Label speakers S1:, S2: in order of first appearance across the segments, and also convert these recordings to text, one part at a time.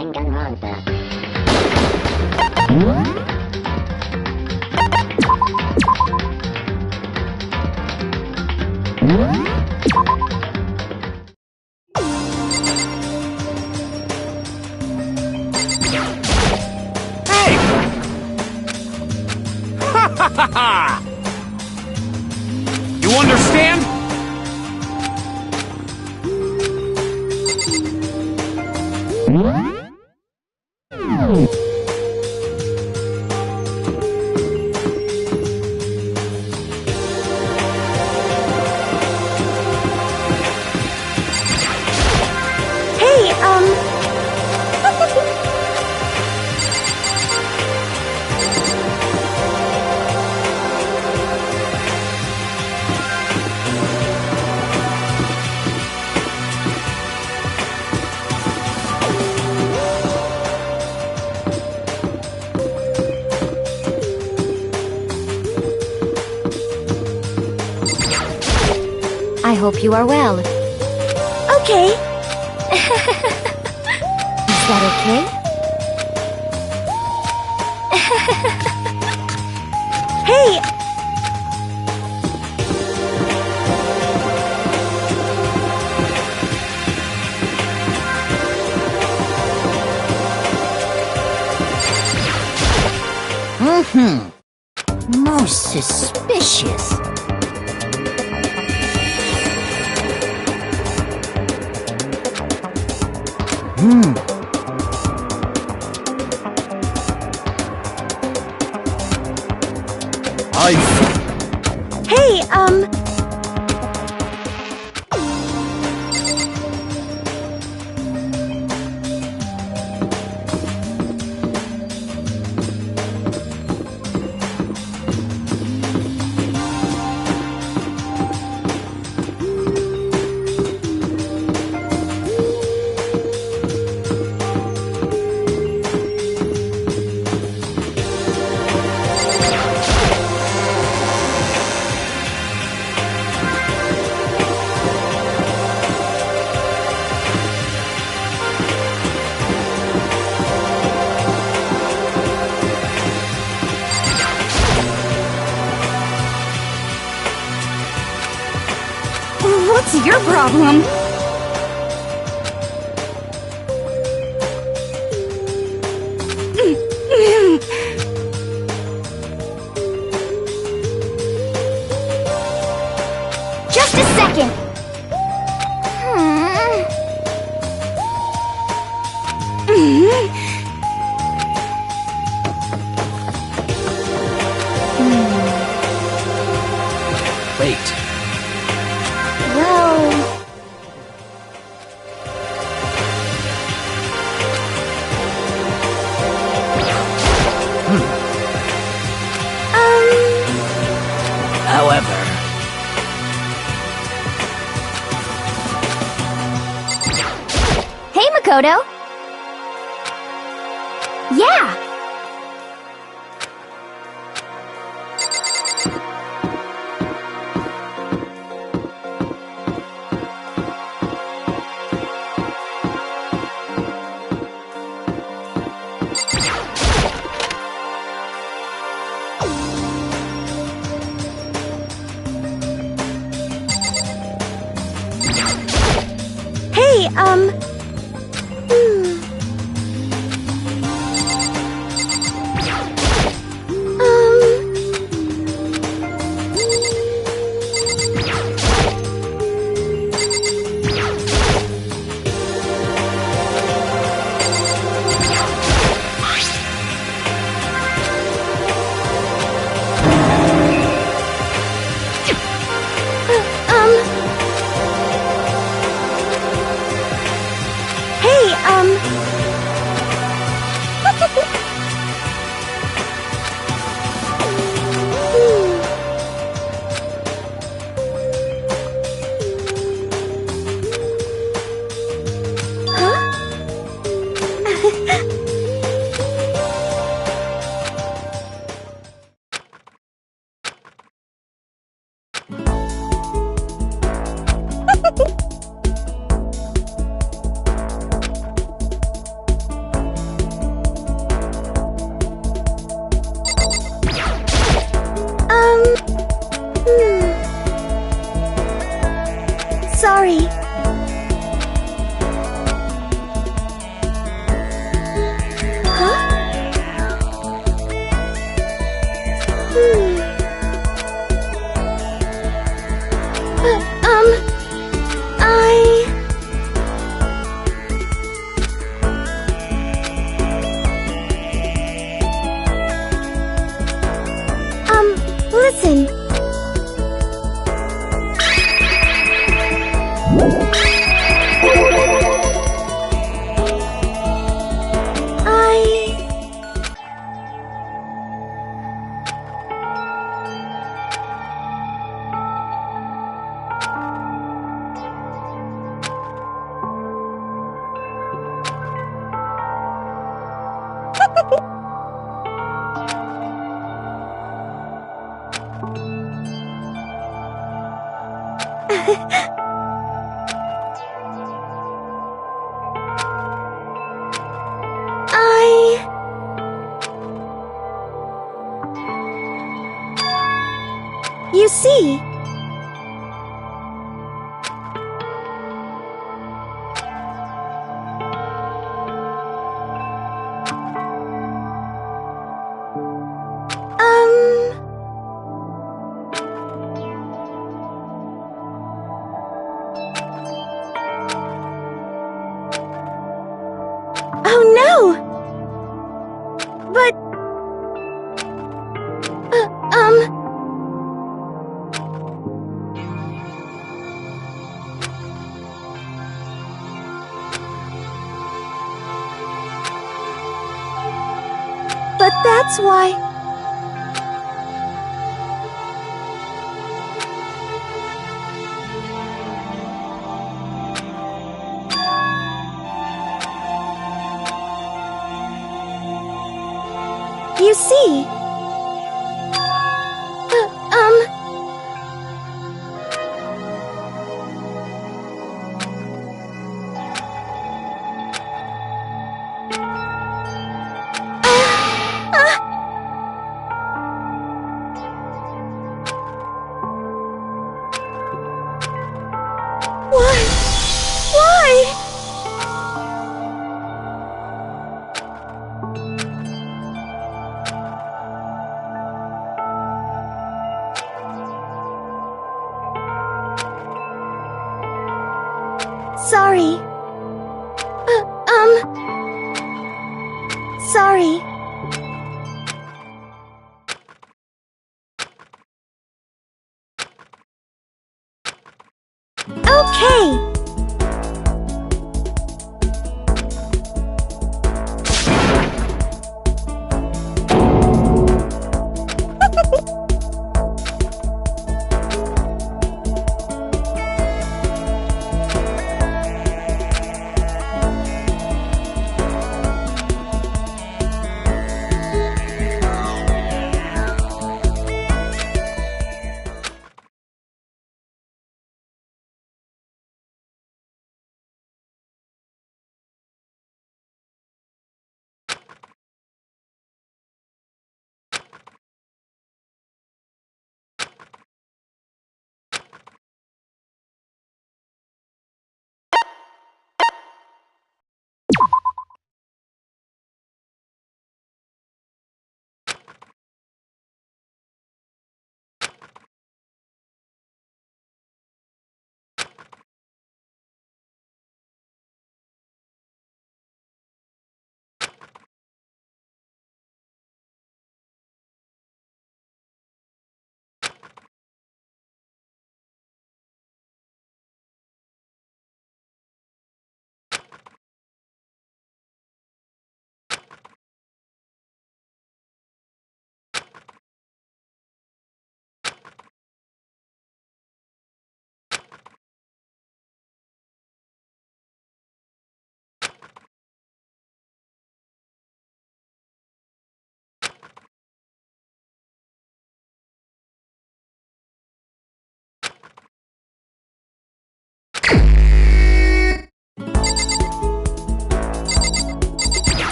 S1: Danganronpa.
S2: Hey! Ha ha ha ha! You understand?
S3: I hope you are well.
S4: Okay.
S3: Is that okay?
S4: Hey!
S1: Most suspicious.
S4: Hey, what's your problem?
S3: Just a second.
S2: Wait.
S3: Well,
S2: However...
S3: hey, Makoto. Yeah.
S4: Hey, Sorry. Huh? Listen. You see, oh no! But, But that's why... You see... Why? Sorry. Sorry. Okay.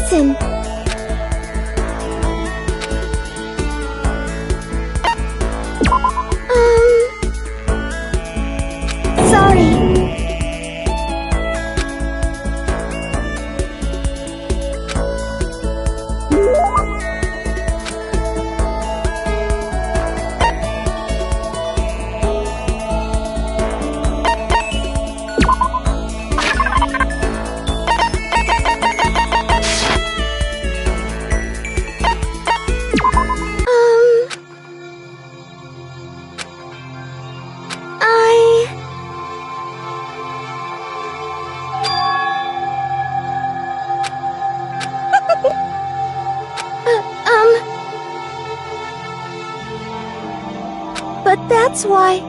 S4: listen. Sorry. But that's why...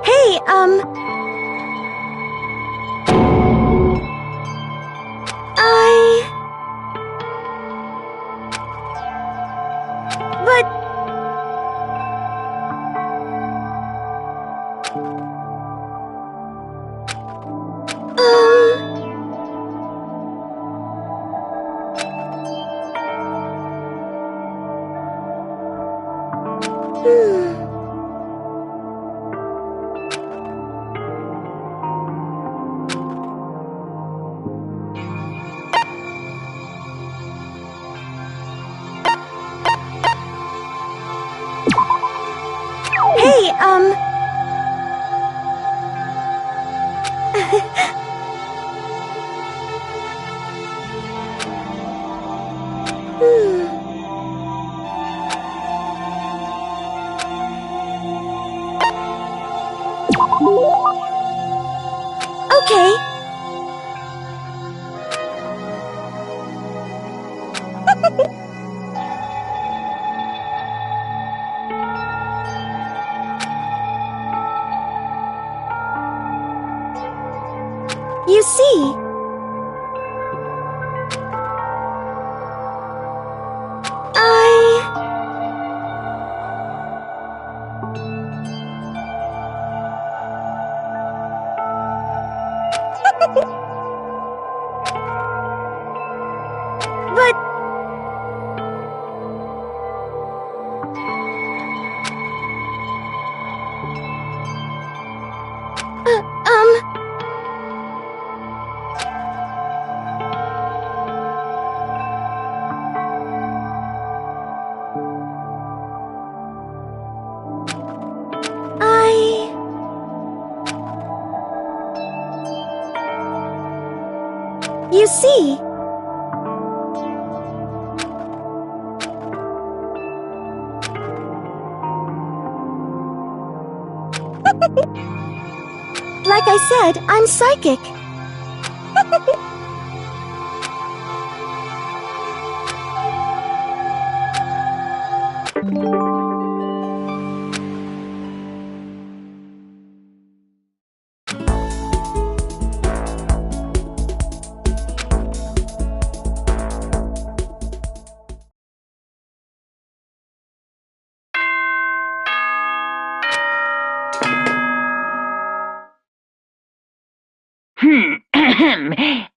S4: Hey, But... Hey, Okay. You see... But... You see... Like I said, I'm psychic.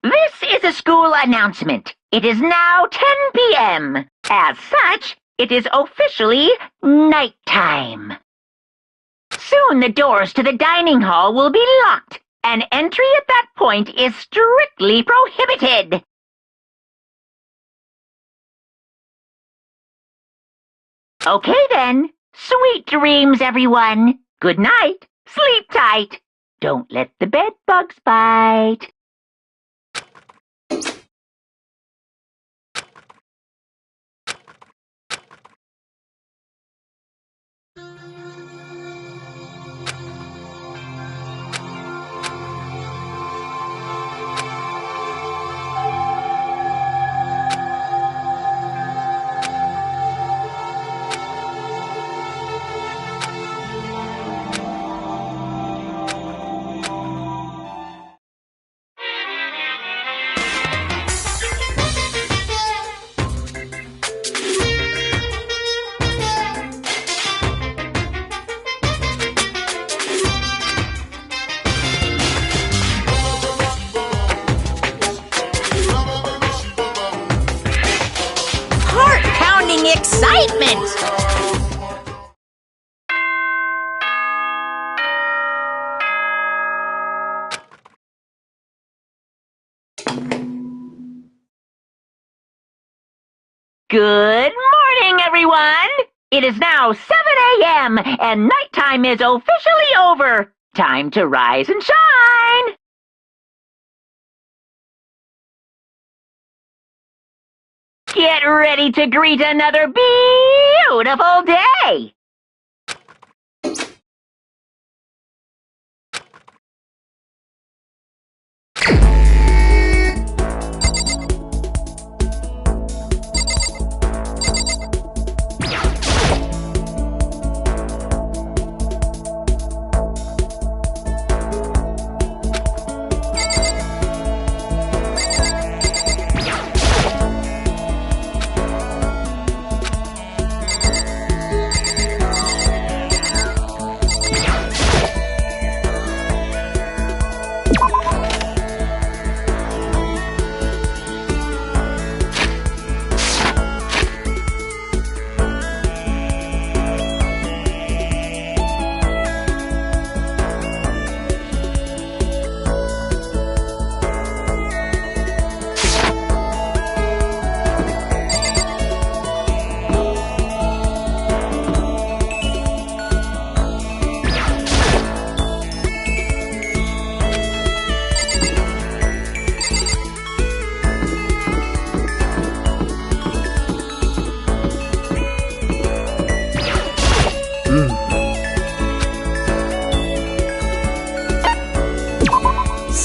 S1: This is a school announcement. It is now 10 p.m. As such, it is officially nighttime. Soon the doors to the dining hall will be locked, and entry at that point is strictly prohibited. Okay then. Sweet dreams, everyone. Good night. Sleep tight. Don't let the bed bugs bite. bring excitement! Good morning, everyone! It is now 7 a.m. and nighttime is officially over. Time to rise and shine! Get ready to greet another beautiful day!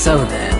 S2: So then.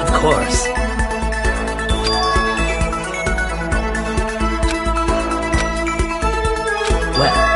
S2: Of course. Well.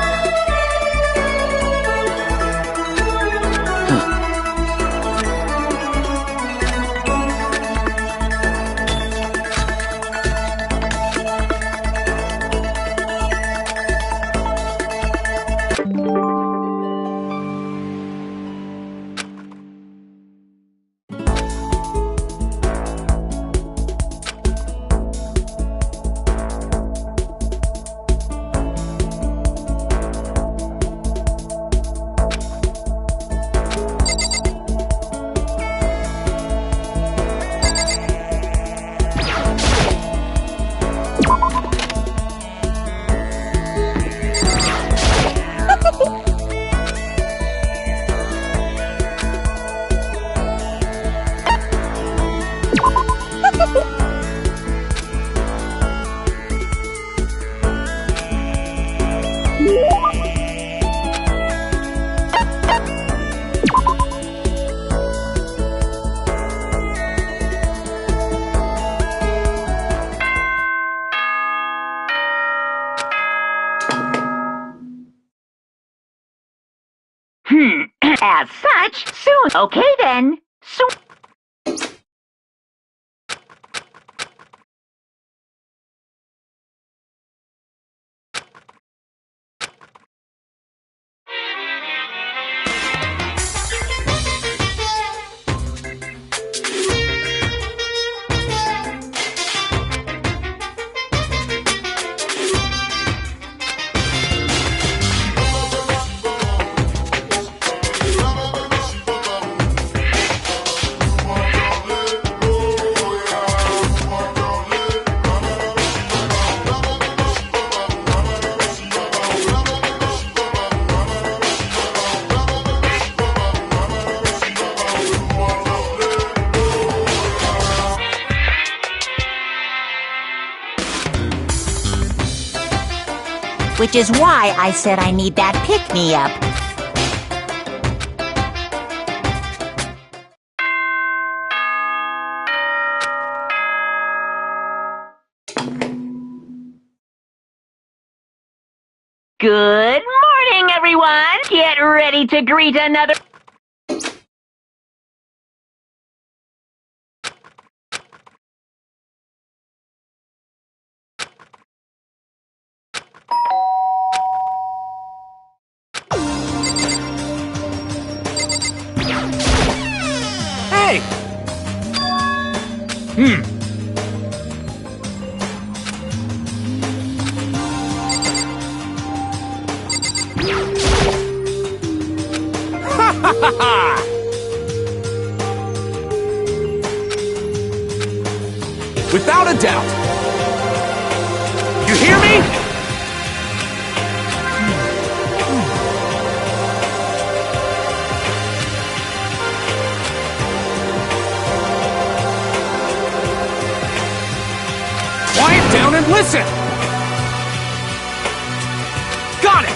S1: much. Soon. Okay then. Soon.
S5: Which is why I said I need that pick-me-up.
S1: Good morning, everyone. Get ready to greet another...
S2: Hey! Ha ha ha ha! Without a doubt! You hear me? Quiet down and listen! Got it!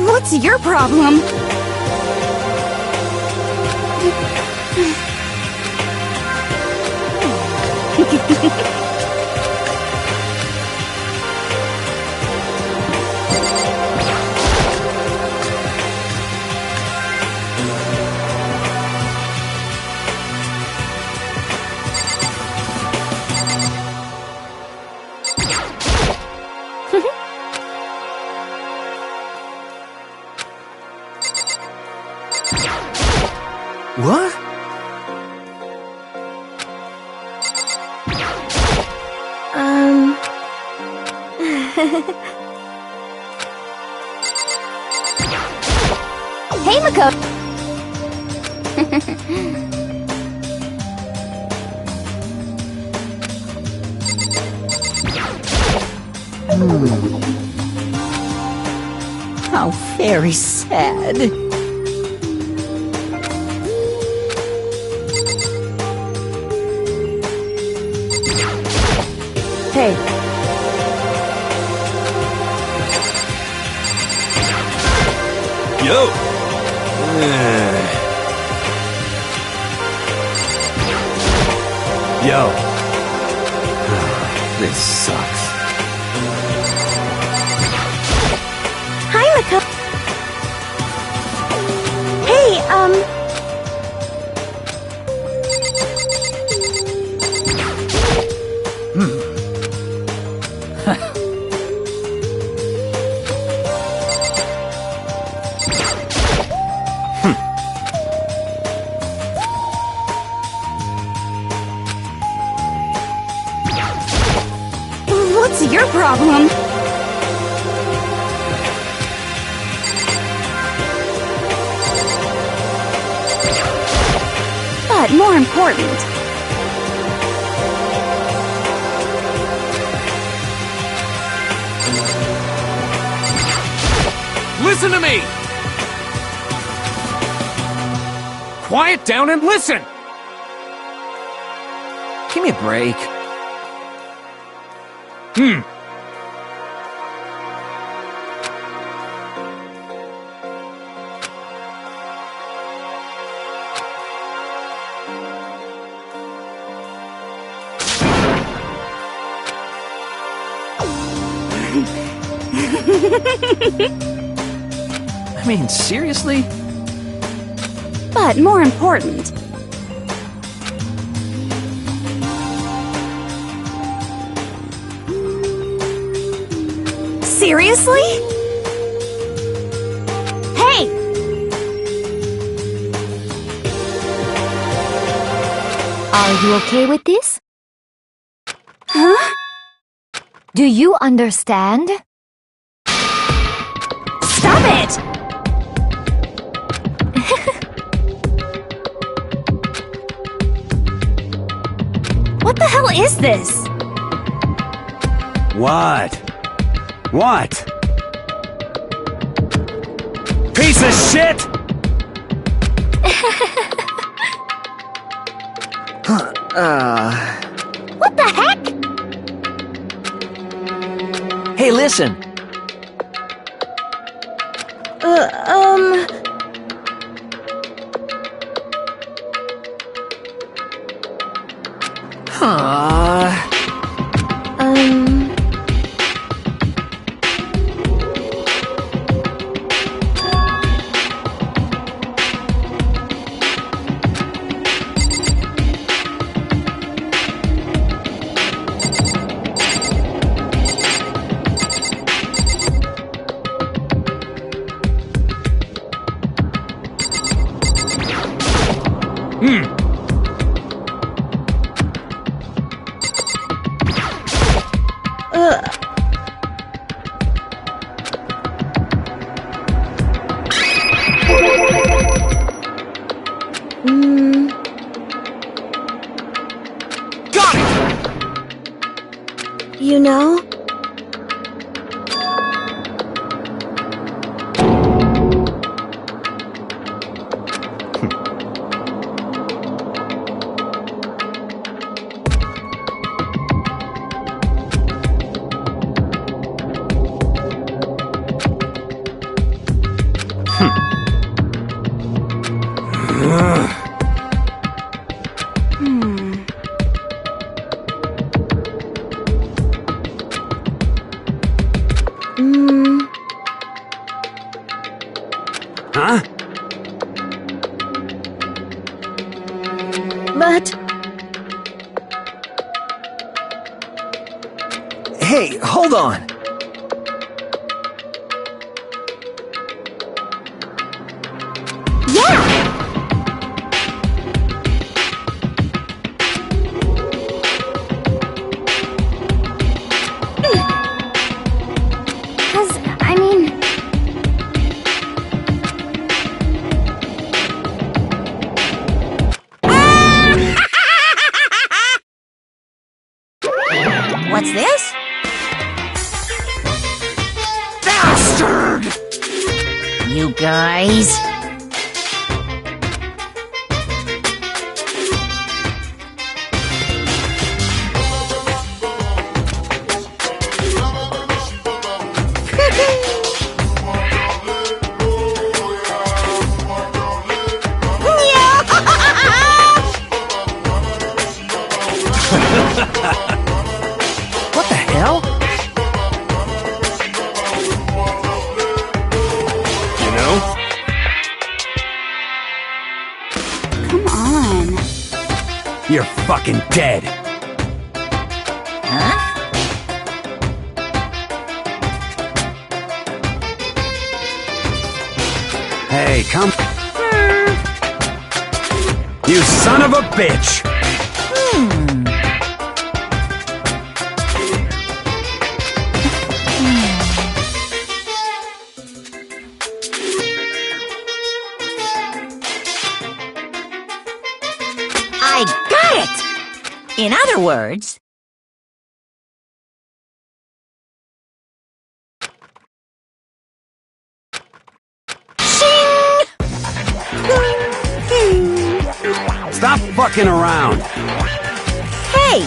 S3: What's your problem?
S2: What?
S3: Hey, Mako.
S5: How very sad.
S3: Hey.
S2: Yo! Yo. This sucks.
S4: Hi, Mako. Hey,
S3: What's your problem? But more important,
S2: Listen to me! Quiet down and listen! Give me a break. I mean, seriously?
S3: but more important. Seriously? Hey! Are you okay with this? Huh? Do you understand? Stop it! What the hell is this?
S2: What? What? Piece of shit!
S3: What the heck?
S2: Hey, listen!
S4: you know,
S2: Huh?
S4: But
S2: Hey, hold on.
S3: Yeah! Because, I mean...
S5: What's this?
S2: Bastard!
S5: You guys.
S2: What the hell? You know?
S3: Come on.
S2: You're fucking dead.
S5: Huh?
S2: Hey, come. You son of a bitch!
S5: I got it! In other words...
S2: Stop fucking around!
S5: Hey,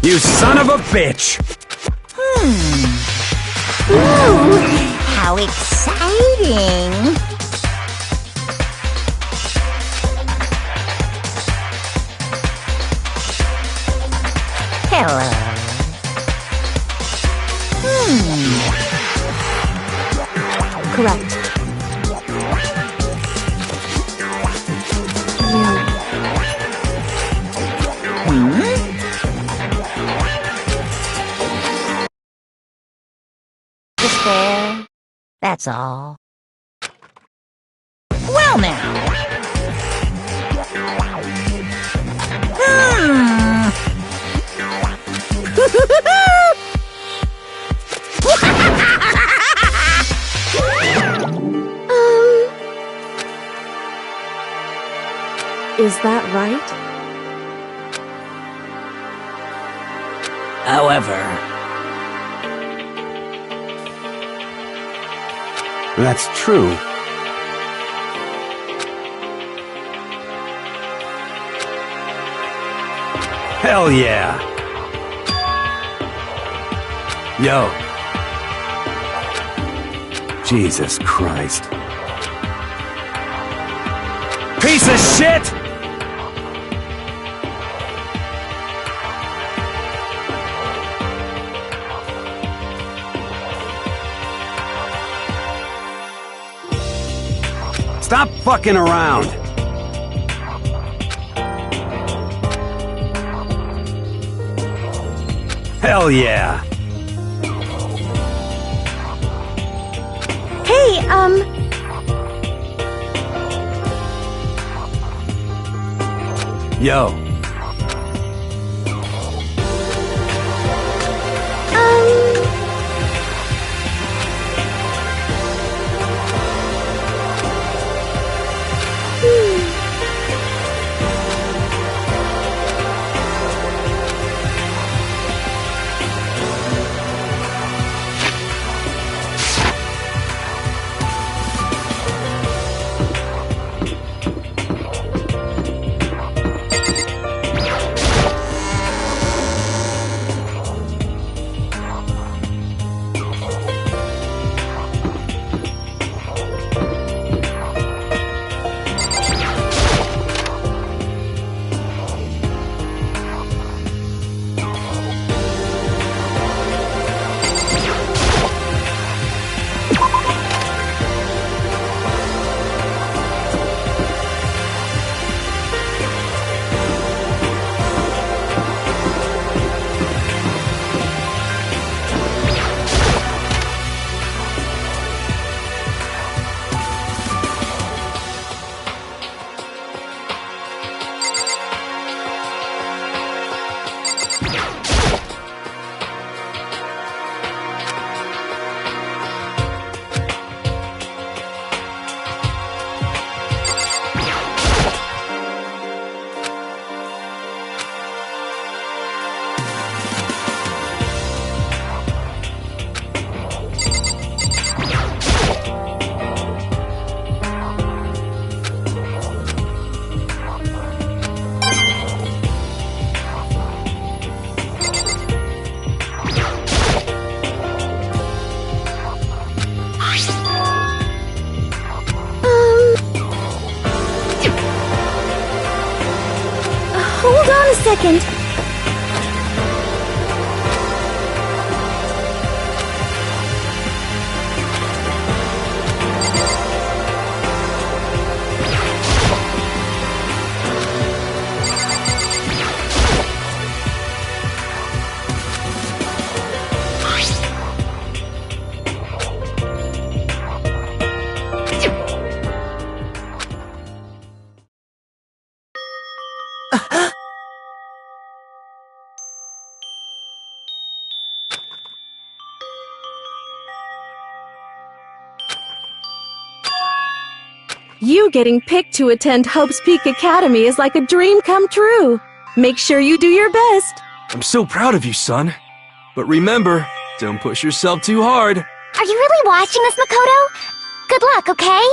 S2: You son of a bitch!
S5: Ooh, how exciting! Hello.
S3: Correct.
S5: Just fair. That's all. Well now.
S4: is that right?
S2: However... That's true. Hell yeah! Yo. Jesus Christ. Piece of shit! Stop fucking around! Hell yeah!
S4: Hey,
S2: Yo.
S3: second.
S4: You getting picked to attend Hope's Peak Academy is like a dream come true. Make sure you do your best.
S6: I'm so proud of you, son. But remember, don't push yourself too hard.
S7: Are you really watching this, Makoto? Good luck, okay?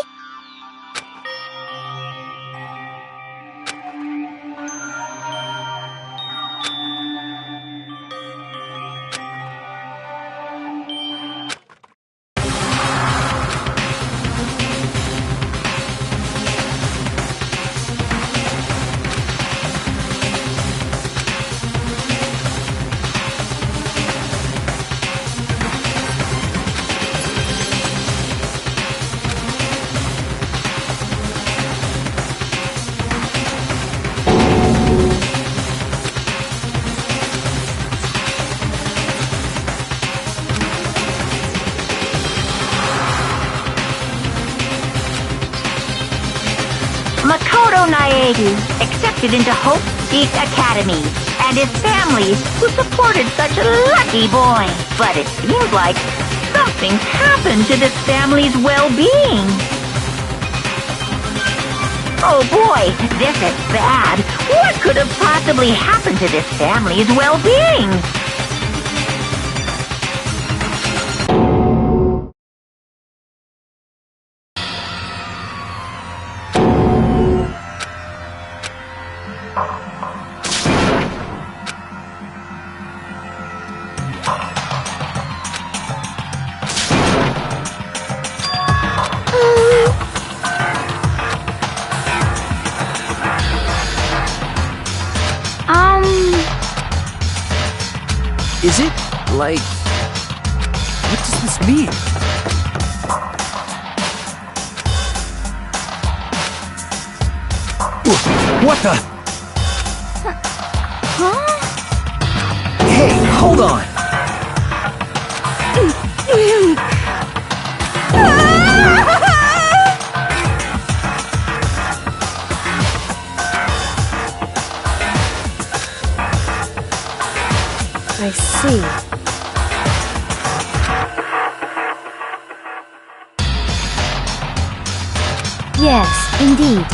S1: Makoto Naegi accepted into Hope Peak Academy, and his family who supported such a lucky boy. But it seems like something's happened to this family's well-being. Oh boy, this is bad. What could have possibly happened to this family's well-being?
S6: Is it, like... What does this mean?
S2: What the?
S6: Hey, hold on!
S4: I see.
S7: Yes, indeed.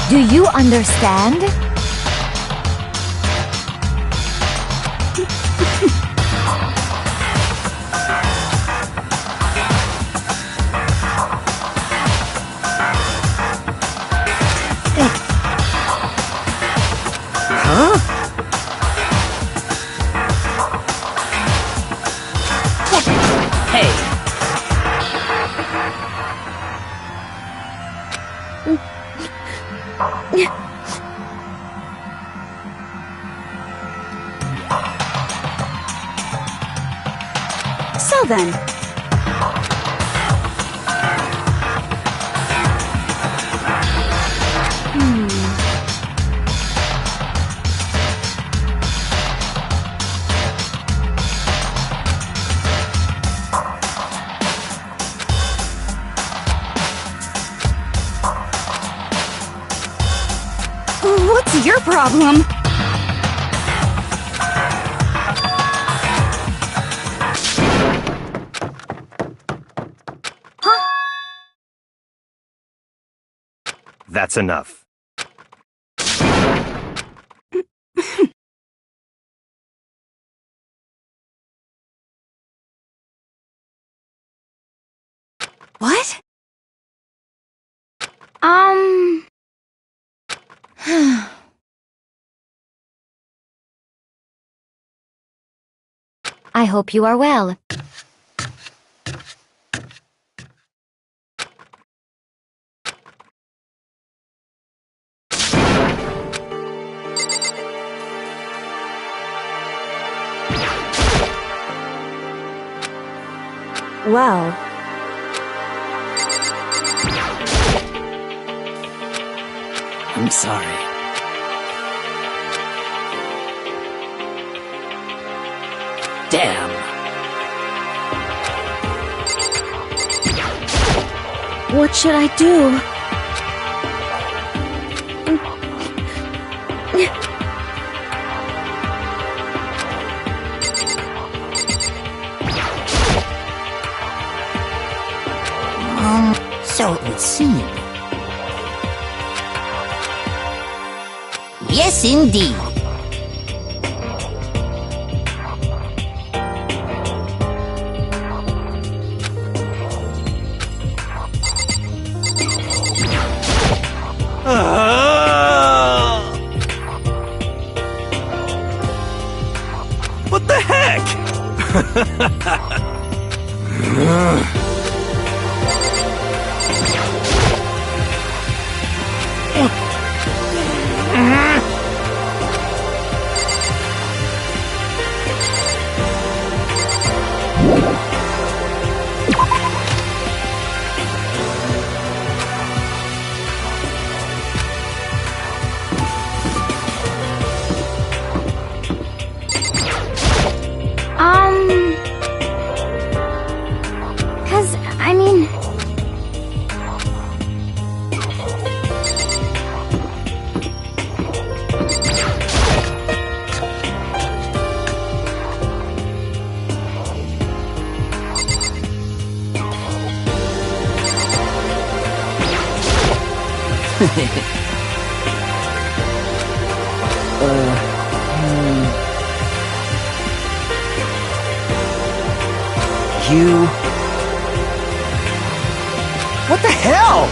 S7: Do you understand?
S3: So then, what's your problem?
S2: That's enough.
S3: What?
S7: I hope you are well.
S4: Well,
S8: I'm sorry. Damn.
S4: what should I do?
S5: So it would seem. Yes, indeed.
S6: What the heck?
S7: I mean...
S8: You... What the hell?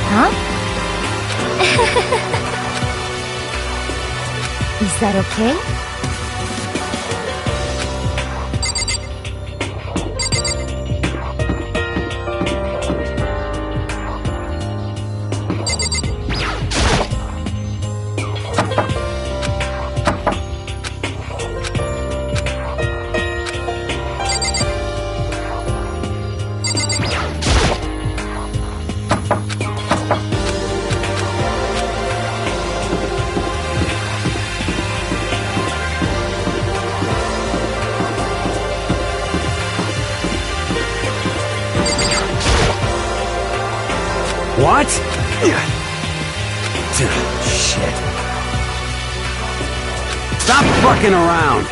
S7: Huh? Is that okay?
S8: What? Shit. Stop fucking around!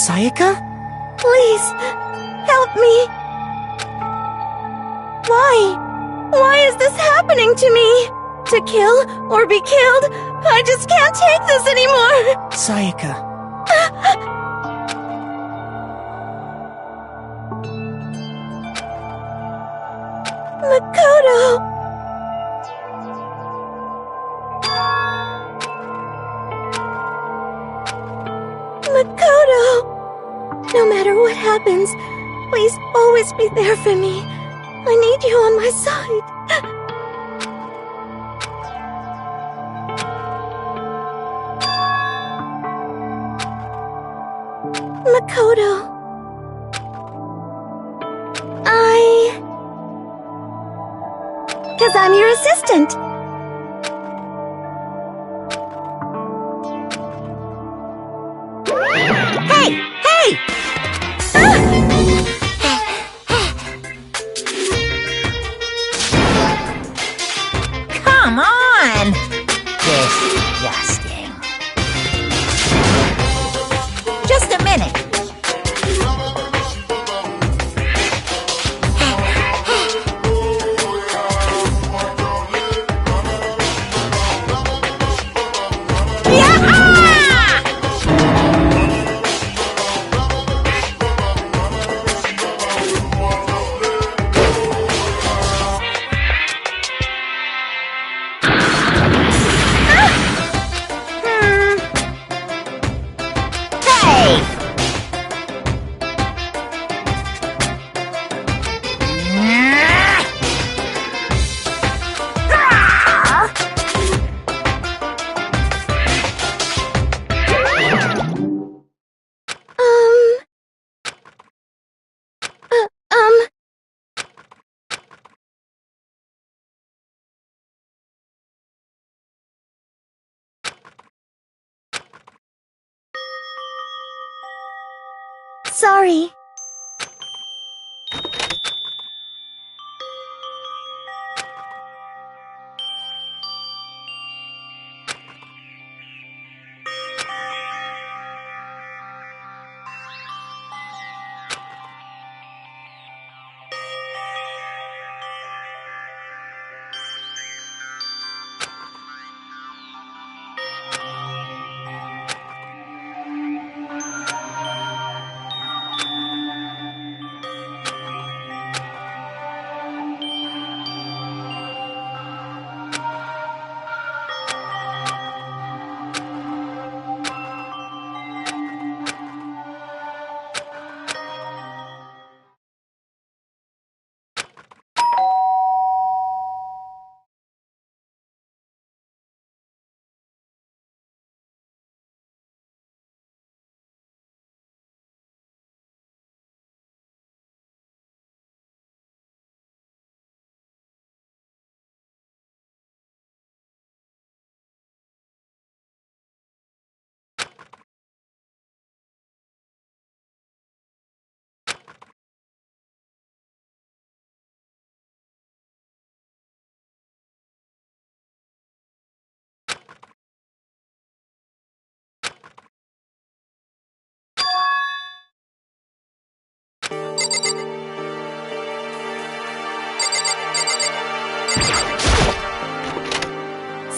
S8: Sayaka?
S4: Please, help me. Why? Why is this happening to me? To kill or be killed? I just can't take this anymore.
S8: Sayaka.
S4: Makoto. Makoto. No matter what happens, please always be there for me. I need you on my side. Makoto. Because I'm your assistant.
S5: Hey! Hey! Come on! Disgusting. Just a minute.
S4: Sorry.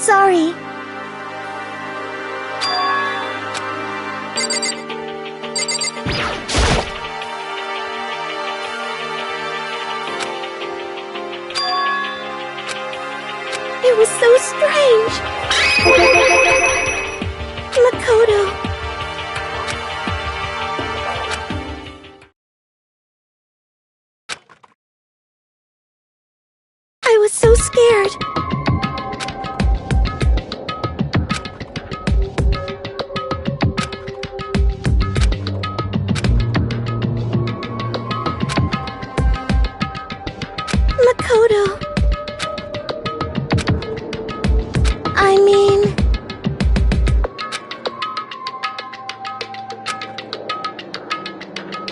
S4: sorry. It was so strange. Makoto. I was so scared. Makoto. I mean...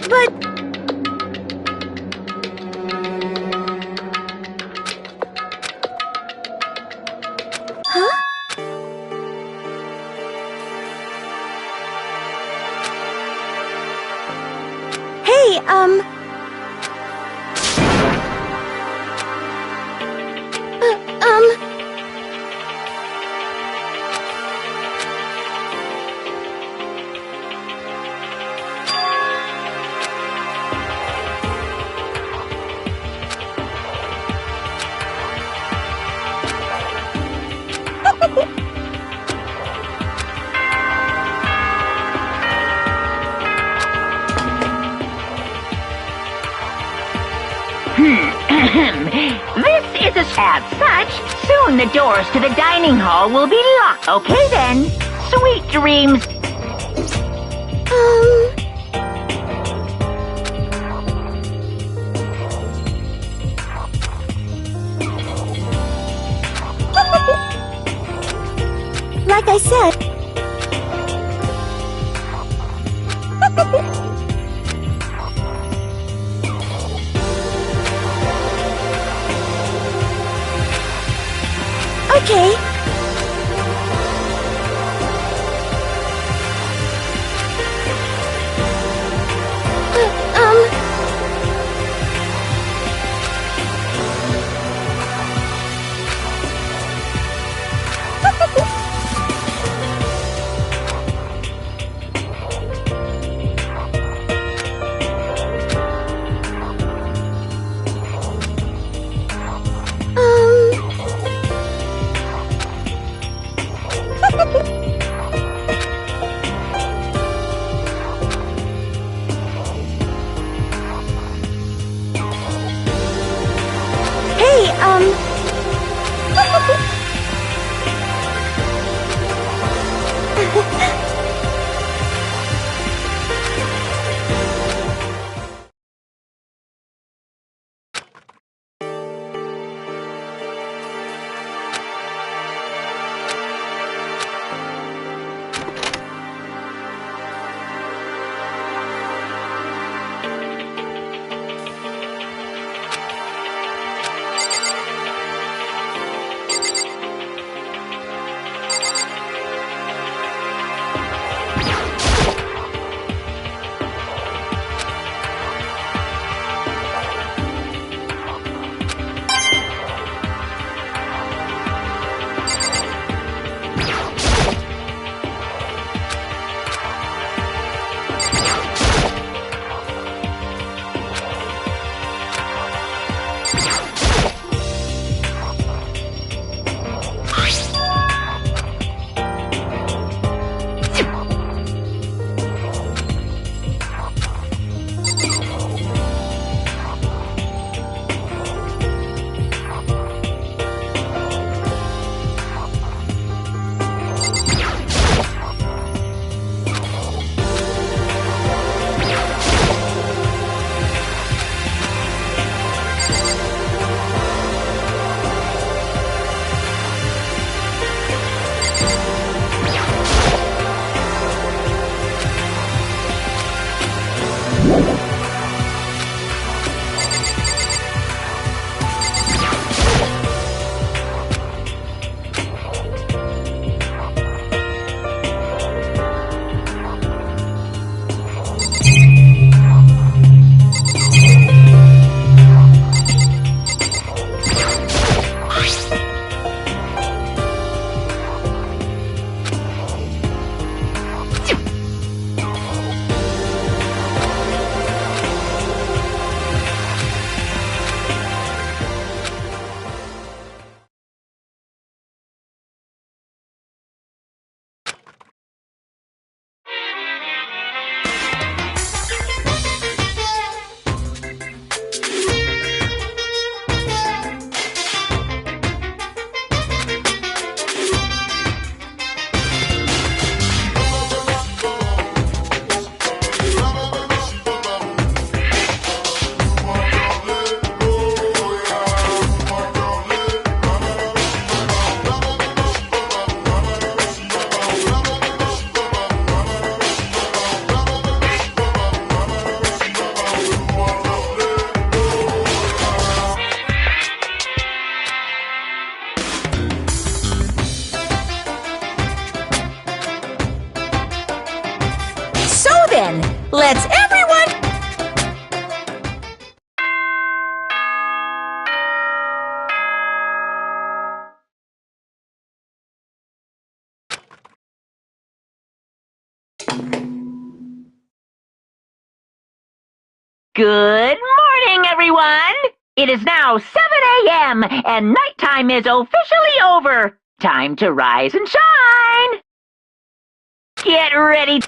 S4: But... Huh? Hey,
S1: This is as such, soon the doors to the dining hall will be locked. Okay then. Sweet dreams.
S4: Like I said... Okay. Hey,
S5: Let's everyone...
S1: Good morning, everyone! It is now 7 a.m., and nighttime is officially over. Time to rise and shine! Get ready.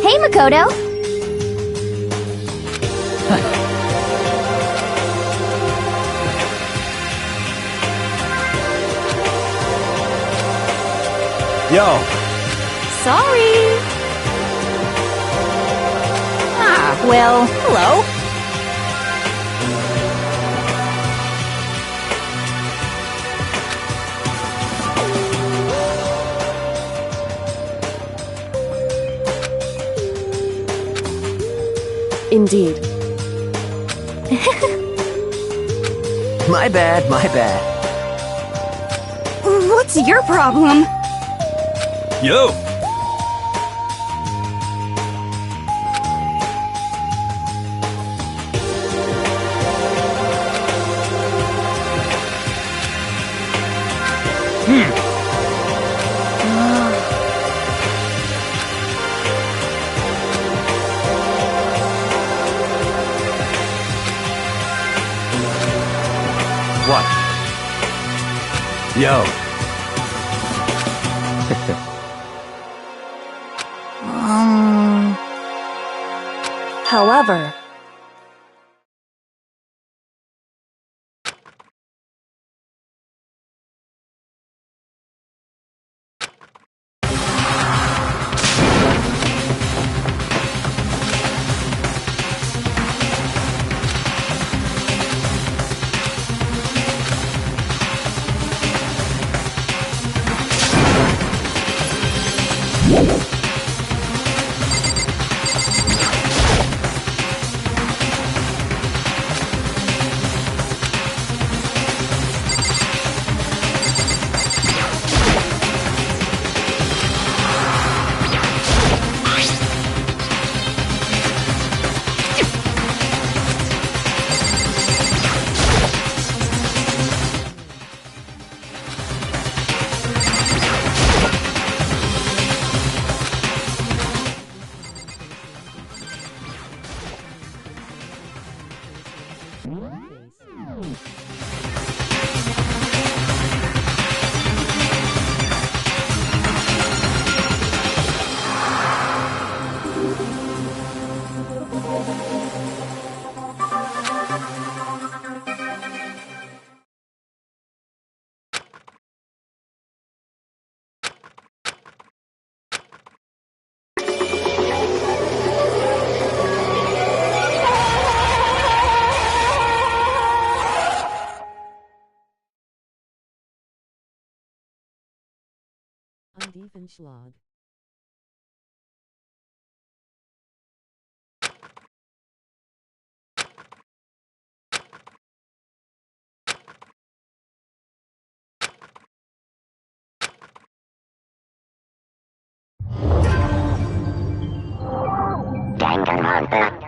S7: Hey, Makoto.
S2: Yo,
S5: Sorry. Ah, well, hello.
S8: Indeed. My bad, my bad.
S3: What's your problem?
S6: Yo!
S2: what? Yo,
S8: However,
S9: Schlag.
S1: Danganronpa.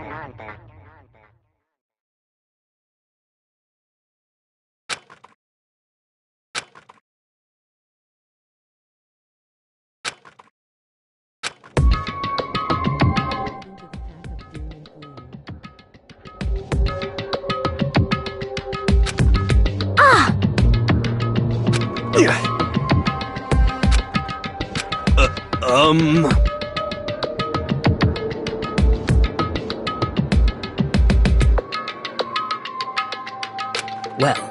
S8: well,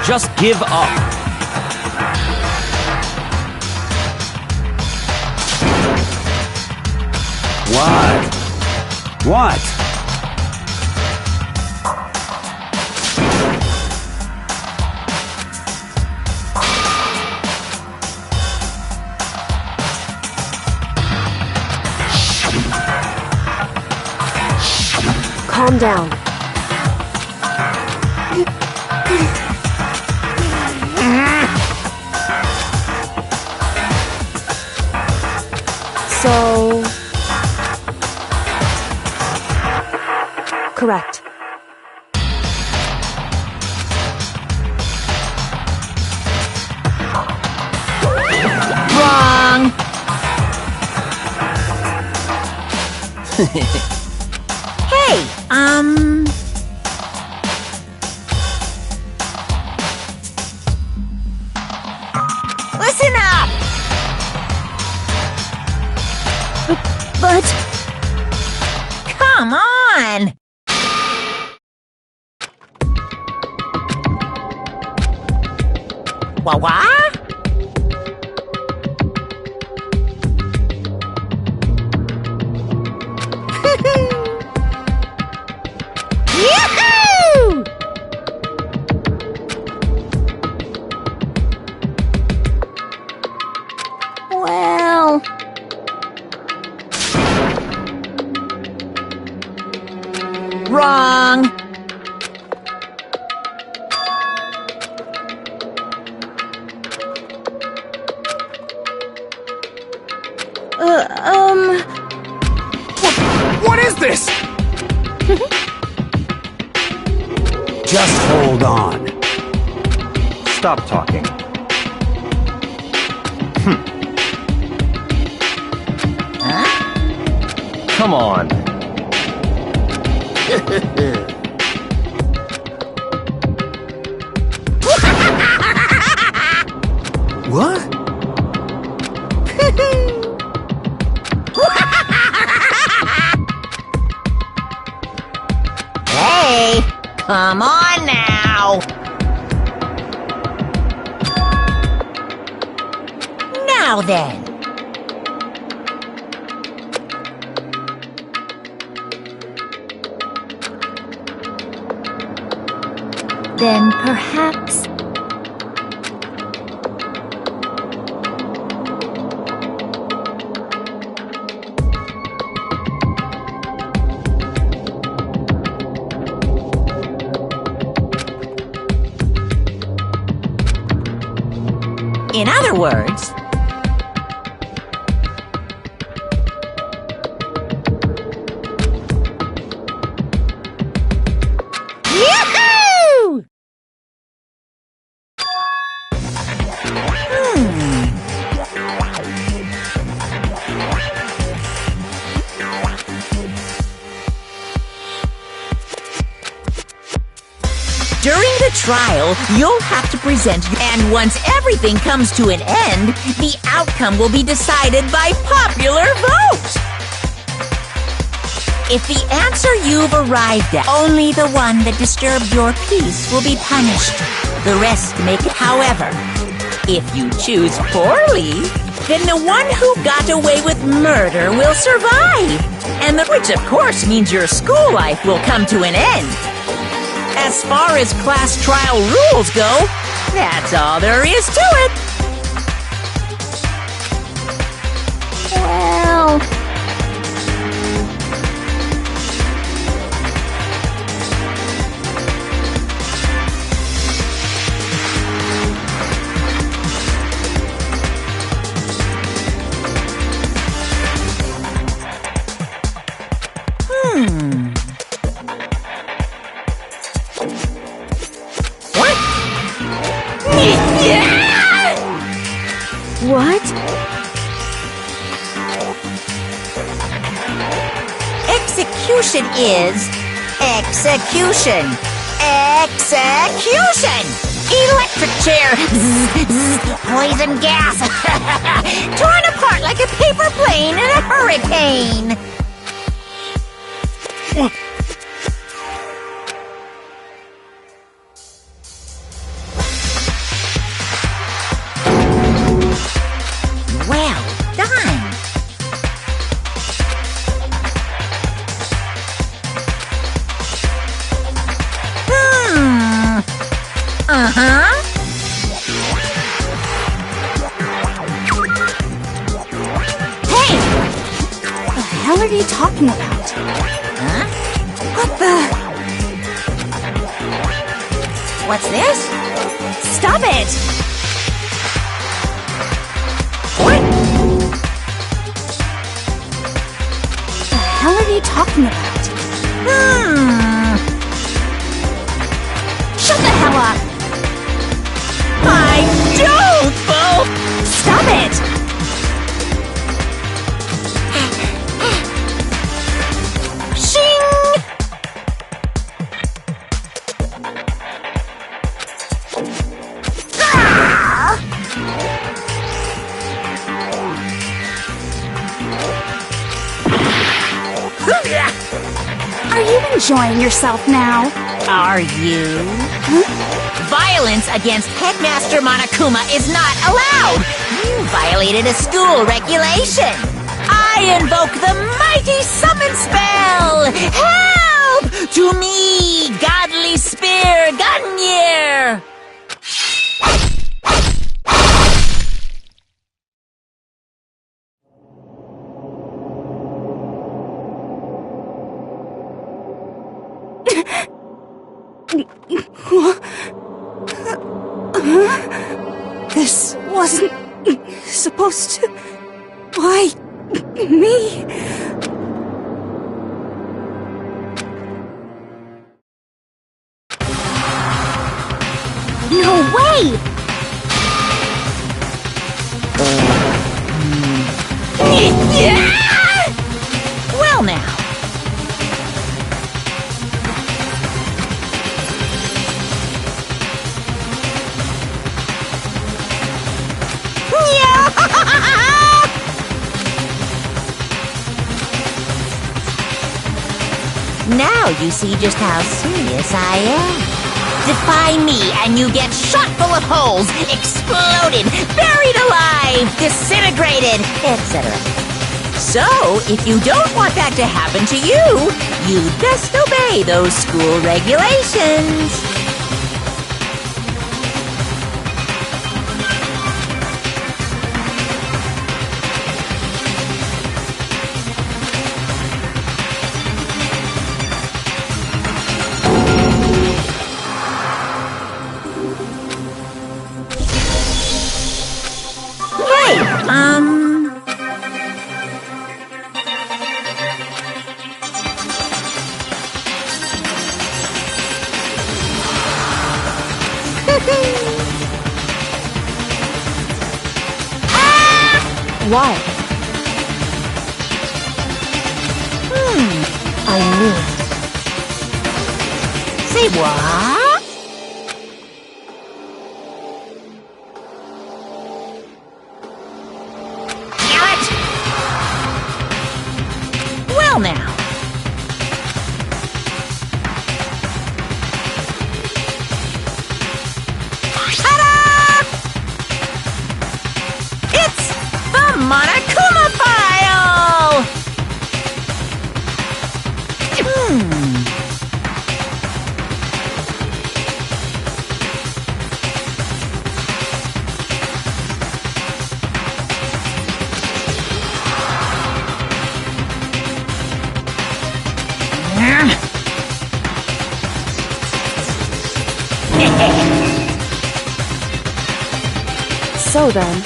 S6: Just give up.
S10: What? What?
S4: Calm down. So... correct.
S5: Wrong! Hey, listen up!
S4: But...
S5: Come on! What? Yahoo!
S4: well...
S5: Wrong!
S6: What is this?
S10: Just hold on.
S2: Stop talking. Come on.
S10: What?
S5: Hey, come on now! Now then.
S4: Then perhaps...
S5: In other words, Yahoo! During the trial, you'll have to present, and once everything comes to an end, the outcome will be decided by popular vote. If the answer you've arrived at, only the one that disturbed your peace will be punished. The rest make it. However, if you choose poorly, then the one who got away with murder will survive, and which of course means your school life will come to an end. As far as class trial rules go, that's all there is to it.
S4: well... What?
S5: Execution is Execution! Execution! Electric chair! Zzz, zzz, poison gas! Torn apart like a paper plane in a hurricane! Well done! Uh-huh.
S3: Hey! What the hell are you talking about?
S5: Huh?
S3: What the?
S5: What's this?
S3: Stop it!
S5: What?
S3: What the hell are you talking about? Shut the hell up!
S5: I don't, Bo!
S3: Stop it!
S5: Shing!
S3: Are you enjoying yourself now?
S5: Are you? Violence against Headmaster Monokuma is not allowed! You violated a school regulation! I invoke the mighty summon spell! Help! To me, godly spear, Gunyear!
S3: This wasn't supposed to... Why me?
S7: No way!
S5: Well now. Now you see just how serious I am. Defy me and you get shot full of holes, exploded, buried alive, disintegrated, etc. So, if you don't want that to happen to you, you'd best obey those school regulations.
S9: Why? I knew it.
S5: Say what? Damn it! Well now. Ta-da! It's the Monokuma file!
S9: So then,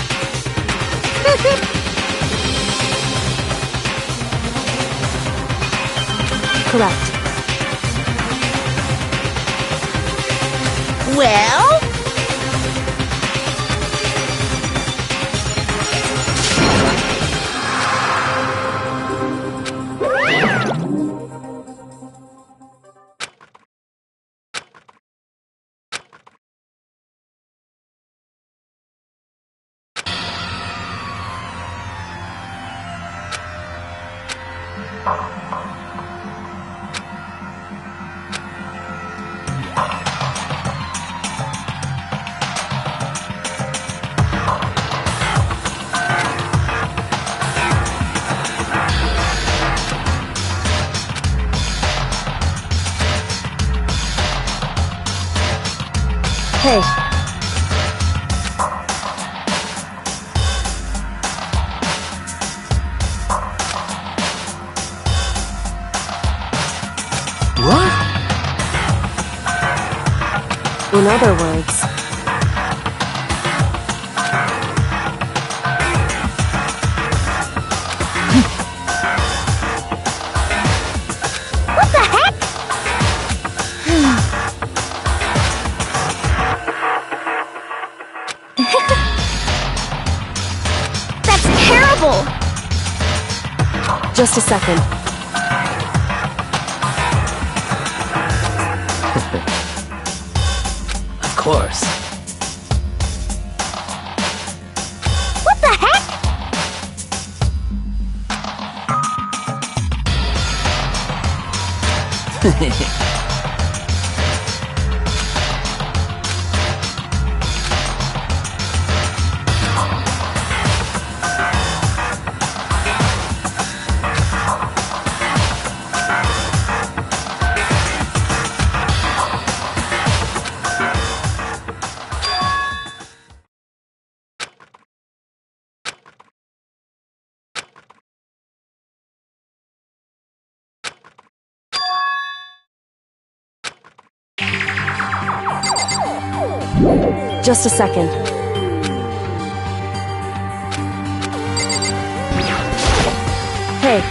S9: correct.
S5: Well?
S9: Hey.
S10: What?
S9: In other words,
S7: What the heck?
S4: That's terrible!
S9: just a second.
S8: Of course.
S7: What the heck?
S9: Just a second. Hey.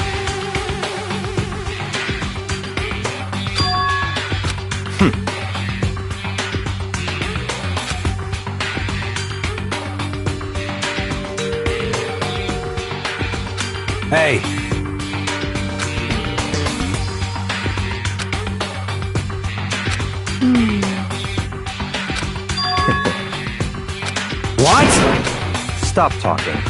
S10: Hey. What?
S2: Stop talking.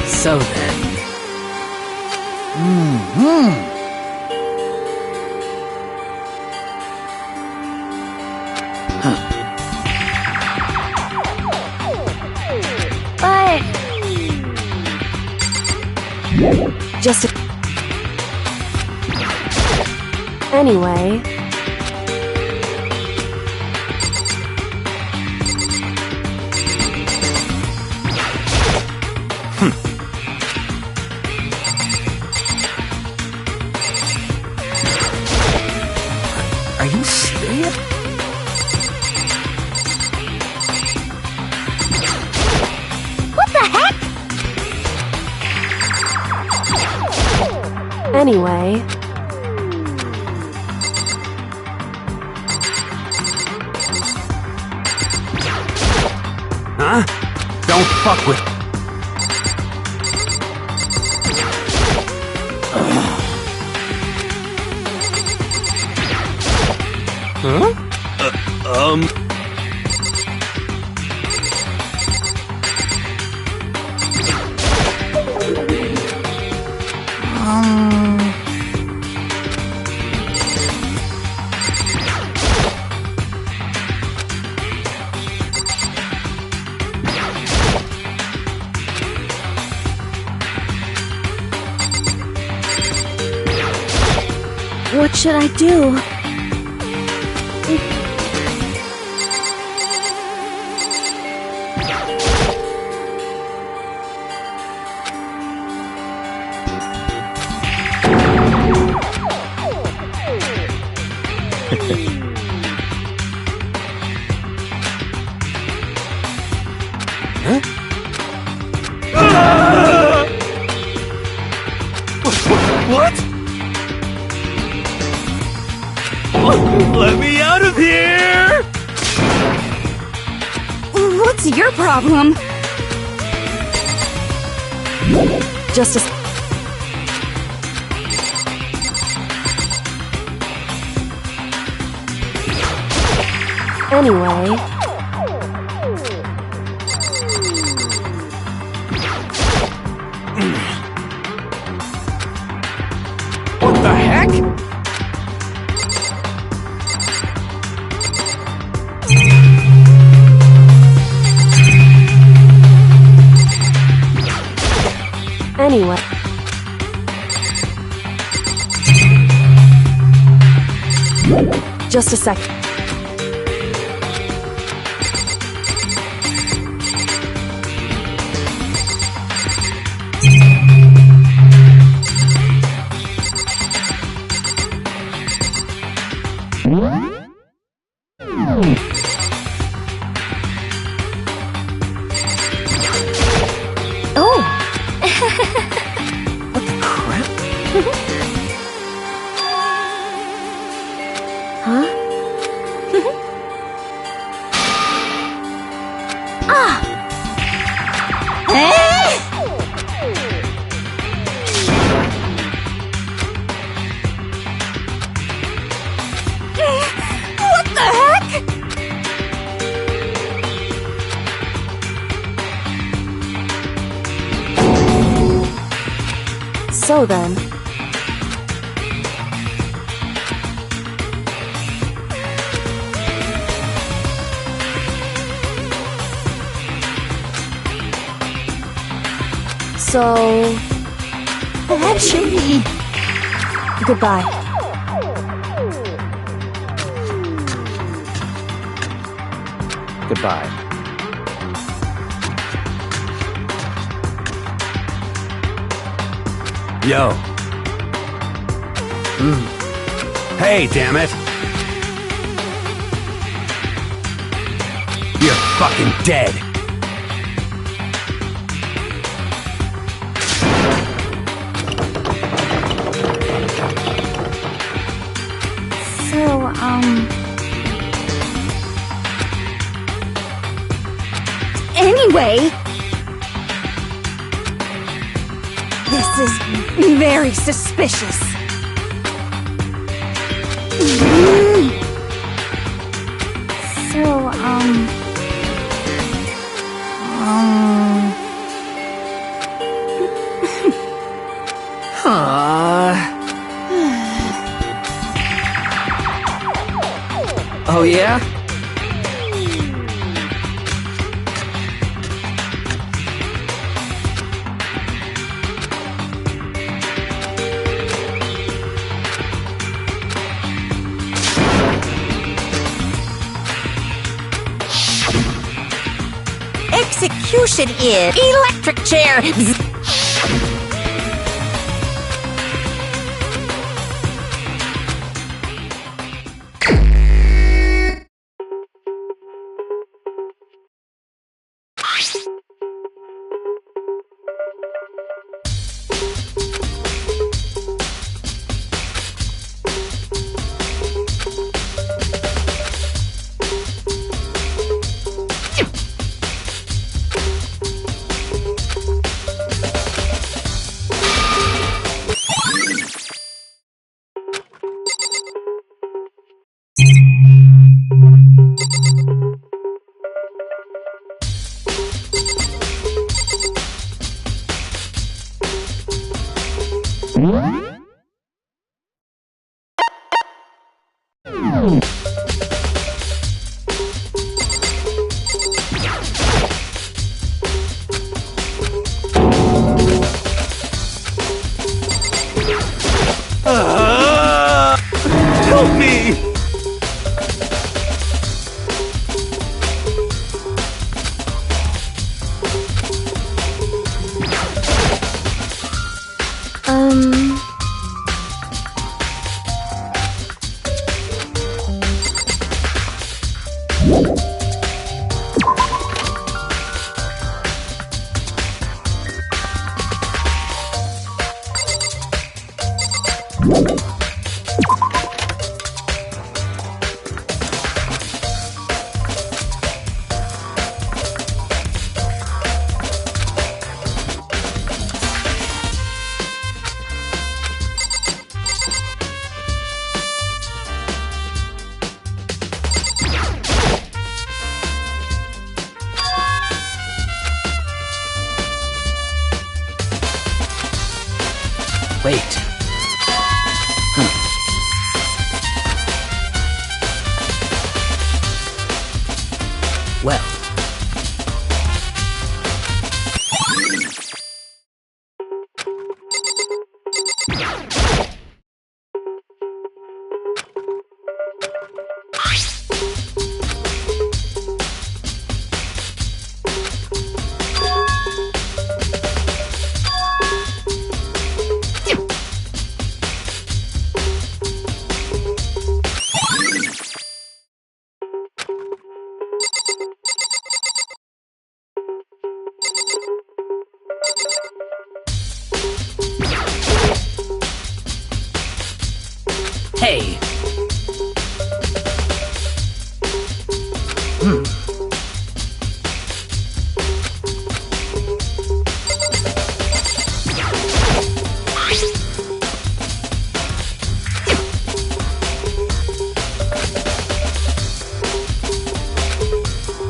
S8: So then.
S4: But...
S9: Just a... Anyway...
S8: Are you serious?
S7: What the heck?
S9: Anyway...
S10: Huh? Don't fuck with...
S6: Huh?
S4: What should I do?
S6: What? Let me out of here!
S4: What's your problem?
S9: Just a... Anyway...
S6: What the heck?
S9: Anyway... Just a second.
S3: Oh!
S8: What the crap?
S9: Huh?
S3: What the heck?
S9: So then. So.
S3: Actually,
S9: Goodbye.
S2: Goodbye.
S10: Yo. Hey, damn it. You're fucking dead.
S3: so, anyway, this is very suspicious. So,
S8: Oh yeah?
S5: Execution is electric chair.
S10: Help me!
S8: Wait. Well. Hey!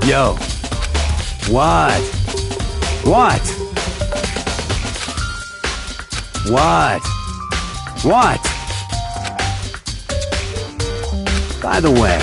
S10: Yo. What? What? What? What? By the way.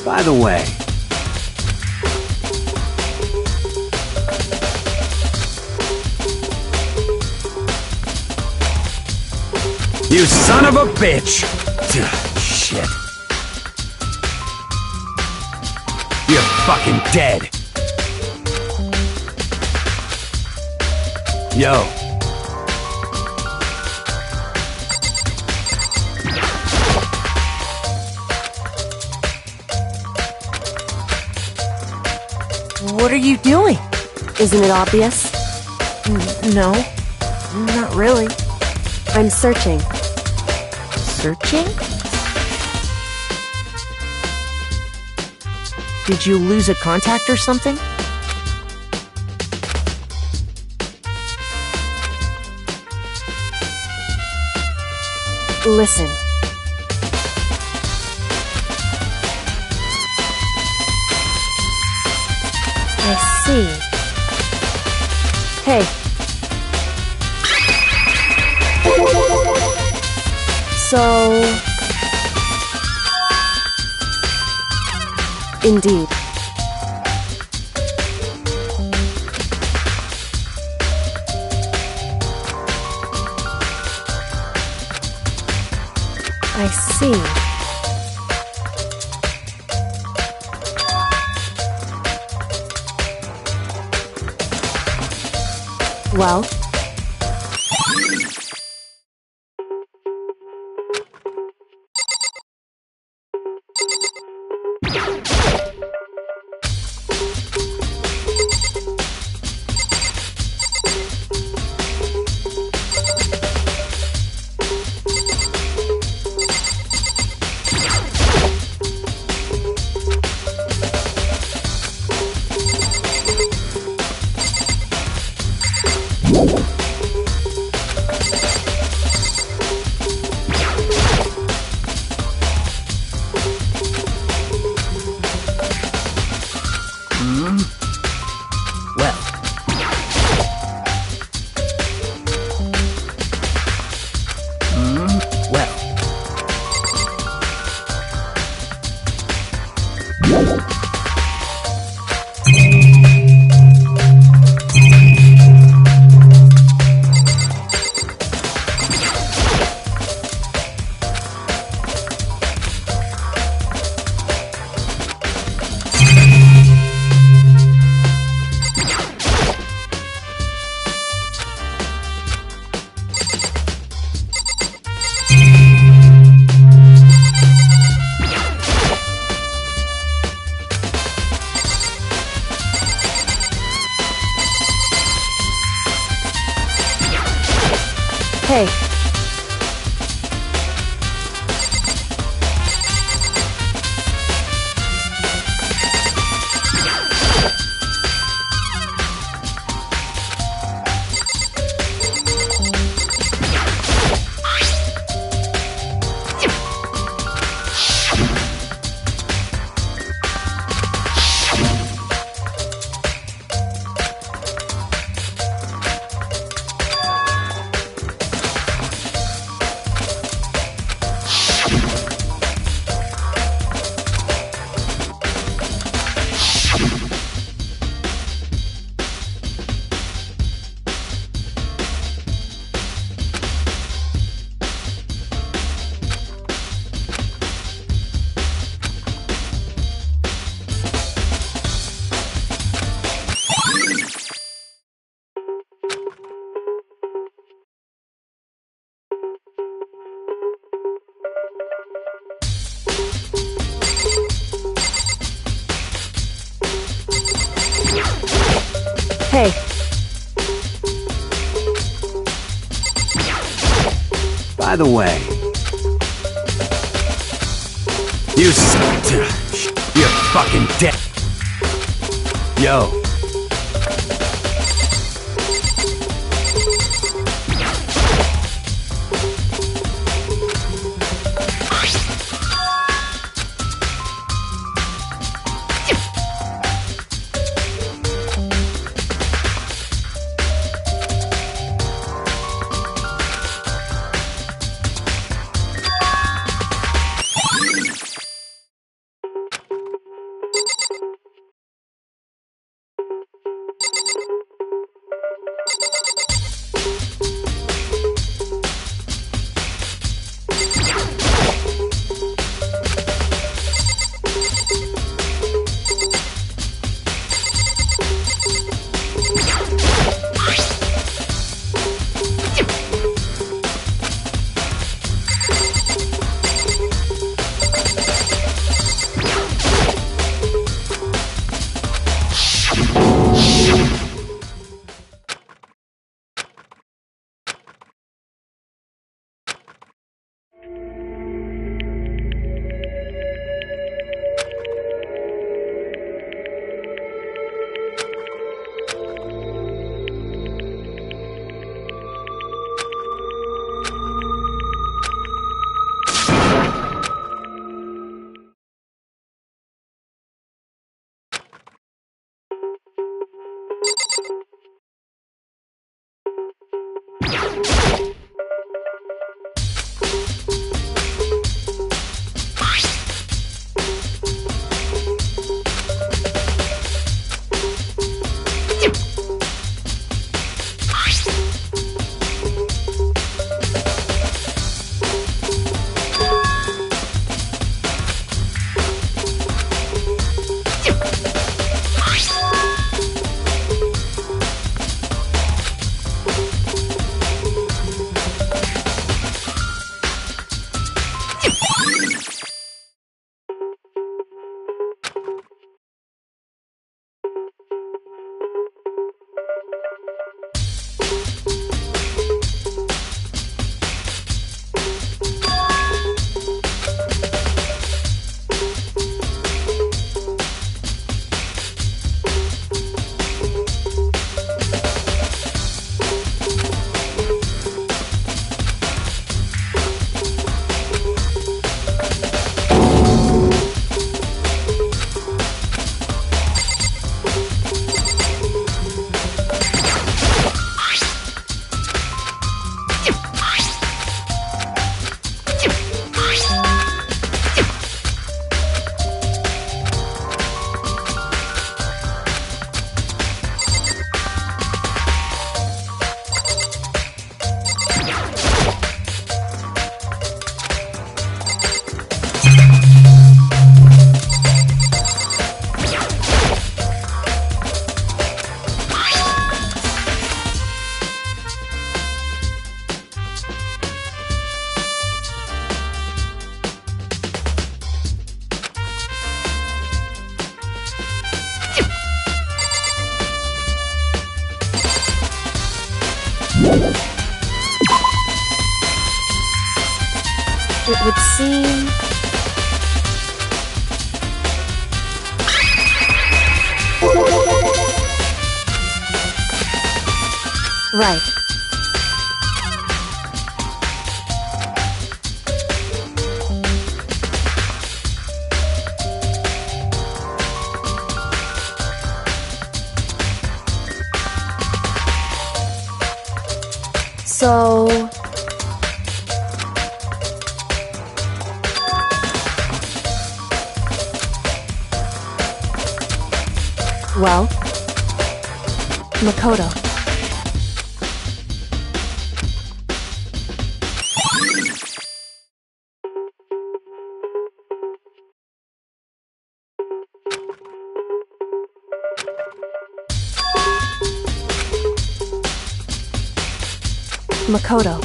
S10: By the way. You son of a bitch! Shit. You're fucking dead. Yo.
S3: What are you doing?
S9: Isn't it obvious?
S3: No, not really.
S9: I'm searching.
S3: Searching? Did you lose a contact or something?
S9: Listen. I see. Hey. So... Indeed. I see. Well? Hey,
S10: By the way, you're fucking dead. Yo.
S9: it would seem... Right. So... Well, Makoto. Makoto.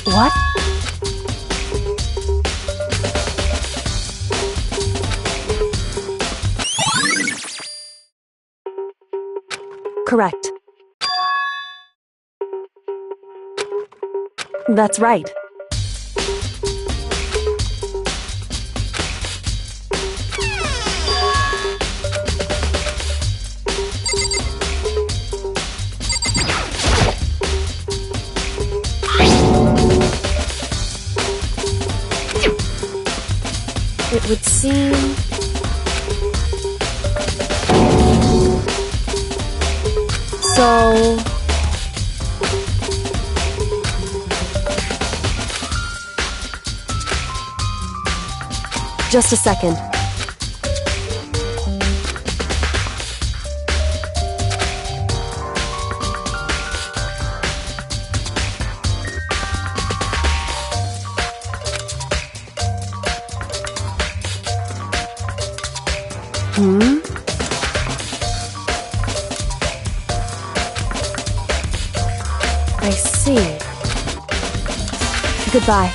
S9: What? Correct. That's right. It would seem... So... Just a second. I see. Goodbye.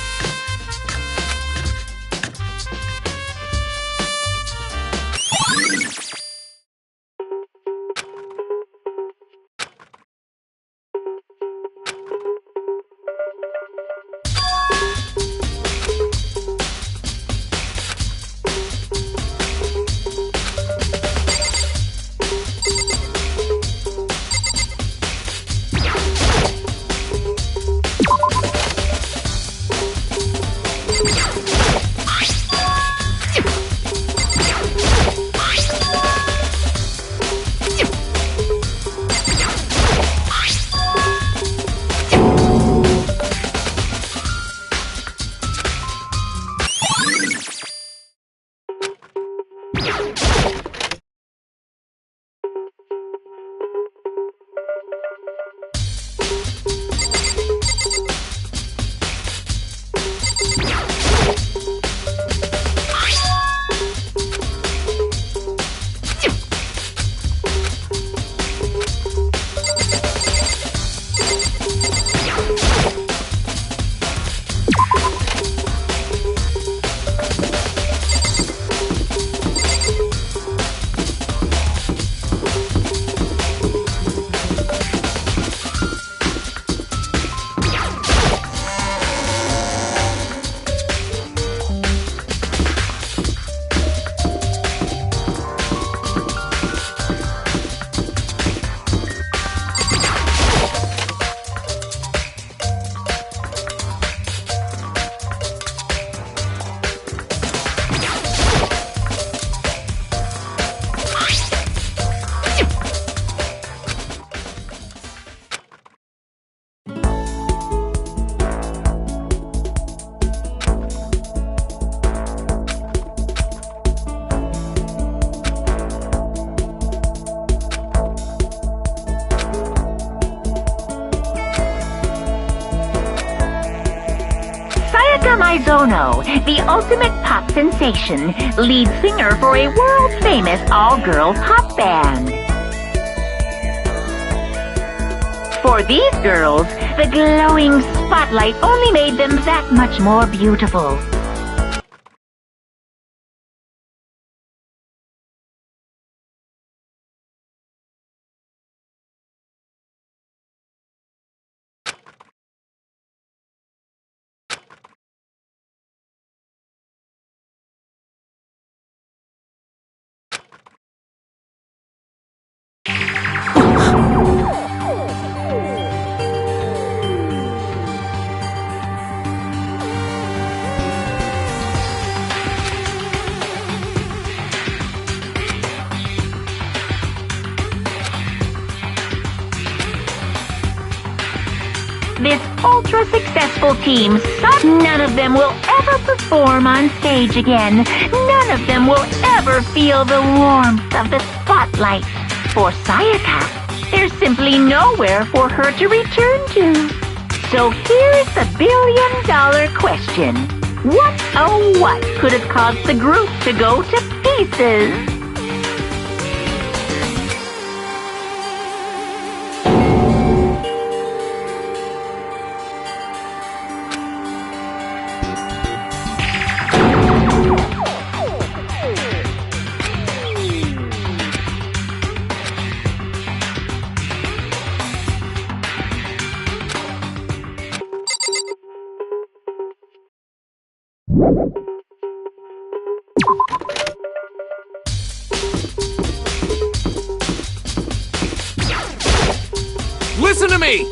S1: Maizono, the ultimate pop sensation, lead singer for a world-famous all-girl pop band. For these girls, the glowing spotlight only made them that much more beautiful. This ultra-successful team, none of them will ever perform on stage again. None of them will ever feel the warmth of the spotlight. For Sayaka, there's simply nowhere for her to return to. So here's the billion-dollar question. What, oh what, could have caused the group to go to pieces?
S10: Listen to me!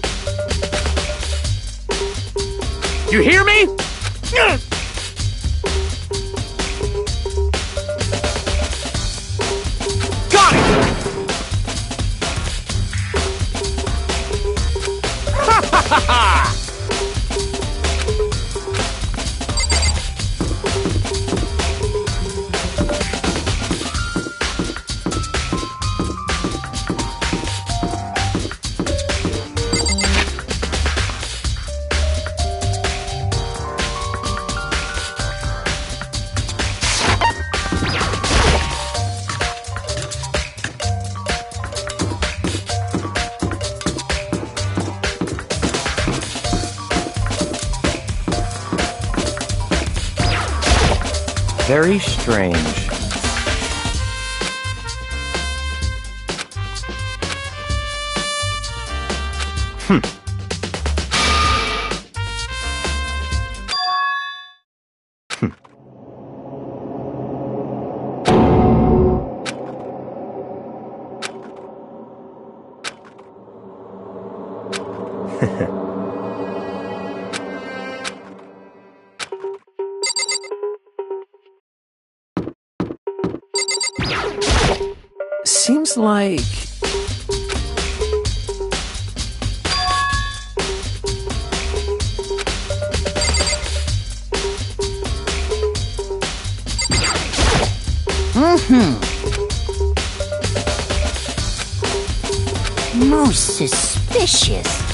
S10: You hear me? Got it! Ha ha ha ha!
S2: Very strange.
S8: Seems like...
S5: Most suspicious.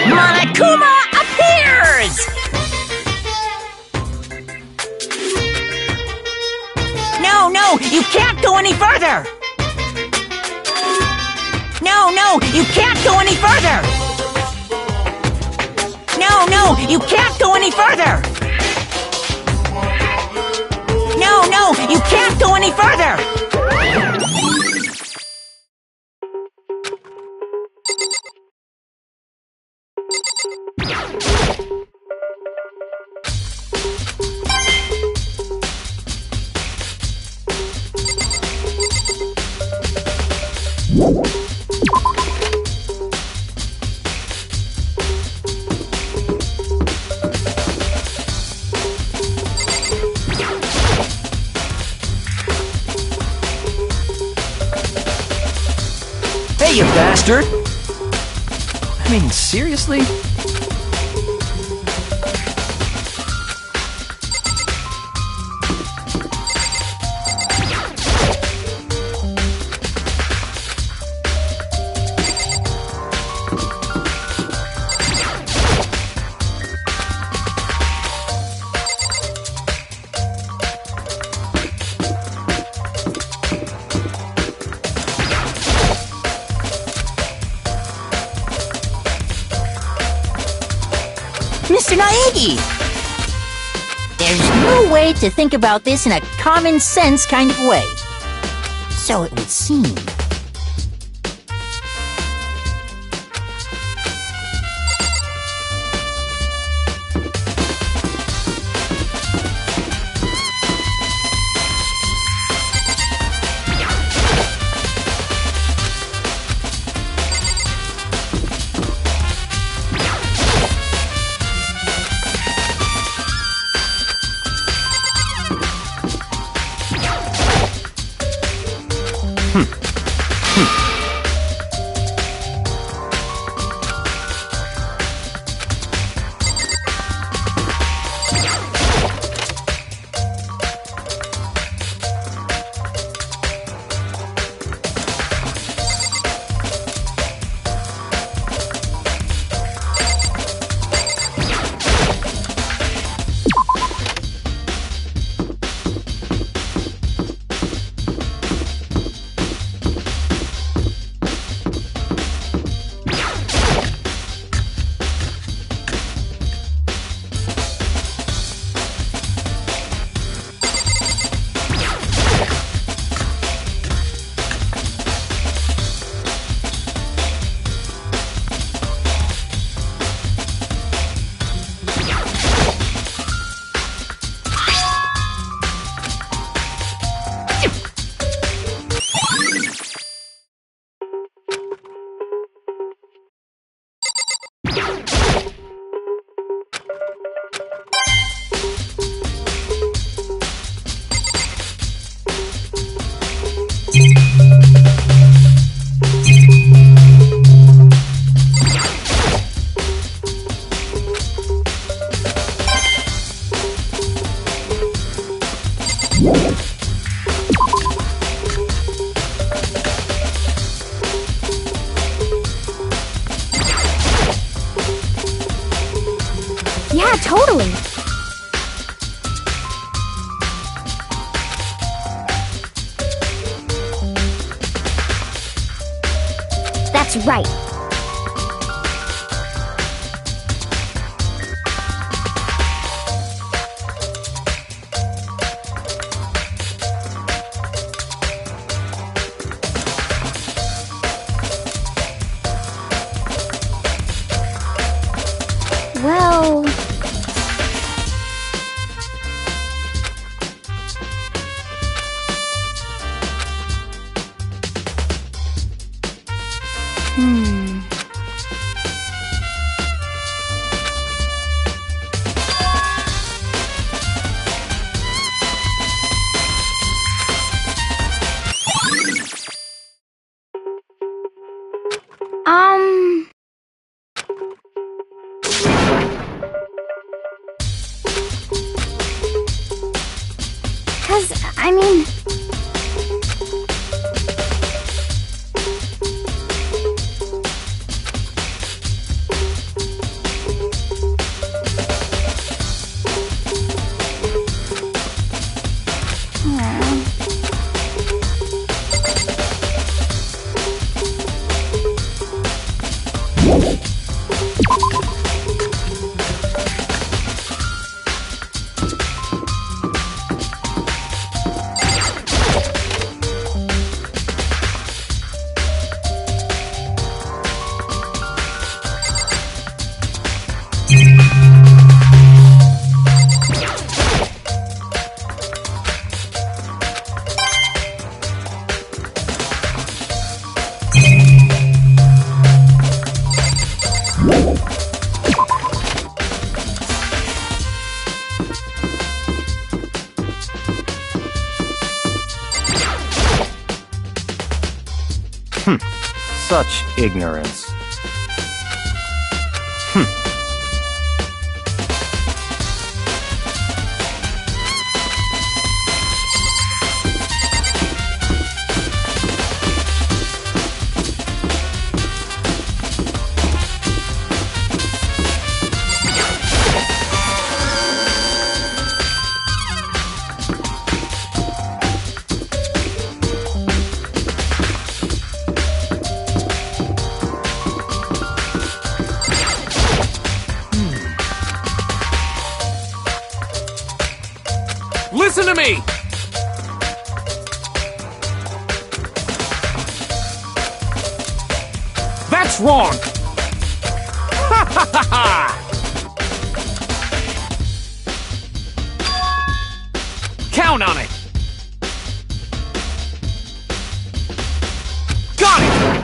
S5: Monokuma appears! No, you can't go any further! No, you can't go any further! No, you can't go any further! No, you can't go any further!
S8: Hey, you bastard! I mean, seriously?
S5: Mr. Naegi! There's no way to think about this in a common sense kind of way. So it would seem.
S9: Yeah, totally. That's right. Well... Um... 'Cause, I mean...
S2: Such ignorance.
S10: Listen to me! That's wrong! Ha ha ha ha! Count on it! Got it!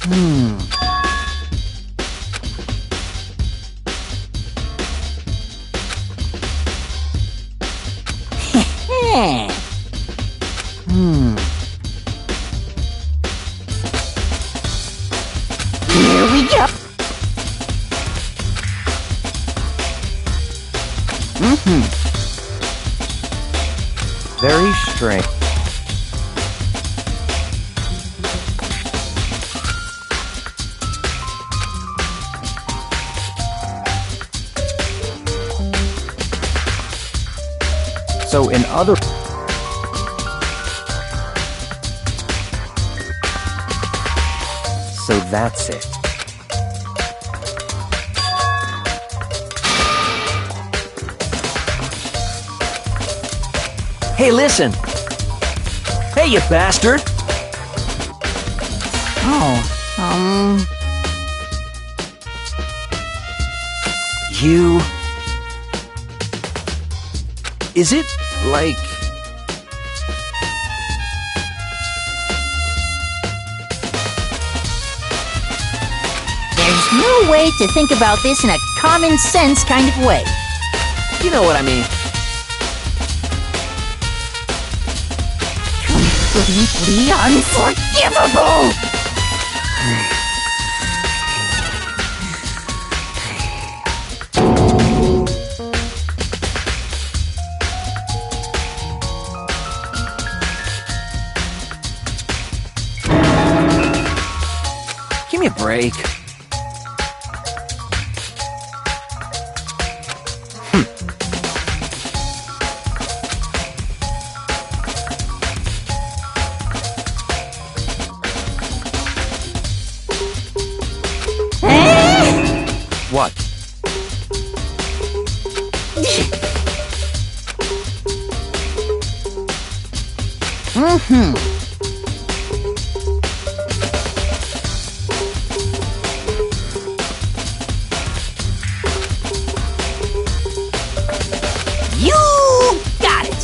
S5: Here we go.
S2: Very strange. So in other... So that's it.
S8: Hey, listen! Hey, you bastard! You... Is it, like...
S5: There's no way to think about this in a common sense kind of way.
S8: You know what I mean.
S5: Completely unforgivable!
S8: Give me a break.
S2: What?
S5: You got it!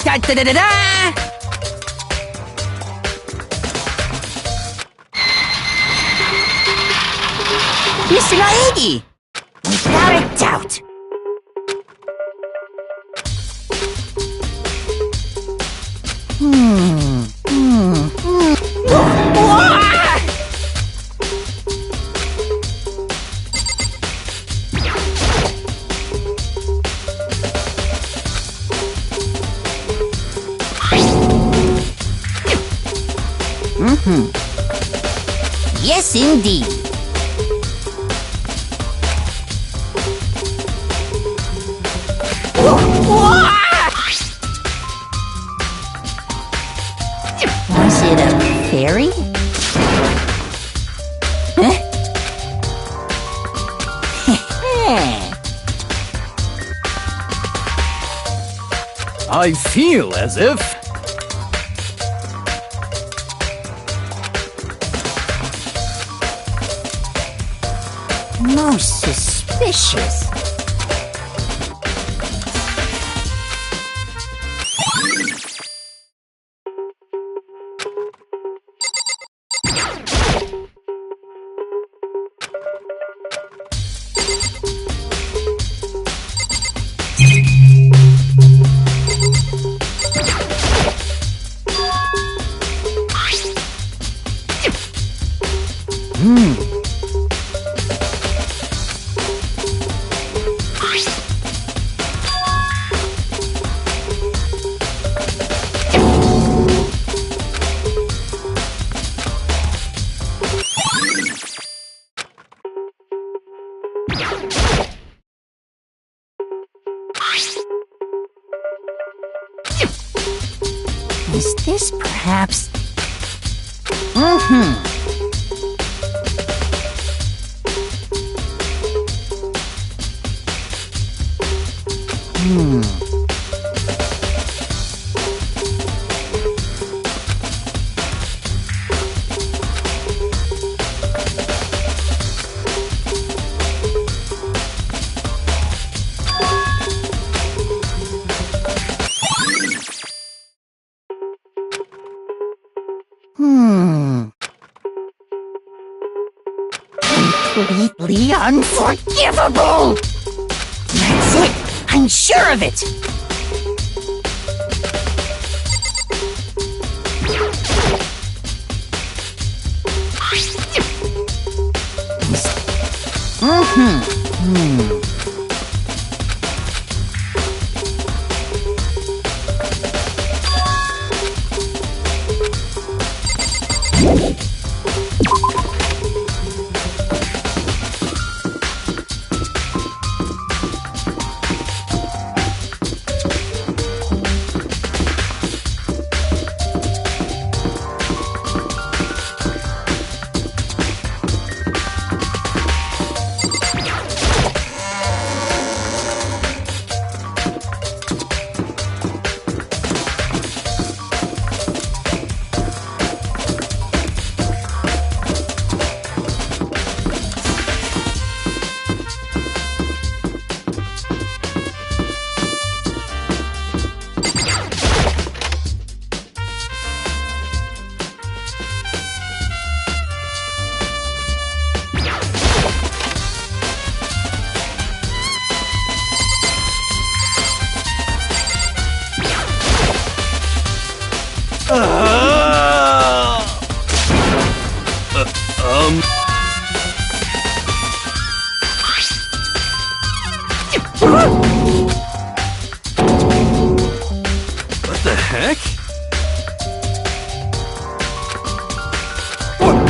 S5: Da-da-da-da-da! Mr. Naegi! Without a doubt! Yes, indeed. Was it a fairy? Huh?
S6: I feel as if...
S5: Most suspicious. Is this perhaps... Completely unforgivable! That's it! I'm sure of it!
S6: What the heck? What?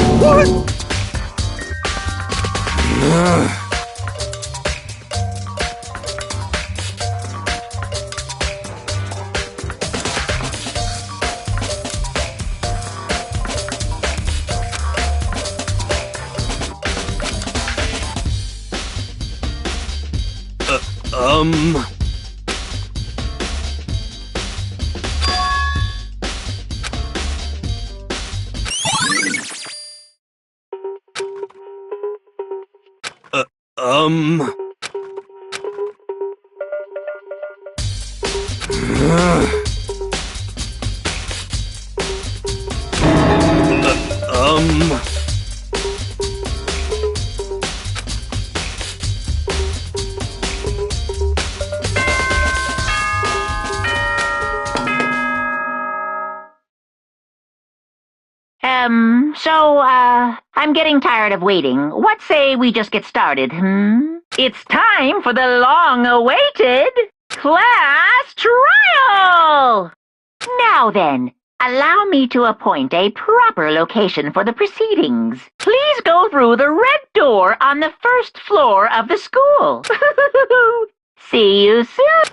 S1: I'm getting tired of waiting. What say we just get started, It's time for the long-awaited class trial! Now then, allow me to appoint a proper location for the proceedings. Please go through the red door on the first floor of the school. See you soon!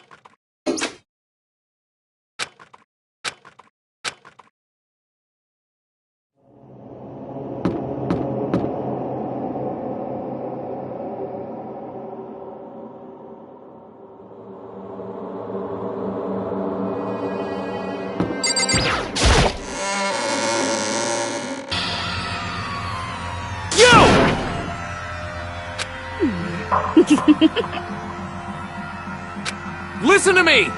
S6: Listen to me!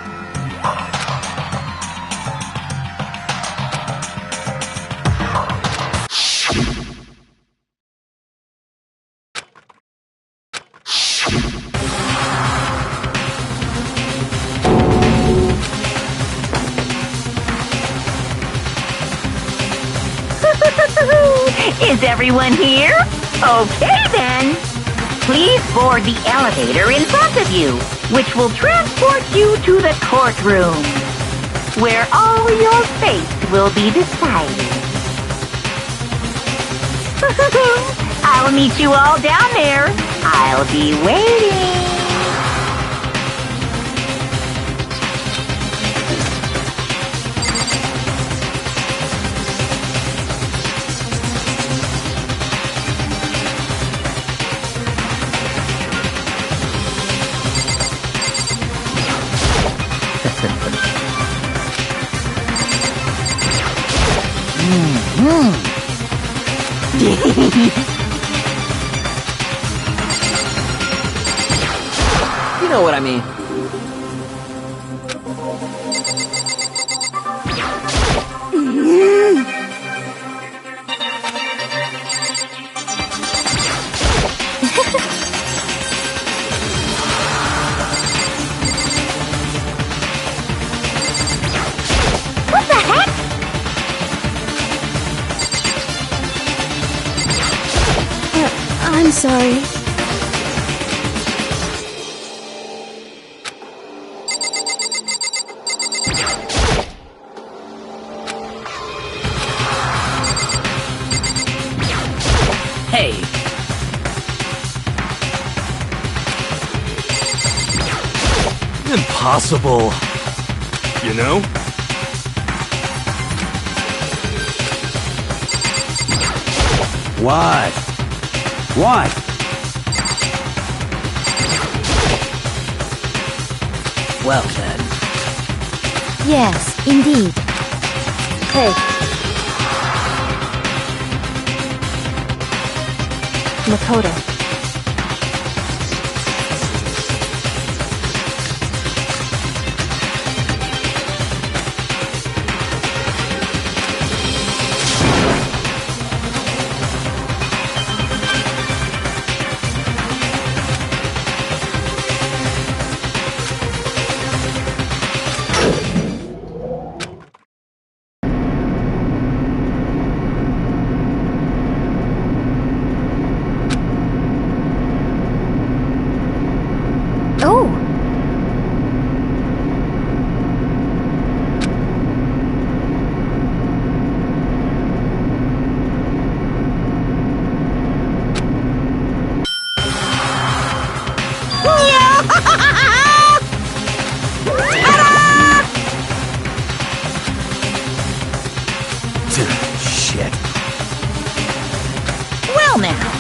S1: Is everyone here? Okay then. Please board the elevator in front of you, which will transport you to the courtroom, where all your fate will be decided. I'll meet you all down there. I'll be waiting.
S8: You know what I mean.
S9: What the heck?
S4: I'm sorry.
S8: Hey.
S6: Impossible. You know?
S10: What? What?
S8: Well then.
S9: Yes, indeed.
S4: Hey. Makoto.
S9: Oh,
S10: Shit.
S5: Well now.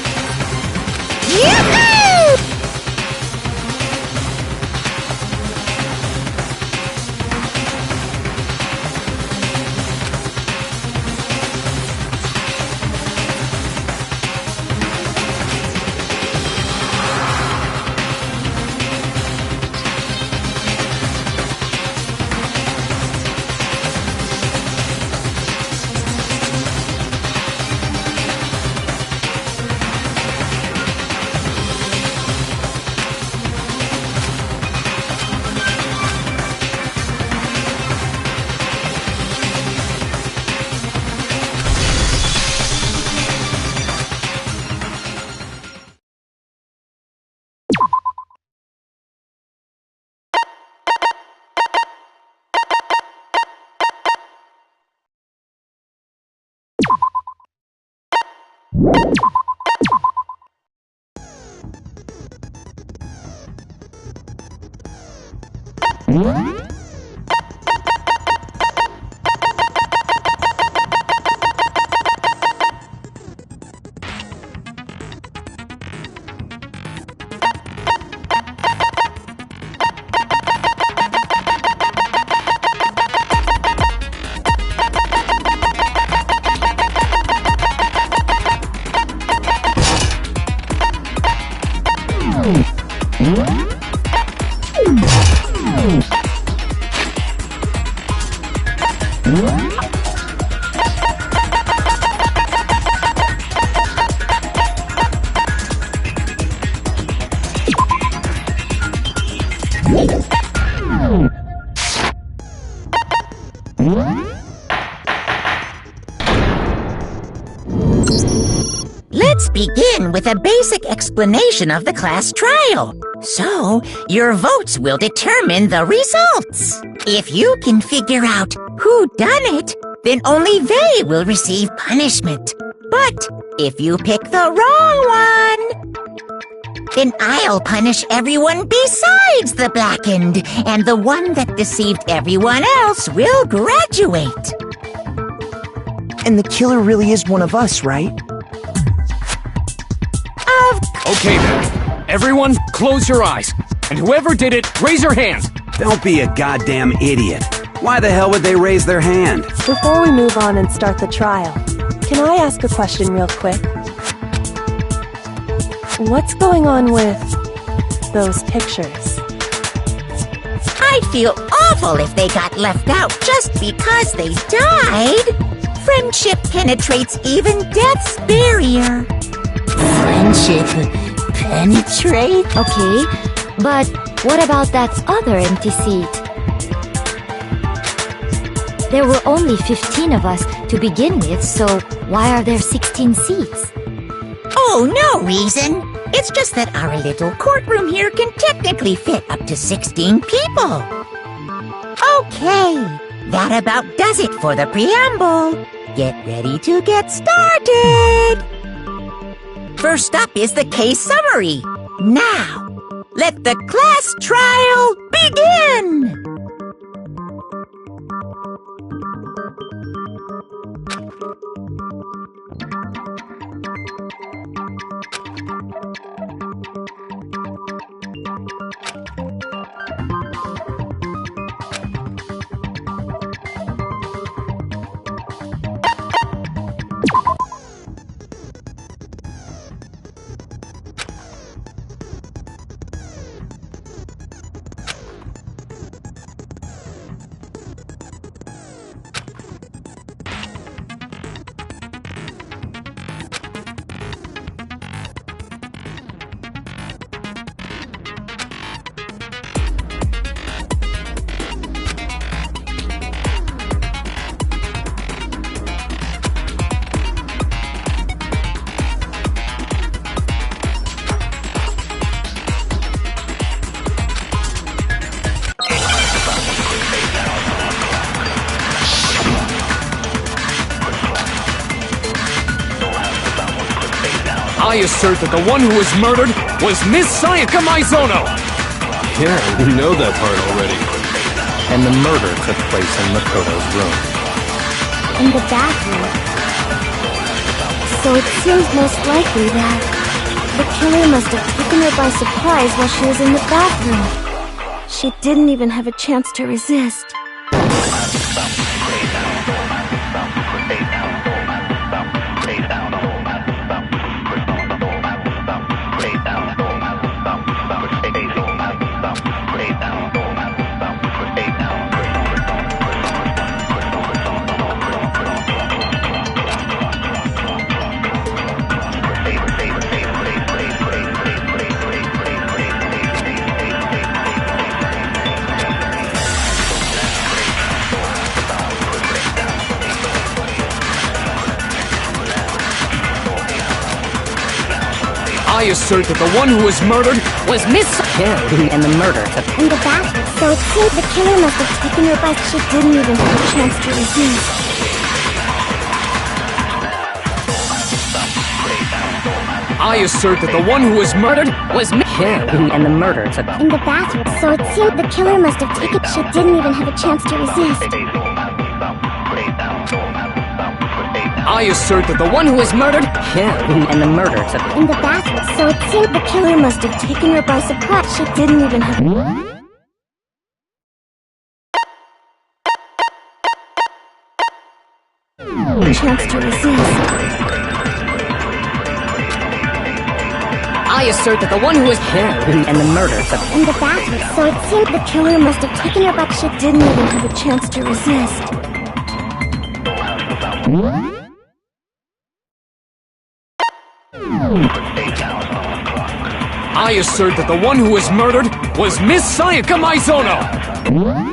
S5: Let's begin with a basic explanation of the class trial. So, your votes will determine the results. If you can figure out who done it, then only they will receive punishment. But if you pick the wrong one, then I'll punish everyone besides the blackened, and the one that deceived everyone else will graduate.
S11: And the killer really is one of us, right?
S8: Okay then. Everyone, close your eyes. And whoever did it, raise your hand.
S10: Don't be a goddamn idiot. Why the hell would they raise their hand?
S4: Before we move on and start the trial, can I ask a question real quick? What's going on with those pictures?
S5: I'd feel awful if they got left out just because they died. Friendship penetrates even death's barrier. Friendship penetrate?
S9: Okay, but what about that other empty seat? There were only 15 of us to begin with, so why are there 16 seats?
S5: Oh, no reason. It's just that our little courtroom here can technically fit up to 16 people. Okay, that about does it for the preamble. Get ready to get started. First up is the case summary. Now, let the class trial begin.
S8: I assert that the one who was murdered was Miss Sayaka Maizono!
S6: Yeah, we know that part already.
S2: And the murder took place in Makoto's room.
S9: In the bathroom. So it seems most likely that the killer must have taken her by surprise while she was in the bathroom.
S4: She didn't even have a chance to resist.
S8: I assert that the one who was murdered was Miss Sayaka, and the murder took
S9: In the bathroom. So it seems the killer must have taken her by...
S4: She didn't even have a chance to resist.
S8: I assert that the one who was murdered was Miss Sayaka, and the murder took
S9: In the bathroom. So it seems the killer must have taken... She didn't even have a chance to resist.
S8: I assert that the one who was murdered and the murder took
S9: In the bathroom. So it seems the killer must have taken her by surprise.
S4: She didn't even have a chance to resist.
S8: I assert that the one who was and the murder took
S9: In the bathroom. So it seems the killer must have taken her by...
S4: She didn't even have a chance to resist.
S8: I assert that the one who was murdered was Miss Sayaka Maizono!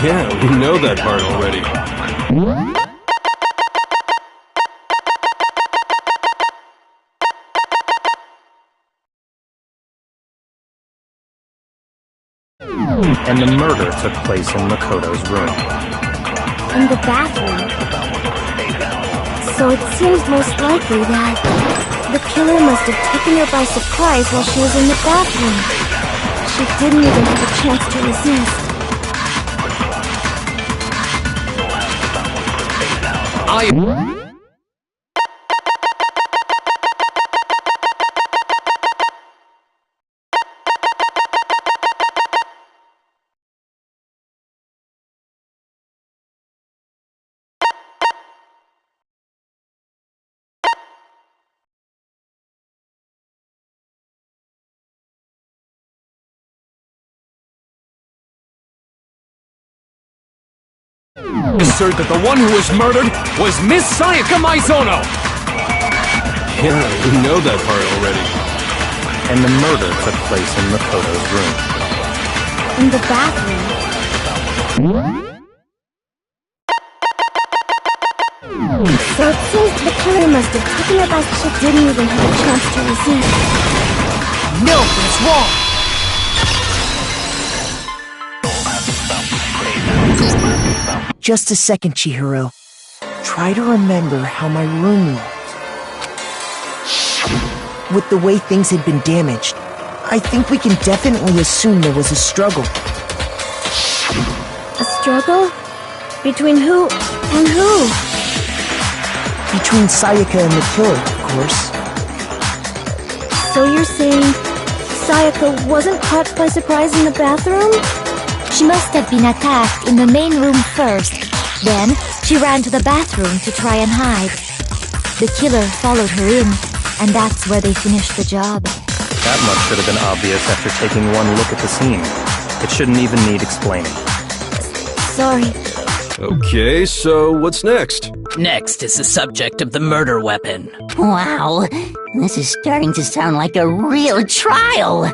S6: Yeah, we know that part already.
S2: And the murder took place in Makoto's room.
S9: In the bathroom. So it seems most likely that the killer must have taken her by surprise while she was in the bathroom. She didn't even have a chance to resist.
S8: assert that the one who was murdered was Miss Sayaka Maizono!
S6: Yeah, we know that part already.
S2: And the murder took place in Makoto's room.
S9: In the bathroom. So it seems the killer must have taken her by she didn't even have a chance to resist.
S11: No, that's wrong! Just a second, Chihiro. Try to remember how my room looked. With the way things had been damaged, I think we can definitely assume there was a struggle.
S9: A struggle? Between who and who?
S11: Between Sayaka and the killer, of course.
S9: So you're saying Sayaka wasn't caught by surprise in the bathroom?
S7: She must have been attacked in the main room first. Then, she ran to the bathroom to try and hide. The killer followed her in, and that's where they finished the job.
S2: That much should have been obvious after taking one look at the scene. It shouldn't even need explaining.
S9: Sorry.
S6: Okay, so what's next?
S5: Next is the subject of the murder weapon. Wow, this is starting to sound like a real trial.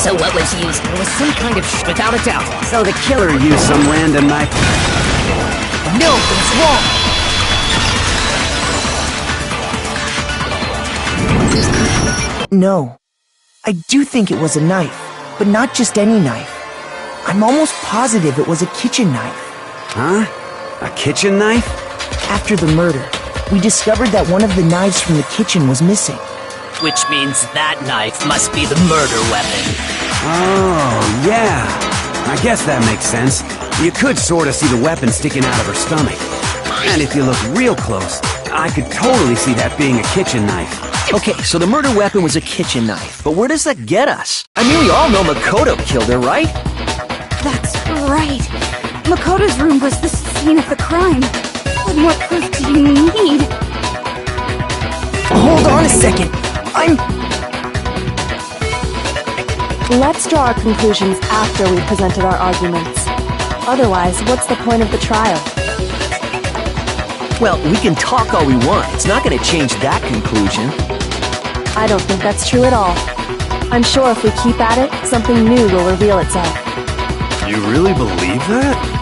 S5: So what was used? There was some kind of without a doubt.
S10: So the killer used some random knife.
S11: No, that's wrong! No. I do think it was a knife, but not just any knife. I'm almost positive it was a kitchen knife.
S10: Huh? A kitchen knife?
S11: After the murder, we discovered that one of the knives from the kitchen was missing.
S5: Which means that knife must be the murder weapon.
S10: Oh, yeah. I guess that makes sense. You could sort of see the weapon sticking out of her stomach. And if you look real close, I could totally see that being a kitchen knife.
S12: Okay, so the murder weapon was a kitchen knife, but where does that get us? I mean, we all know Makoto killed her, right?
S3: That's right. Makoto's room was the scene of the crime. What more proof do you need?
S11: Hold on a second.
S13: Let's draw our conclusions after we've presented our arguments. Otherwise, what's the point of the trial?
S12: Well, we can talk all we want. It's not going to change that conclusion.
S13: I don't think that's true at all. I'm sure if we keep at it, something new will reveal itself.
S6: You really believe that?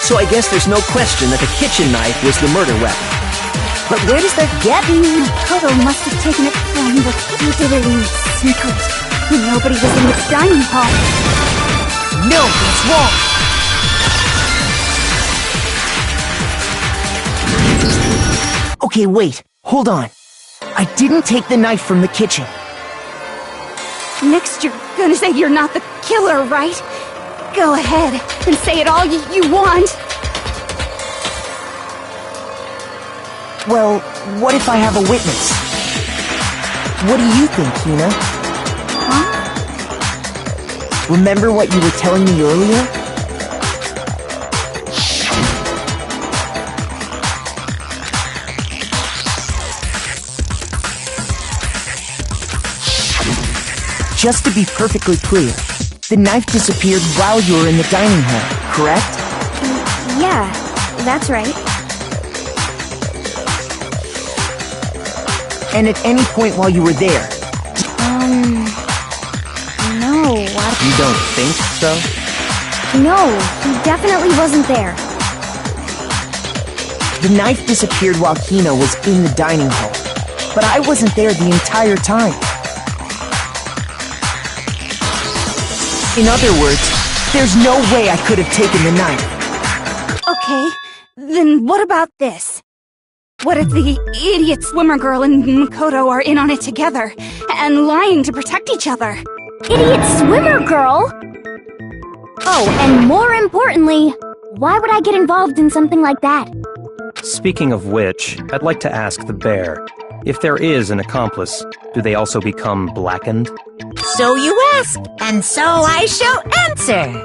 S12: So I guess there's no question that the kitchen knife was the murder weapon. But where does that get me?
S3: Makoto must have taken it from the... He did it in secret. Nobody was in the dining hall.
S11: No, that's wrong! Okay, wait. Hold on. I didn't take the knife from the kitchen.
S3: Next you're gonna say you're not the killer, right? Go ahead and say it all you want.
S11: Well, what if I have a witness? What do you think, Hina?
S3: Huh?
S11: Remember what you were telling me earlier? Just to be perfectly clear, the knife disappeared while you were in the dining hall, correct?
S9: Yeah, that's right.
S11: And at any point while you were there?
S2: You don't think so?
S9: No, he definitely wasn't there.
S11: The knife disappeared while Hina was in the dining hall, but I wasn't there the entire time. In other words, there's no way I could have taken the knife.
S3: Okay, then what about this? What if the idiot swimmer girl and Makoto are in on it together, and lying to protect each other?
S9: Idiot swimmer girl? Oh, and more importantly, why would I get involved in something like that?
S2: Speaking of which, I'd like to ask the bear, if there is an accomplice, do they also become blackened?
S5: So you ask, and so I shall answer.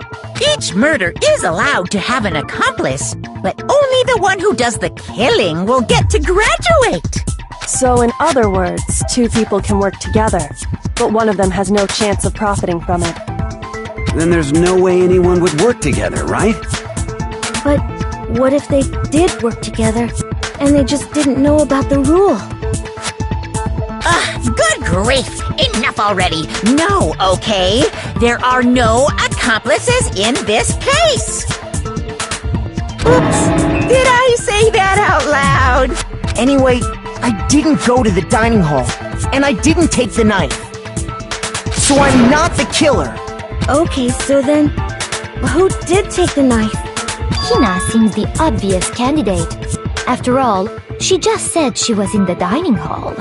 S5: Each murder is allowed to have an accomplice, but only the one who does the killing will get to graduate.
S13: So in other words, two people can work together, but one of them has no chance of profiting from it.
S10: Then there's no way anyone would work together, right?
S9: But what if they did work together, and they just didn't know about the rule?
S5: Good grief! Enough already! No, okay? There are no accomplices in this case!
S11: Oops!
S5: Did I say that out loud?
S11: Anyway, I didn't go to the dining hall, and I didn't take the knife. So I'm not the killer.
S9: Okay, so then, who did take the knife?
S7: Hina seems the obvious candidate. After all, she just said she was in the dining hall.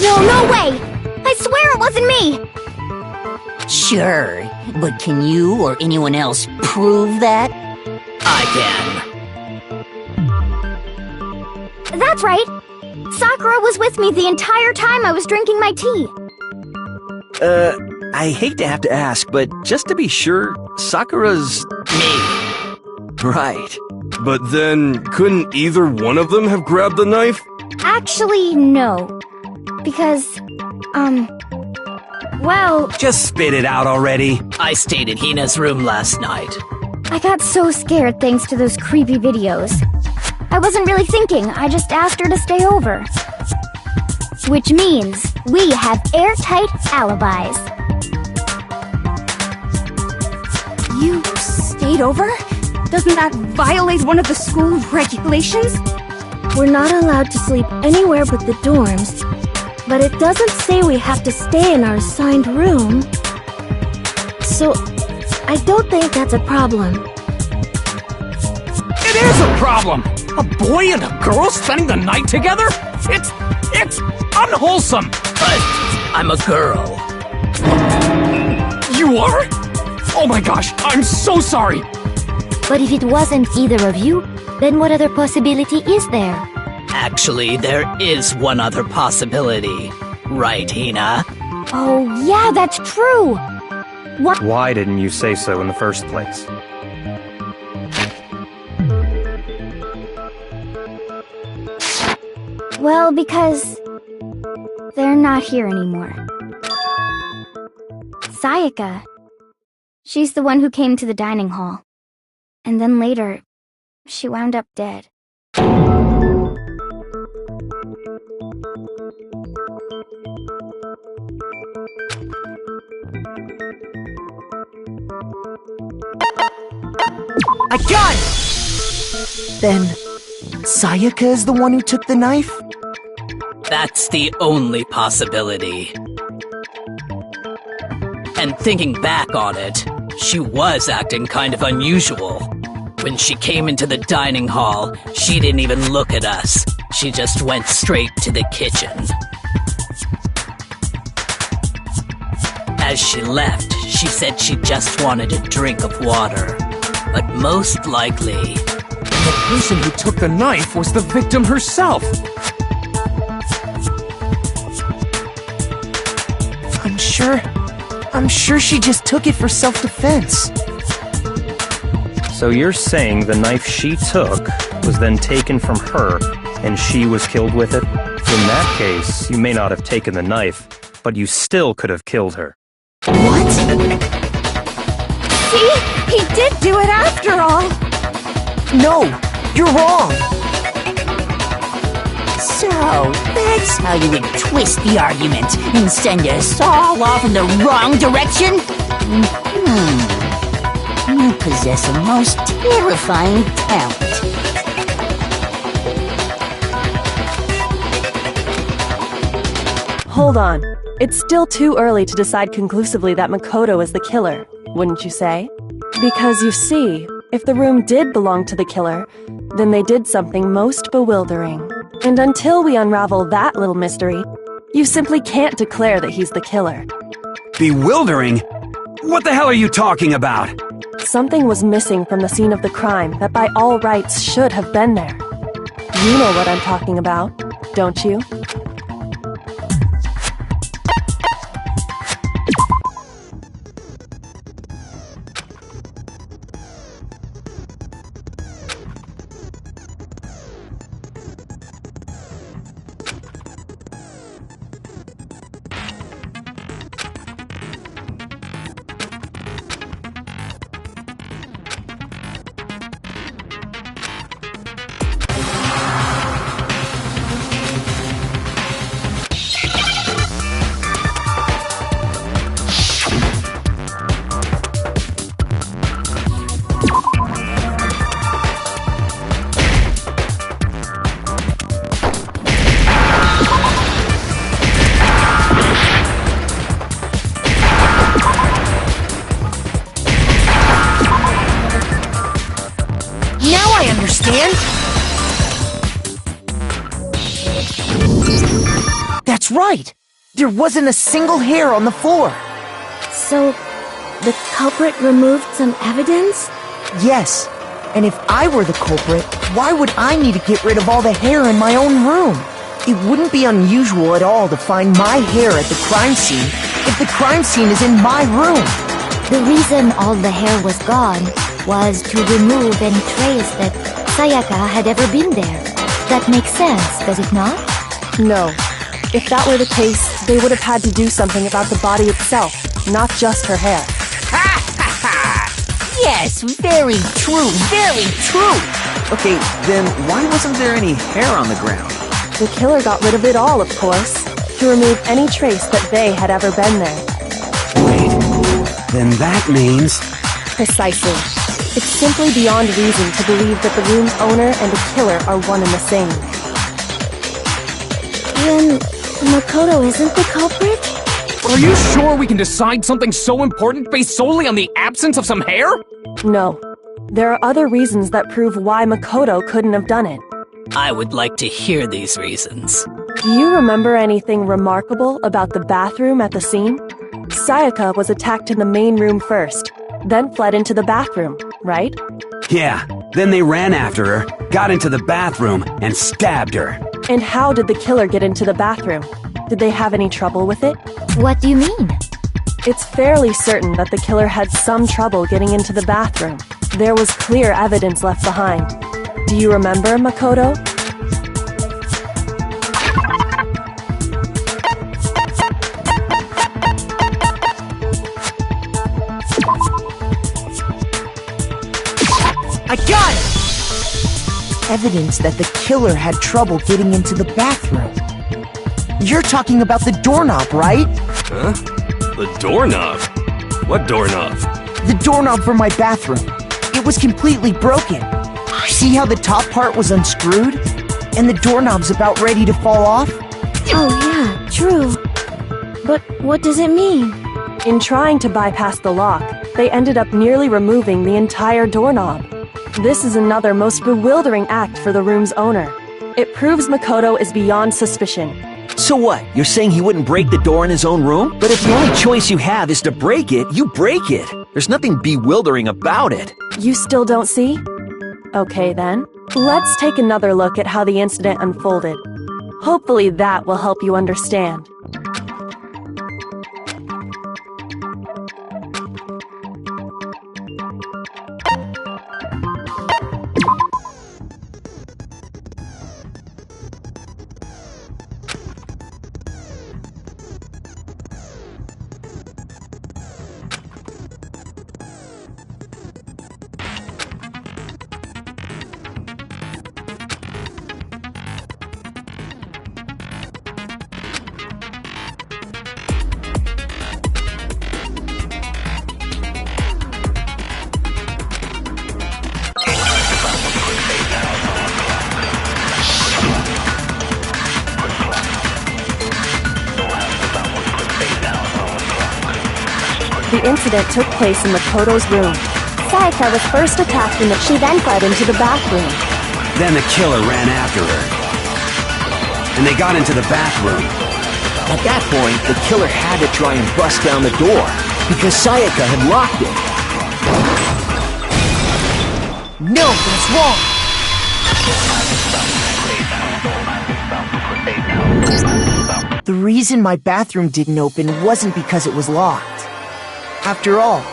S9: No way! I swear it wasn't me!
S5: Sure, but can you or anyone else prove that?
S14: I can.
S9: That's right! Sakura was with me the entire time I was drinking my tea.
S14: I hate to have to ask, but just to be sure, Sakura's...
S6: Me.
S14: Right.
S6: But then, couldn't either one of them have grabbed the knife?
S9: Actually, no. Because, well...
S10: Just spit it out already.
S14: I stayed in Hina's room last night.
S9: I got so scared thanks to those creepy videos. I wasn't really thinking, I just asked her to stay over. Which means we have airtight alibis.
S3: You stayed over? Doesn't that violate one of the school regulations?
S9: We're not allowed to sleep anywhere but the dorms, but it doesn't say we have to stay in our assigned room. So, I don't think that's a problem.
S8: It is a problem! A boy and a girl spending the night together? It's unwholesome!
S14: But I'm a girl.
S8: You are? Oh my gosh, I'm so sorry!
S7: But if it wasn't either of you, then what other possibility is there?
S14: Actually, there is one other possibility. Right, Hina?
S9: Oh, yeah, that's true! What?
S2: Why didn't you say so in the first place?
S9: Well, because... they're not here anymore. Sayaka. She's the one who came to the dining hall. And then later, she wound up dead.
S11: I got it! Then, Sayaka is the one who took the knife?
S14: That's the only possibility. And thinking back on it, she was acting kind of unusual. When she came into the dining hall, she didn't even look at us. She just went straight to the kitchen. As she left, she said she just wanted a drink of water. But most likely...
S8: the person who took the knife was the victim herself!
S11: I'm sure she just took it for self-defense.
S2: So you're saying the knife she took was then taken from her, and she was killed with it? In that case, you may not have taken the knife, but you still could have killed her.
S11: What?
S3: See? He did do it after all!
S11: No, you're wrong!
S5: So, that's how you would twist the argument and send us all off in the wrong direction? You possess a most terrifying talent.
S13: Hold on. It's still too early to decide conclusively that Makoto is the killer, wouldn't you say? Because you see, if the room did belong to the killer, then they did something most bewildering. And until we unravel that little mystery, you simply can't declare that he's the killer.
S10: Bewildering? What the hell are you talking about?
S13: Something was missing from the scene of the crime that by all rights should have been there. You know what I'm talking about, don't you?
S11: That's right! There wasn't a single hair on the floor!
S9: So, the culprit removed some evidence?
S11: Yes, and if I were the culprit, why would I need to get rid of all the hair in my own room? It wouldn't be unusual at all to find my hair at the crime scene if the crime scene is in my room.
S7: The reason all the hair was gone was to remove any trace that Sayaka had ever been there. That makes sense, does it not?
S13: No. If that were the case, they would have had to do something about the body itself, not just her hair.
S5: Yes, very true, very true.
S12: Okay, then why wasn't there any hair on the ground?
S13: The killer got rid of it all, of course, to remove any trace that they had ever been there.
S10: Wait, then that means...
S13: Precisely. It's simply beyond reason to believe that the room's owner and the killer are one and the same.
S9: Then Makoto isn't the culprit?
S8: Are you sure we can decide something so important based solely on the absence of some hair?
S13: No. There are other reasons that prove why Makoto couldn't have done it.
S14: I would like to hear these reasons.
S13: Do you remember anything remarkable about the bathroom at the scene? Sayaka was attacked in the main room first, then fled into the bathroom, right?
S10: Yeah, then they ran after her, got into the bathroom, and stabbed her.
S13: And how did the killer get into the bathroom? Did they have any trouble with it?
S7: What do you mean?
S13: It's fairly certain that the killer had some trouble getting into the bathroom. There was clear evidence left behind. Do you remember, Makoto?
S11: I got it! Evidence that the killer had trouble getting into the bathroom. You're talking about the doorknob, right?
S6: Huh? The doorknob? What doorknob?
S11: The doorknob for my bathroom. It was completely broken. See how the top part was unscrewed? And the doorknob's about ready to fall off?
S9: Oh yeah, true. But what does it mean?
S13: In trying to bypass the lock, they ended up nearly removing the entire doorknob. This is another most bewildering act for the room's owner. It proves Makoto is beyond suspicion.
S12: So what? You're saying he wouldn't break the door in his own room? But if the only choice you have is to break it, you break it. There's nothing bewildering about it.
S13: You still don't see? Okay then. Let's take another look at how the incident unfolded. Hopefully that will help you understand. The incident took place in Makoto's room. Sayaka was first attacked and she then fled into the bathroom.
S10: Then the killer ran after her. And they got into the bathroom.
S12: At that point, the killer had to try and bust down the door, because Sayaka had locked it.
S11: No, that's wrong! The reason my bathroom didn't open wasn't because it was locked. After all,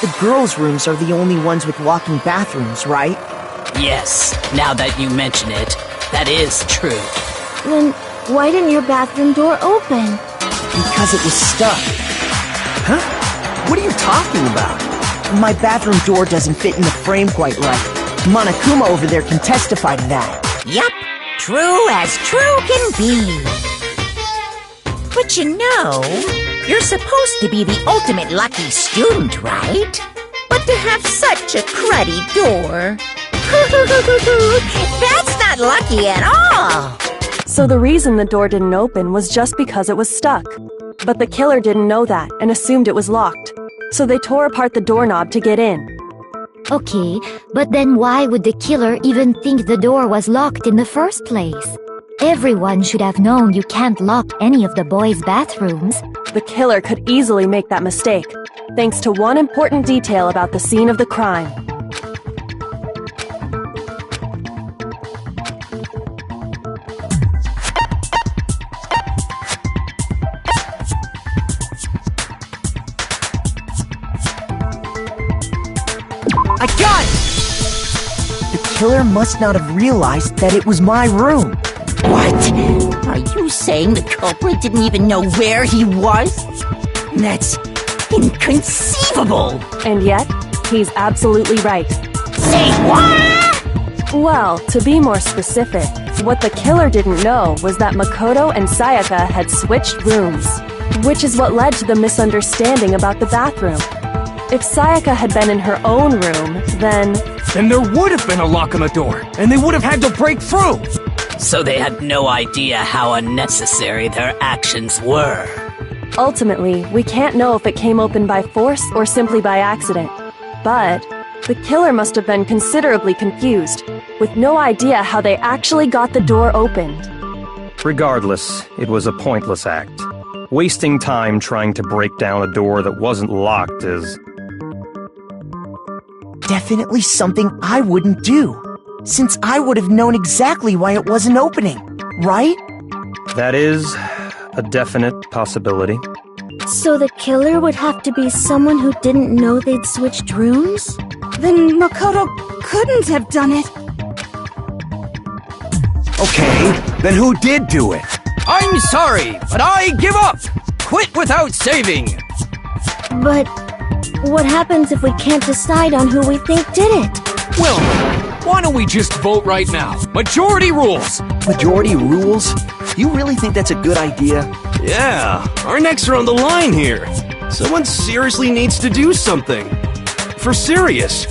S11: the girls' rooms are the only ones with walking bathrooms, right?
S14: Yes, now that you mention it, that is true.
S9: Then why didn't your bathroom door open?
S11: Because it was stuck.
S12: Huh? What are you talking about?
S11: My bathroom door doesn't fit in the frame quite right. Monokuma over there can testify to that.
S5: Yup, true as true can be. But you know, you're supposed to be the ultimate lucky student, right? But to have such a cruddy door... That's not lucky at all!
S13: So the reason the door didn't open was just because it was stuck. But the killer didn't know that and assumed it was locked. So they tore apart the doorknob to get in.
S7: Okay, but then why would the killer even think the door was locked in the first place? Everyone should have known you can't lock any of the boys' bathrooms.
S13: The killer could easily make that mistake, thanks to one important detail about the scene of the crime.
S11: I got it! The killer must not have realized that it was my room.
S5: What? Are you saying the culprit didn't even know where he was? That's inconceivable!
S13: And yet, he's absolutely right.
S5: Say what?
S13: Well, to be more specific, what the killer didn't know was that Makoto and Sayaka had switched rooms, which is what led to the misunderstanding about the bathroom. If Sayaka had been in her own room, then
S8: there would have been a lock on the door, and they would have had to break through!
S14: So they had no idea how unnecessary their actions were.
S13: Ultimately, we can't know if it came open by force or simply by accident. But the killer must have been considerably confused, with no idea how they actually got the door opened.
S2: Regardless, it was a pointless act. Wasting time trying to break down a door that wasn't locked is...
S11: definitely something I wouldn't do, since I would have known exactly why it wasn't opening, right?
S2: That is a definite possibility.
S9: So the killer would have to be someone who didn't know they'd switched rooms?
S3: Then Makoto couldn't have done it.
S10: Okay, then who did do it?
S8: I'm sorry, but I give up! Quit without saving!
S9: But what happens if we can't decide on who we think did it?
S8: Well, why don't we just vote right now? Majority rules!
S12: Majority rules? You really think that's a good idea?
S6: Yeah, our necks are on the line here. Someone seriously needs to do something. For serious.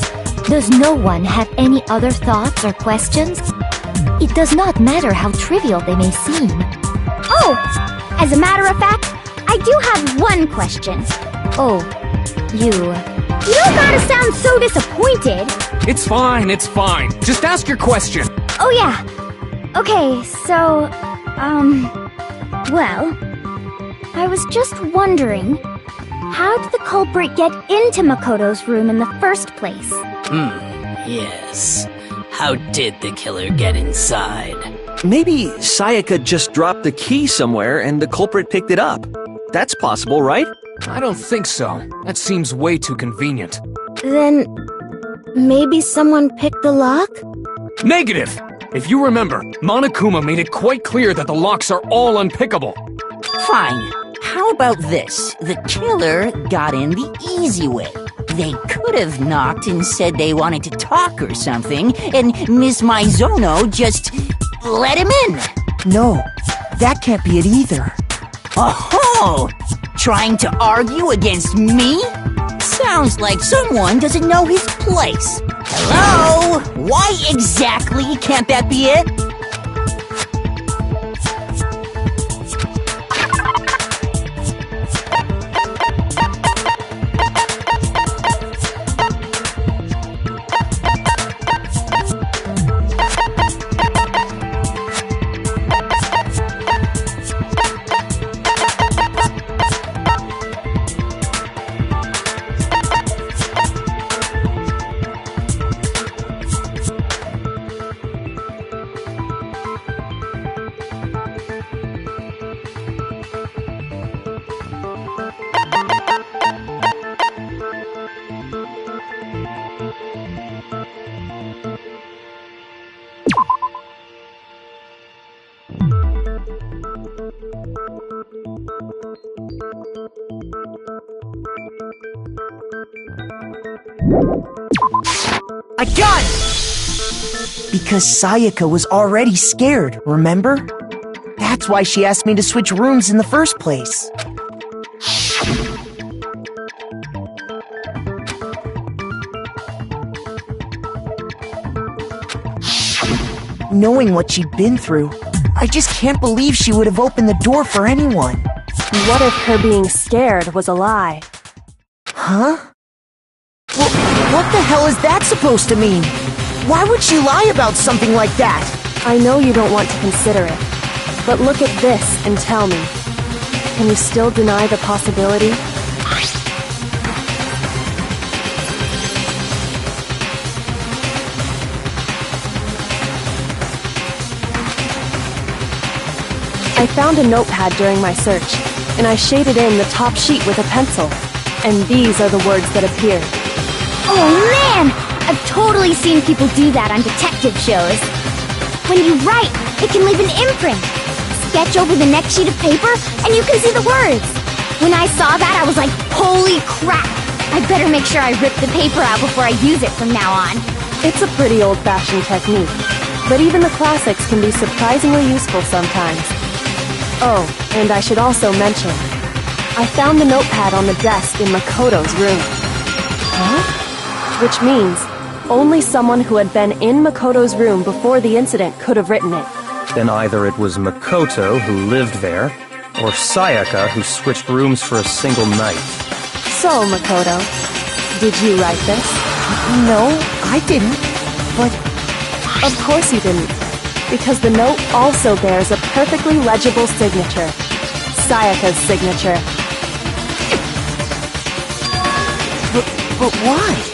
S7: Does no one have any other thoughts or questions? It does not matter how trivial they may seem.
S15: Oh! As a matter of fact, I do have one question.
S7: Oh, you...
S15: You don't gotta sound so disappointed.
S8: It's fine, it's fine. Just ask your question.
S15: Oh yeah. Okay, so, well, I was just wondering, how did the culprit get into Makoto's room in the first place?
S14: Yes. How did the killer get inside?
S12: Maybe Sayaka just dropped the key somewhere and the culprit picked it up. That's possible, right?
S8: I don't think so. That seems way too convenient.
S9: Then maybe someone picked the lock?
S8: Negative! If you remember, Monokuma made it quite clear that the locks are all unpickable.
S5: Fine. How about this? The killer got in the easy way. They could have knocked and said they wanted to talk or something, and Miss Maizono just let him in.
S11: No, that can't be it either.
S5: Oh! Trying to argue against me? Sounds like someone doesn't know his place. Hello? Why exactly can't that be it?
S11: I got it! Because Sayaka was already scared, remember? That's why she asked me to switch rooms in the first place. Knowing what she'd been through, I just can't believe she would have opened the door for anyone.
S13: What if her being scared was a lie?
S11: Huh? Well, what the hell is that supposed to mean? Why would she lie about something like that?
S13: I know you don't want to consider it, but look at this and tell me. Can you still deny the possibility? I found a notepad during my search, and I shaded in the top sheet with a pencil. And these are the words that appeared.
S15: Oh man! I've totally seen people do that on detective shows. When you write, it can leave an imprint. Sketch over the next sheet of paper, and you can see the words. When I saw that, I was like, holy crap! I better make sure I rip the paper out before I use it from now on.
S13: It's a pretty old-fashioned technique, but even the classics can be surprisingly useful sometimes. Oh, and I should also mention, I found the notepad on the desk in Makoto's room. Huh? Which means, only someone who had been in Makoto's room before the incident could have written it.
S2: Then either it was Makoto who lived there, or Sayaka who switched rooms for a single night.
S13: So, Makoto, did you write this?
S11: No, I didn't, but...
S13: Of course you didn't, because the note also bears a perfectly legible signature. Sayaka's signature.
S11: But why?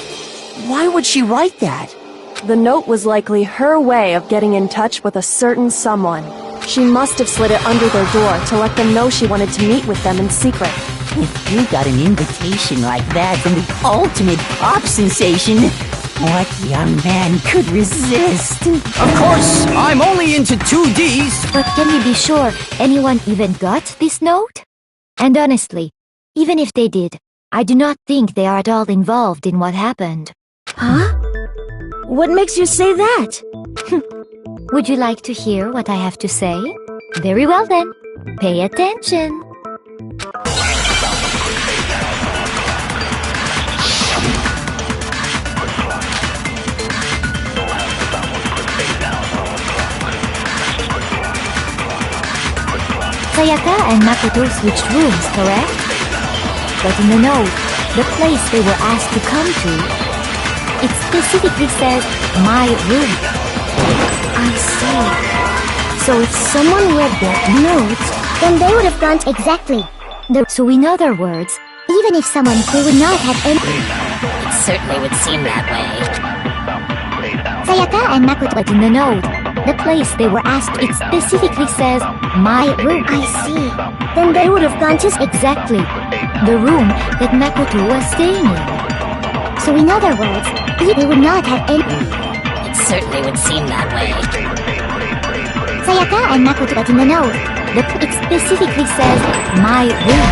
S11: Why would she write that?
S13: The note was likely her way of getting in touch with a certain someone. She must have slid it under their door to let them know she wanted to meet with them in secret.
S5: If you got an invitation like that from the ultimate pop sensation, what young man could resist?
S8: Of course, I'm only into 2Ds.
S7: But can we be sure anyone even got this note? And honestly, even if they did, I do not think they are at all involved in what happened.
S9: Huh? What makes you say that?
S7: Would you like to hear what I have to say? Very well then. Pay attention. Sayaka and Makoto switched rooms, correct? But in the note, the place they were asked to come to, it specifically says, my room.
S15: I see. So if someone read that note, then they would have gone to exactly.
S7: So in other words,
S15: Even if someone they would not have any...
S5: It certainly would seem that way.
S15: Sayaka and Makoto...
S7: But in the note, the place they were asked, it specifically says, my room.
S15: I see. Then they would have gone to...
S7: Exactly. The room that Makoto was staying in.
S15: So in other words, they would not have any...
S5: It certainly would seem that way.
S15: Sayaka and Makoto... But in the note,
S7: it specifically says, my room.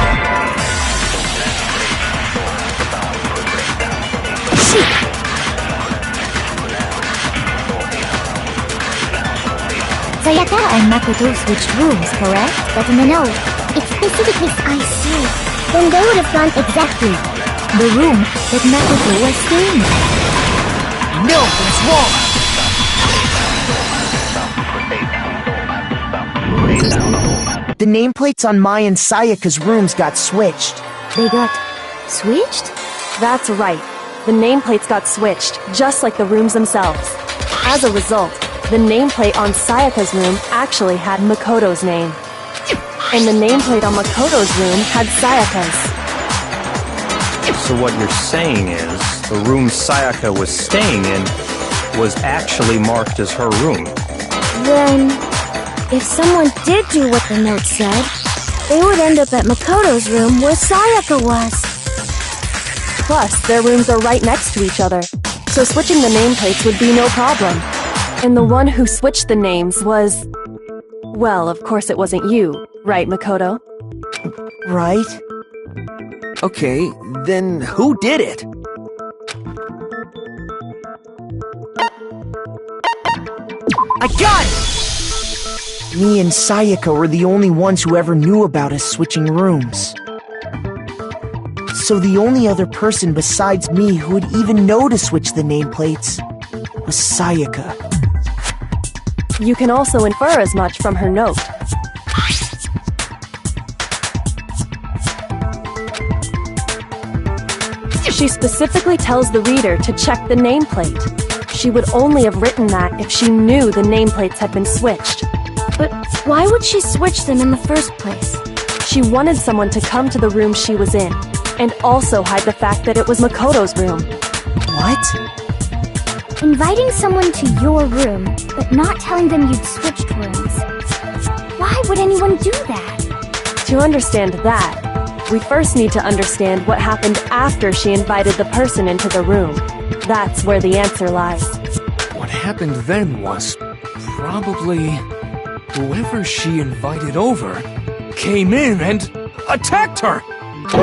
S7: Sayaka and Makoto switched rooms, correct?
S15: But in the note, it specifically... I see. Then they would have gone exactly.
S7: The room that Makoto was staying in.
S11: No, it's wrong! The nameplates on Mai and Sayaka's rooms got switched.
S7: They got... switched?
S13: That's right. The nameplates got switched, just like the rooms themselves. As a result, the nameplate on Sayaka's room actually had Makoto's name. And the nameplate on Makoto's room had Sayaka's.
S2: So what you're saying is, the room Sayaka was staying in was actually marked as her room.
S9: Then, if someone did do what the note said, they would end up at Makoto's room where Sayaka was.
S13: Plus, their rooms are right next to each other, so switching the nameplates would be no problem. And the one who switched the names was... Well, of course it wasn't you, right, Makoto?
S11: Right?
S12: Okay, then who did it?
S11: I got it! Me and Sayaka were the only ones who ever knew about us switching rooms. So the only other person besides me who would even know to switch the nameplates was Sayaka.
S13: You can also infer as much from her note. She specifically tells the reader to check the nameplate. She would only have written that if she knew the nameplates had been switched.
S9: But why would she switch them in the first place?
S13: She wanted someone to come to the room she was in, and also hide the fact that it was Makoto's room.
S11: What?
S15: Inviting someone to your room, but not telling them you'd switched rooms. Why would anyone do that?
S13: To understand that, we first need to understand what happened after she invited the person into the room. That's where the answer lies.
S8: What happened then was probably whoever she invited over came in and attacked her.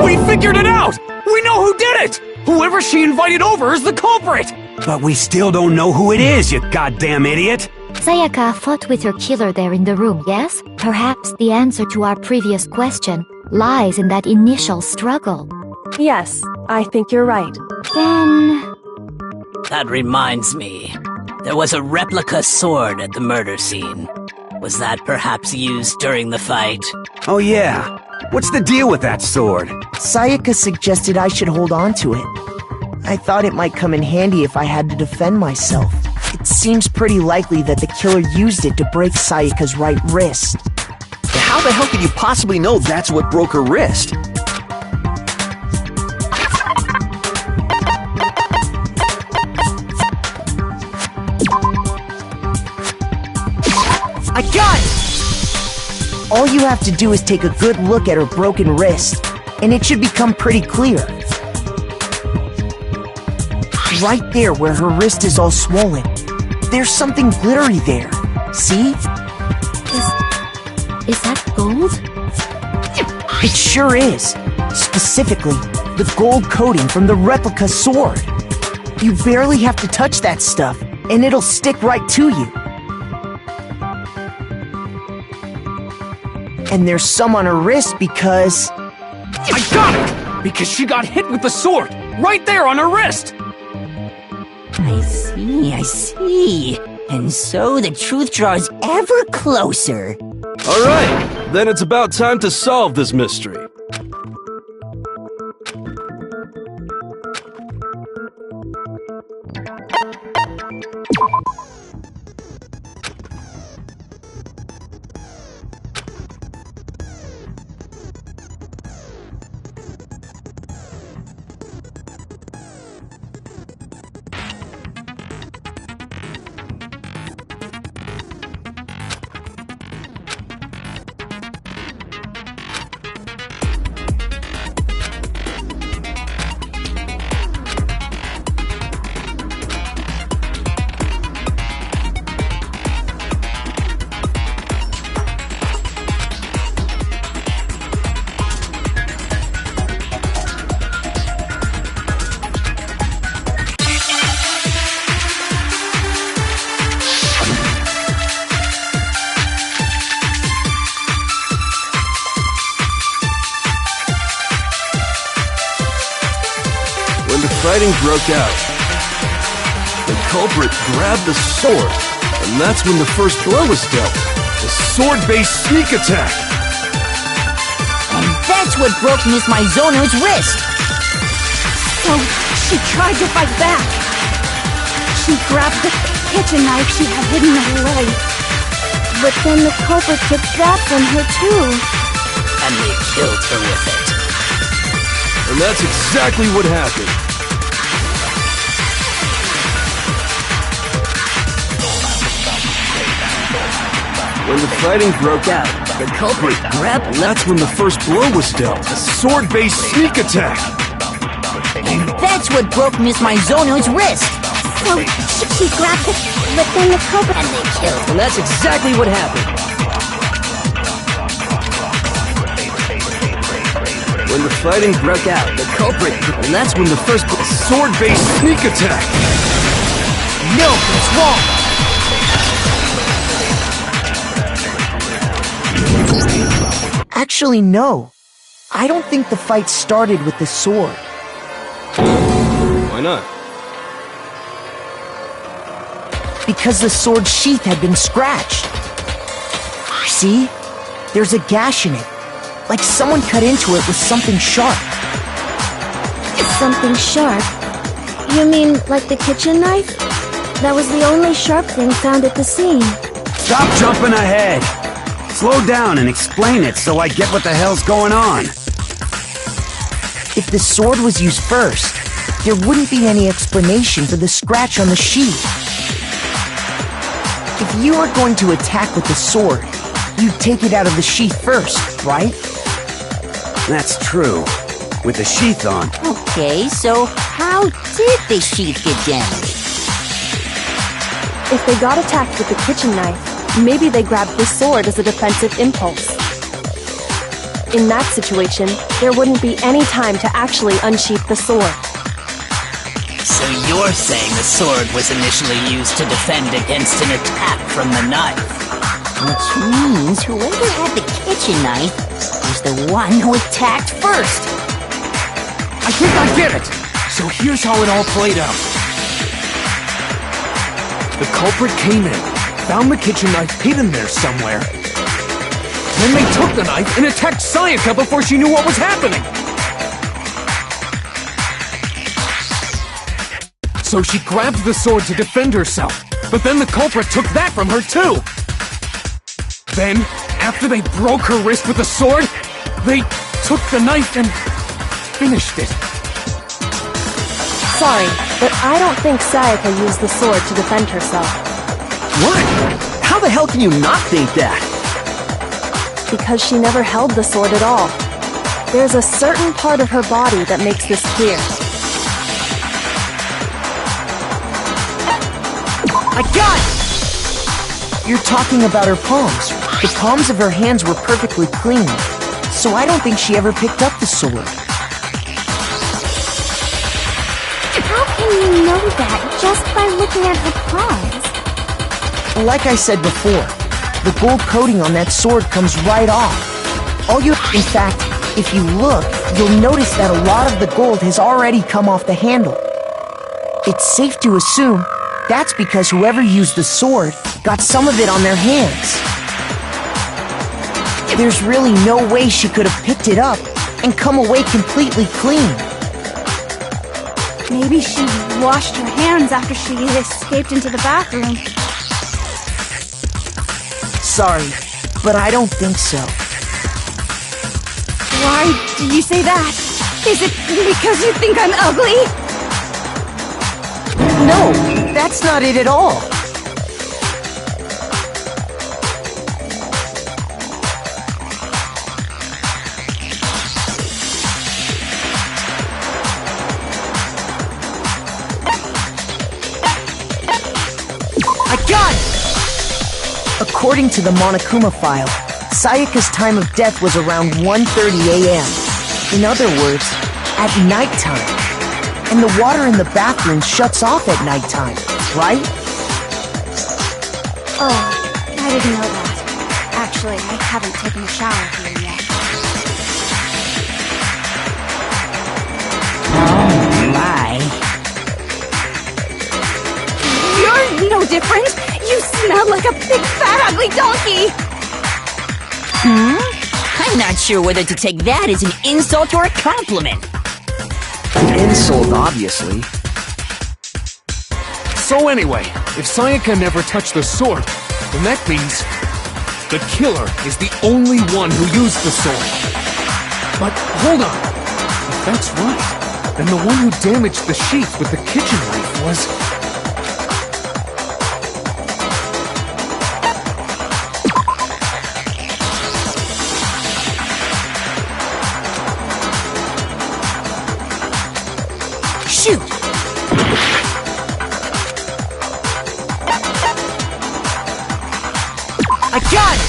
S8: We figured it out! We know who did it! Whoever she invited over is the culprit!
S10: But we still don't know who it is, you goddamn idiot!
S7: Sayaka fought with her killer there in the room, yes? Perhaps the answer to our previous question lies in that initial struggle.
S13: Yes, I think you're right.
S15: Then...
S14: That reminds me. There was a replica sword at the murder scene. Was that perhaps used during the fight?
S10: Oh yeah. What's the deal with that sword?
S11: Sayaka suggested I should hold on to it. I thought it might come in handy if I had to defend myself. It seems pretty likely that the killer used it to break Sayaka's right wrist.
S12: How the hell could you possibly know that's what broke her wrist?
S11: I got it! All you have to do is take a good look at her broken wrist, and it should become pretty clear. Right there where her wrist is all swollen, there's something glittery there. See?
S7: Is that gold?
S11: It sure is. Specifically, the gold coating from the replica sword. You barely have to touch that stuff, and it'll stick right to you. And there's some on her wrist because...
S8: I got it! Because she got hit with the sword! Right there on her wrist!
S5: I see. And so the truth draws ever closer.
S6: Alright, then it's about time to solve this mystery. Fighting broke out. The culprit grabbed the sword, and that's when the first blow was dealt. The sword-based sneak attack.
S5: And that's what broke Miss Mizono's wrist.
S3: So, she tried to fight back. She grabbed the kitchen knife she had hidden in her leg.
S9: But then the culprit took that from her too.
S14: And they killed her with it.
S6: And that's exactly what happened. When the fighting broke out, the culprit grabbed... And that's when the first blow was dealt. A sword-based sneak attack.
S5: And that's what broke Miss Mizono's wrist.
S15: So, she grabbed it, but then the culprit...
S5: And they killed her.
S12: And that's exactly what happened.
S6: When the fighting broke out, the culprit... And that's when the first sword-based sneak attack.
S11: No, it's wrong. Actually, no. I don't think the fight started with the sword.
S6: Why not?
S11: Because the sword's sheath had been scratched. See? There's a gash in it. Like someone cut into it with something sharp.
S9: Something sharp? You mean like the kitchen knife? That was the only sharp thing found at the scene.
S10: Stop jumping ahead! Slow down and explain it so I get what the hell's going on.
S11: If the sword was used first, there wouldn't be any explanation for the scratch on the sheath. If you are going to attack with the sword, you'd take it out of the sheath first, right?
S10: That's true. With the sheath on.
S5: Okay, so how did the sheath get damaged?
S13: If they got attacked with the kitchen knife, maybe they grabbed the sword as a defensive impulse. In that situation, there wouldn't be any time to actually unsheath the sword.
S14: So you're saying the sword was initially used to defend against an attack from the knife?
S5: Which means whoever had the kitchen knife was the one who attacked first.
S8: I think I get it! So here's how it all played out. The culprit came in, found the kitchen knife hidden there somewhere. Then they took the knife and attacked Sayaka before she knew what was happening! So she grabbed the sword to defend herself, but then the culprit took that from her too! Then, after they broke her wrist with the sword, they took the knife and finished it.
S13: Sorry, but I don't think Sayaka used the sword to defend herself.
S12: What? How the hell can you not think that?
S13: Because she never held the sword at all. There's a certain part of her body that makes this clear.
S11: I got it! You're talking about her palms. The palms of her hands were perfectly clean, so I don't think she ever picked up the sword.
S15: How can you know that just by looking at her palms?
S11: Like I said before, the gold coating on that sword comes right off. In fact, if you look, you'll notice that a lot of the gold has already come off the handle. It's safe to assume that's because whoever used the sword got some of it on their hands. There's really no way she could have picked it up and come away completely clean.
S3: Maybe she washed her hands after she escaped into the bathroom.
S11: Sorry, but I don't think so.
S3: Why do you say that? Is it because you think I'm ugly?
S11: No, that's not it at all. I got it! According to the Monokuma file, Sayaka's time of death was around 1:30 a.m. In other words, at nighttime. And the water in the bathroom shuts off at nighttime, right?
S3: Oh, I didn't know that. Actually, I haven't taken a shower here yet.
S5: Oh my.
S3: You're no different! You smell like a big fat ugly donkey!
S5: I'm not sure whether to take that as an insult or a compliment.
S12: An insult, obviously.
S8: So anyway, if Sayaka never touched the sword, then that means the killer is the only one who used the sword. But hold on. If that's right, then the one who damaged the sheath with the kitchen knife was...
S11: Shoot! I got it!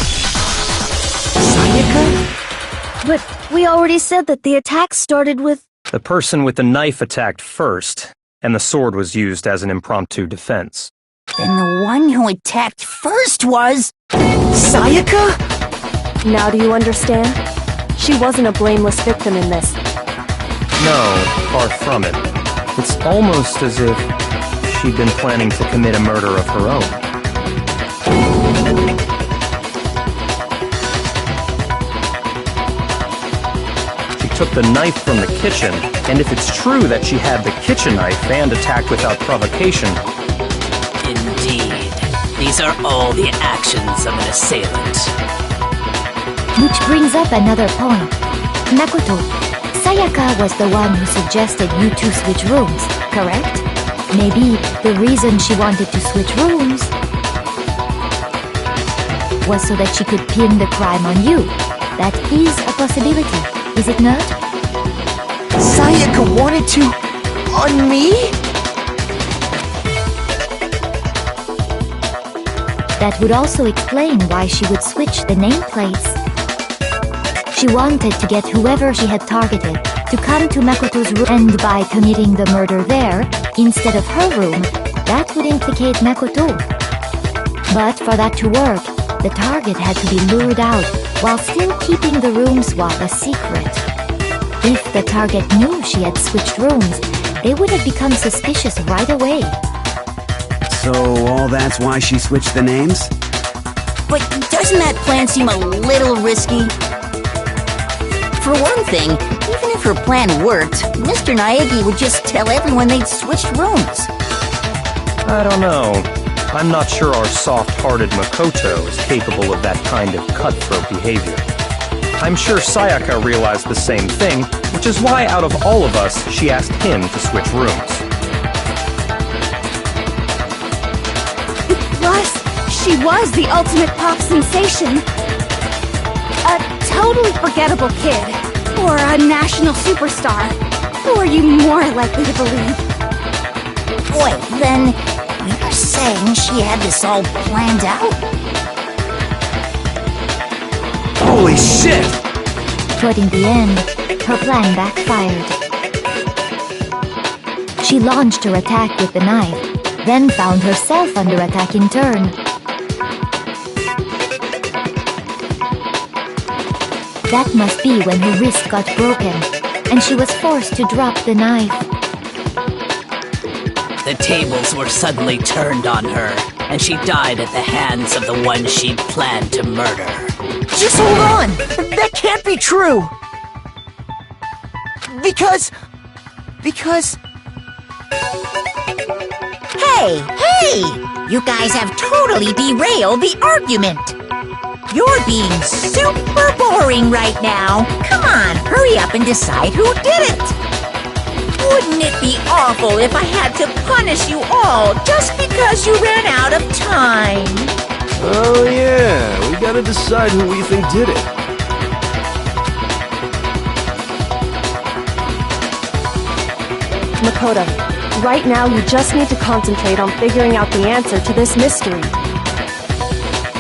S9: Sayaka? But we already said that the attack started with...
S2: The person with the knife attacked first, and the sword was used as an impromptu defense.
S5: Then the one who attacked first was...
S11: Sayaka?
S13: Now do you understand? She wasn't a blameless victim in this.
S2: No, far from it. It's almost as if she'd been planning to commit a murder of her own. She took the knife from the kitchen, and if it's true that she had the kitchen knife and attacked without provocation...
S14: Indeed. These are all the actions of an assailant.
S7: Which brings up another point. Makoto, Sayaka was the one who suggested you two switch rooms, correct? Maybe the reason she wanted to switch rooms was so that she could pin the crime on you. That is a possibility, is it not?
S11: Sayaka wanted to... on me?
S7: That would also explain why she would switch the nameplates. She wanted to get whoever she had targeted to come to Makoto's room, and by committing the murder there, instead of her room, that would implicate Makoto. But for that to work, the target had to be lured out while still keeping the room swap a secret. If the target knew she had switched rooms, they would have become suspicious right away.
S10: So all that's why she switched the names?
S5: But doesn't that plan seem a little risky? For one thing, even if her plan worked, Mr. Naegi would just tell everyone they'd switched rooms.
S2: I don't know. I'm not sure our soft-hearted Makoto is capable of that kind of cutthroat behavior. I'm sure Sayaka realized the same thing, which is why out of all of us, she asked him to switch rooms.
S3: Plus, she was the ultimate pop sensation. A totally forgettable kid, or a national superstar. Who are you more likely to believe?
S5: Wait, then you're saying she had this all planned out?
S10: Holy shit!
S7: But in the end, her plan backfired. She launched her attack with the knife, then found herself under attack in turn. That must be when her wrist got broken, and she was forced to drop the knife.
S14: The tables were suddenly turned on her, and she died at the hands of the one she'd planned to murder.
S11: Just hold on! That can't be true! Because...
S5: Hey! You guys have totally derailed the argument! You're being super boring right now! Come on, hurry up and decide who did it! Wouldn't it be awful if I had to punish you all just because you ran out of time?
S6: Oh yeah, we gotta decide who we think did it.
S13: Makoto, right now you just need to concentrate on figuring out the answer to this mystery.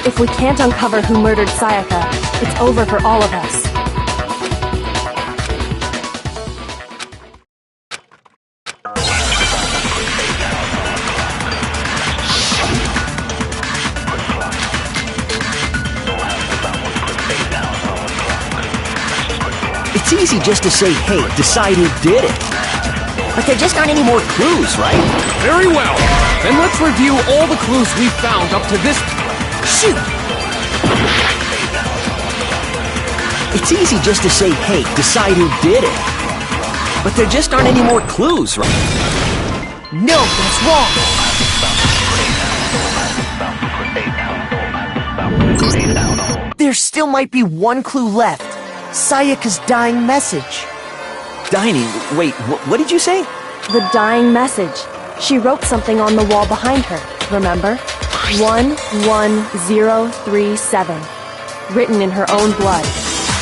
S13: If we can't uncover who murdered Sayaka, it's over for all of us.
S12: It's easy just to say, hey, decide who did it. But there just aren't any more clues, right?
S8: Very well. Then let's review all the clues we've found up to this...
S12: Shoot! It's easy just to say, hey, decide who did it. But there just aren't any more clues, right?
S11: No, that's wrong! There still might be one clue left. Sayaka's dying message.
S12: Dining? Wait, what did you say?
S13: The dying message. She wrote something on the wall behind her, remember? 11037. Written in her own blood.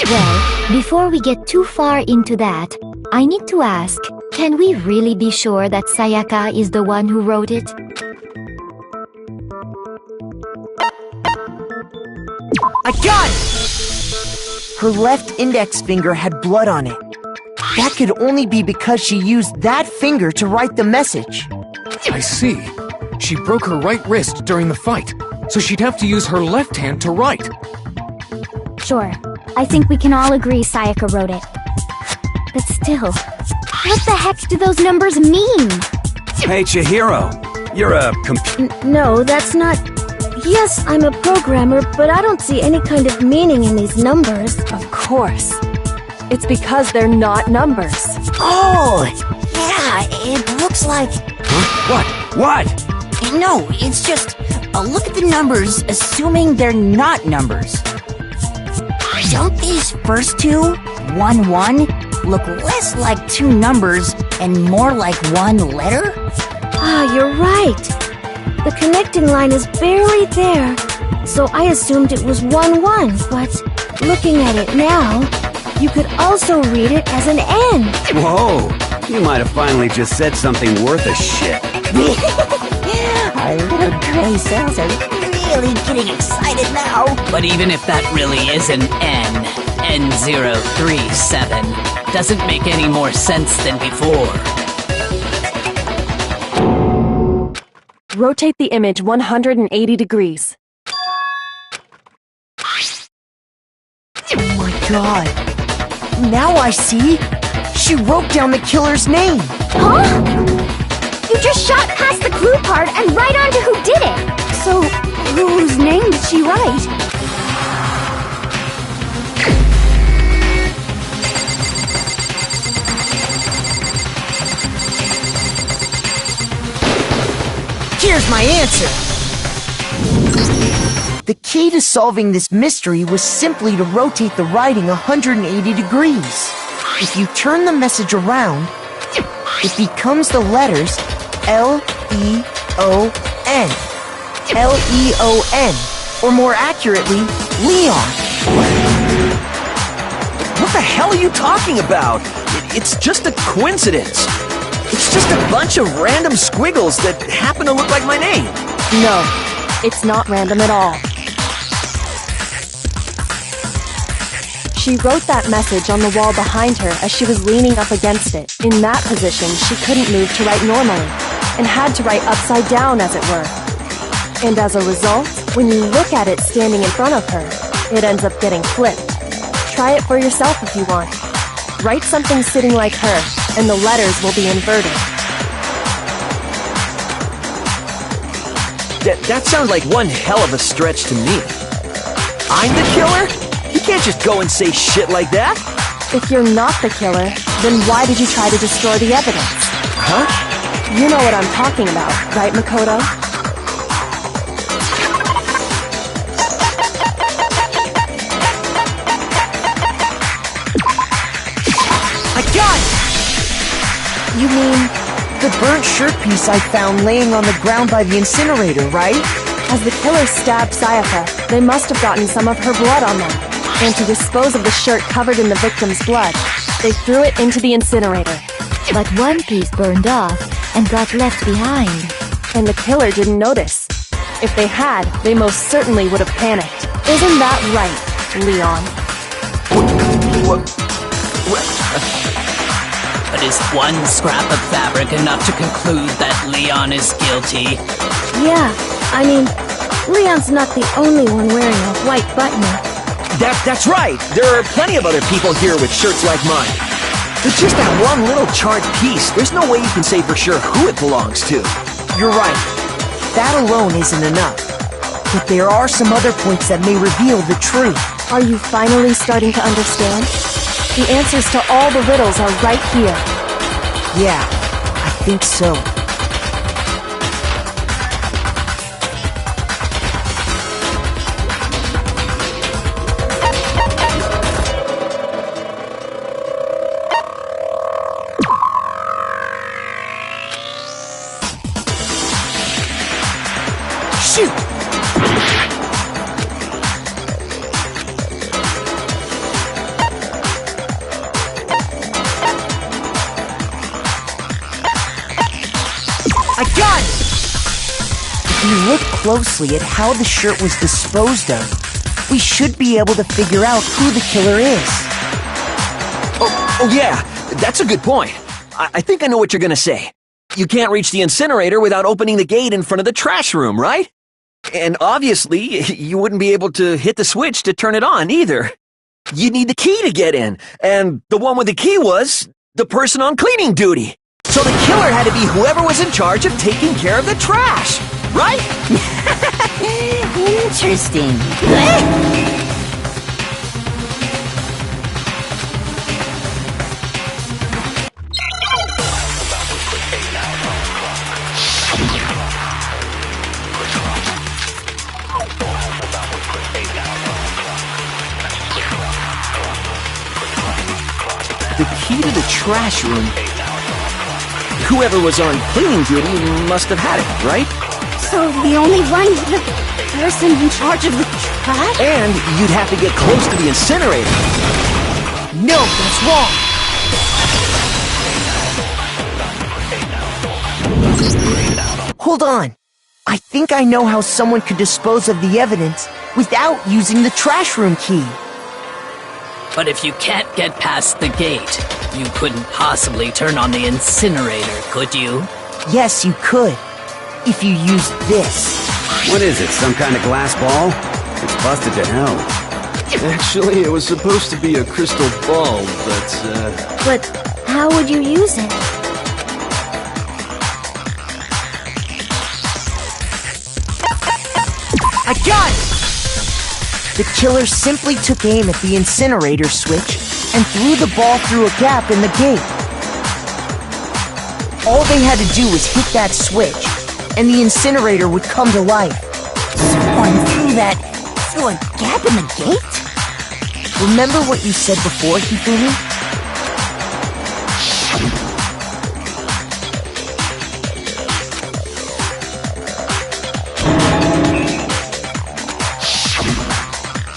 S7: Well, before we get too far into that, I need to ask, can we really be sure that Sayaka is the one who wrote it?
S11: I got it! Her left index finger had blood on it. That could only be because she used that finger to write the message.
S8: I see. She broke her right wrist during the fight, so she'd have to use her left hand to write.
S7: Sure,
S15: I think we can all agree Sayaka wrote it. But still, what the heck do those numbers mean?
S10: Hey, Chihiro, you're a
S9: No, that's not... Yes, I'm a programmer, but I don't see any kind of meaning in these numbers.
S13: Of course. It's because they're not numbers.
S5: Oh! Yeah, it looks like...
S10: Huh? What?
S5: No, it's just... look at the numbers, assuming they're not numbers. Don't these first two, 1, 1, look less like two numbers and more like one letter?
S9: Ah, you're right. The connecting line is barely there, so I assumed it was 1, 1, but looking at it now, you could also read it as an N.
S10: Whoa, you might have finally just said something worth a shit.
S5: Our little gray cells are really getting excited now.
S14: But even if that really is an N037, doesn't make any more sense than before.
S13: Rotate the image 180 degrees.
S11: Oh my god. Now I see. She wrote down the killer's name.
S15: Huh? You just shot past the clue part and right onto who did it. So, whose name did she write?
S11: Here's my answer. The key to solving this mystery was simply to rotate the writing 180 degrees. If you turn the message around, it becomes the letters L-E-O-N. L-E-O-N. Or more accurately, Leon.
S12: What the hell are you talking about? It's just a coincidence. It's just a bunch of random squiggles that happen to look like my name.
S13: No, it's not random at all. She wrote that message on the wall behind her as she was leaning up against it. In that position, she couldn't move to write normally, and had to write upside down, as it were. And as a result, when you look at it standing in front of her, it ends up getting flipped. Try it for yourself if you want. Write something sitting like her, and the letters will be inverted.
S12: That sounds like one hell of a stretch to me. I'm the killer? You can't just go and say shit like that.
S13: If you're not the killer, then why did you try to destroy the evidence?
S12: Huh?
S13: You know what I'm talking about, right, Makoto?
S11: I got it! You mean the burnt shirt piece I found laying on the ground by the incinerator, right?
S13: As the killer stabbed Sayaka, they must have gotten some of her blood on them. And to dispose of the shirt covered in the victim's blood, they threw it into the incinerator.
S7: But one piece burned off and got left behind.
S13: And the killer didn't notice. If they had, they most certainly would have panicked. Isn't that right, Leon?
S14: But is one scrap of fabric enough to conclude that Leon is guilty?
S9: Yeah, I mean, Leon's not the only one wearing a white button-up.
S12: That's right! There are plenty of other people here with shirts like mine. There's just that one little charred piece. There's no way you can say for sure who it belongs to.
S11: You're right. That alone isn't enough. But there are some other points that may reveal the truth.
S13: Are you finally starting to understand? The answers to all the riddles are right here.
S11: Yeah, I think so. Shoot! I got it! If you look closely at how the shirt was disposed of, we should be able to figure out who the killer is.
S12: Oh yeah, that's a good point. I think I know what you're gonna say. You can't reach the incinerator without opening the gate in front of the trash room, right? And obviously, you wouldn't be able to hit the switch to turn it on either. You need the key to get in, and the one with the key was the person on cleaning duty. So the killer had to be whoever was in charge of taking care of the trash, right?
S5: Interesting.
S12: The key to the trash room. Whoever was on cleaning duty must have had it, right?
S3: So the only one, the person in charge of the trash?
S12: And you'd have to get close to the incinerator.
S11: No, that's wrong. Hold on. I think I know how someone could dispose of the evidence without using the trash room key.
S14: But if you can't get past the gate, you couldn't possibly turn on the incinerator, could you?
S11: Yes, you could. If you used this.
S10: What is it, some kind of glass ball? It's busted to hell.
S6: Actually, it was supposed to be a crystal ball, but,
S9: But how would you use it?
S11: I got it! The killer simply took aim at the incinerator switch and threw the ball through a gap in the gate. All they had to do was hit that switch, and the incinerator would come to life.
S5: Someone threw a gap in the gate?
S11: Remember what you said before, Hifumi?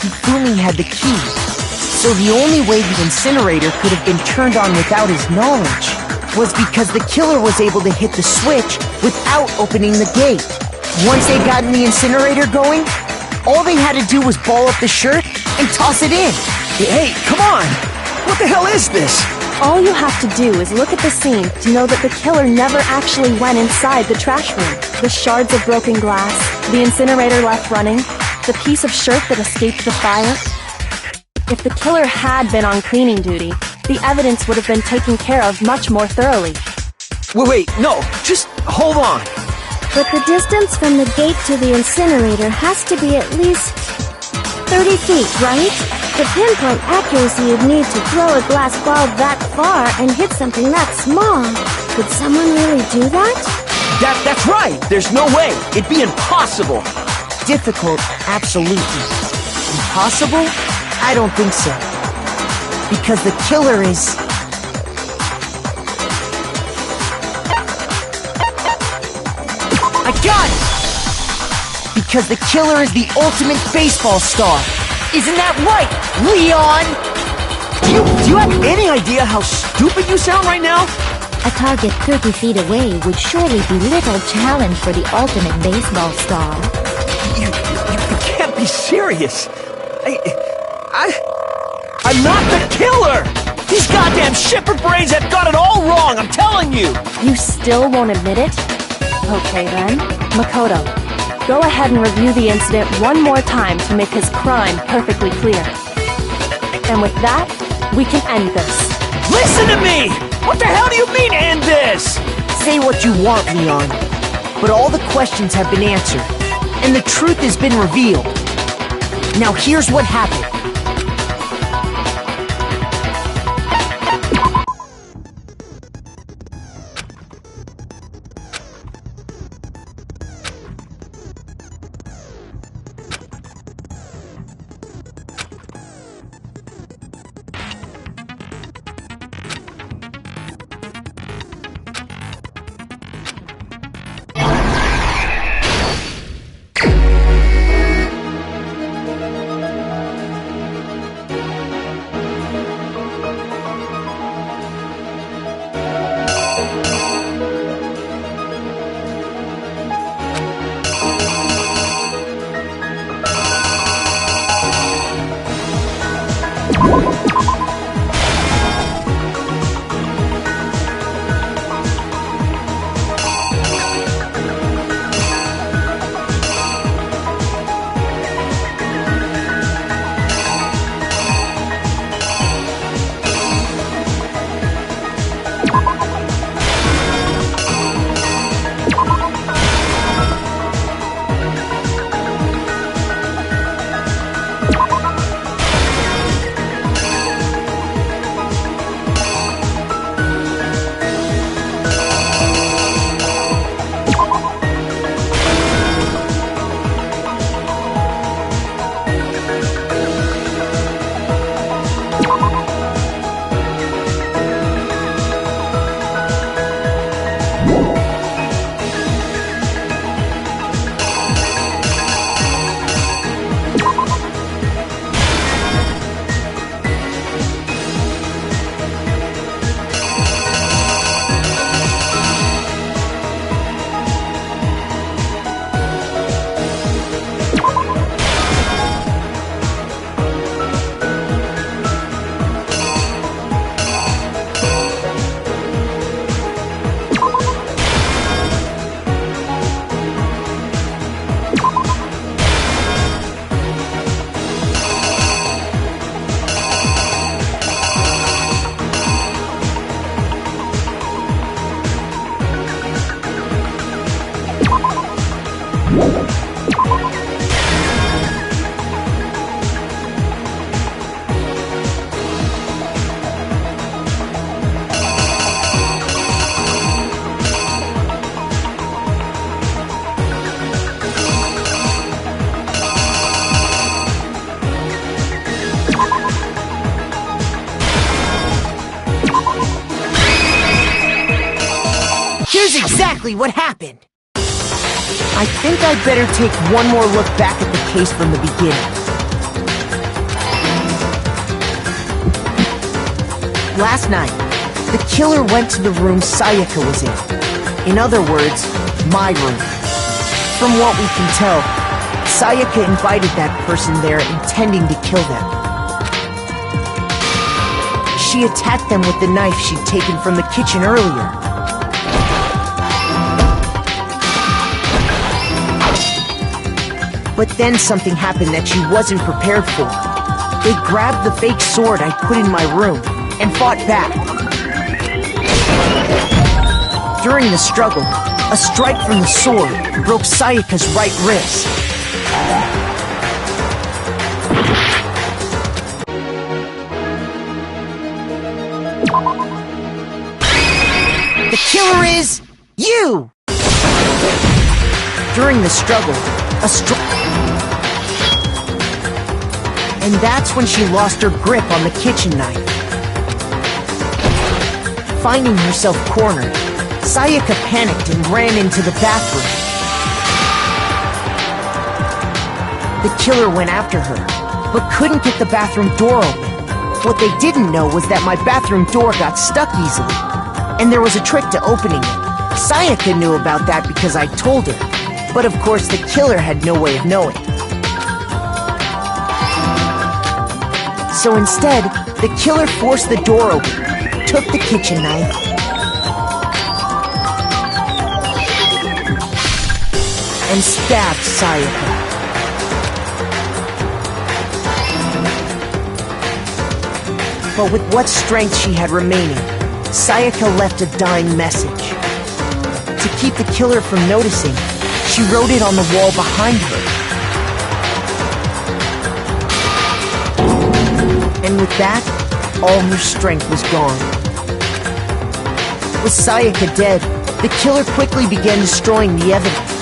S11: Hifumi had the key, so the only way the incinerator could have been turned on without his knowledge was because the killer was able to hit the switch without opening the gate. Once they'd gotten the incinerator going, all they had to do was ball up the shirt and toss it in.
S12: Hey, come on! What the hell is this?
S13: All you have to do is look at the scene to know that the killer never actually went inside the trash room. The shards of broken glass, the incinerator left running, the piece of shirt that escaped the fire. If the killer had been on cleaning duty, the evidence would have been taken care of much more thoroughly.
S12: Wait, no, just hold on.
S9: But the distance from the gate to the incinerator has to be at least 30 feet, right? The pinpoint accuracy you'd need to throw a glass ball that far and hit something that small. Could someone really do that?
S12: That's right! There's no way! It'd be impossible!
S11: Difficult, absolutely. Impossible? I don't think so. Because the killer is... I got it! Because the killer is the ultimate baseball star. Isn't that right, Leon?
S12: Do you have any idea how stupid you sound right now?
S7: A target 30 feet away would surely be little challenge for the ultimate baseball star.
S12: You can't be serious. I'm not the killer! These goddamn shepherd brains have got it all wrong, I'm telling you!
S13: You still won't admit it? Okay then. Makoto, go ahead and review the incident one more time to make his crime perfectly clear. And with that, we can end this.
S12: Listen to me! What the hell do you mean, end this?
S11: Say what you want, Leon. But all the questions have been answered, and the truth has been revealed. Now here's what happened. Here's exactly what happened. I think I'd better take one more look back at the case from the beginning. Last night, the killer went to the room Sayaka was in. In other words, my room. From what we can tell, Sayaka invited that person there intending to kill them. She attacked them with the knife she'd taken from the kitchen earlier. But then something happened that she wasn't prepared for. They grabbed the fake sword I'd put in my room and fought back. During the struggle, a strike from the sword broke Sayaka's right wrist. The killer is you! During the struggle, and that's when she lost her grip on the kitchen knife. Finding herself cornered, Sayaka panicked and ran into the bathroom. The killer went after her, but couldn't get the bathroom door open. What they didn't know was that my bathroom door got stuck easily, and there was a trick to opening it. Sayaka knew about that because I told her, but of course the killer had no way of knowing. So instead, the killer forced the door open, took the kitchen knife, and stabbed Sayaka. But with what strength she had remaining, Sayaka left a dying message. To keep the killer from noticing, she wrote it on the wall behind her. And with that, all her strength was gone. With Sayaka dead, the killer quickly began destroying the evidence.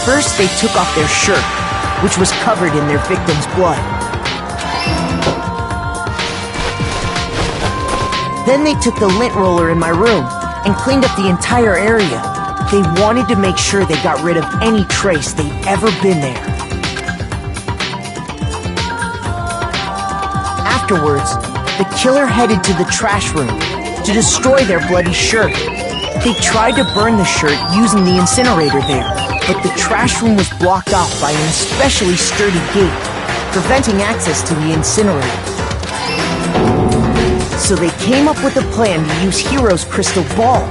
S11: First, they took off their shirt, which was covered in their victim's blood. Then they took the lint roller in my room and cleaned up the entire area. They wanted to make sure they got rid of any trace they'd ever been there. Afterwards, the killer headed to the trash room to destroy their bloody shirt. They tried to burn the shirt using the incinerator there, but the trash room was blocked off by an especially sturdy gate, preventing access to the incinerator. So they came up with a plan to use Hiro's crystal ball,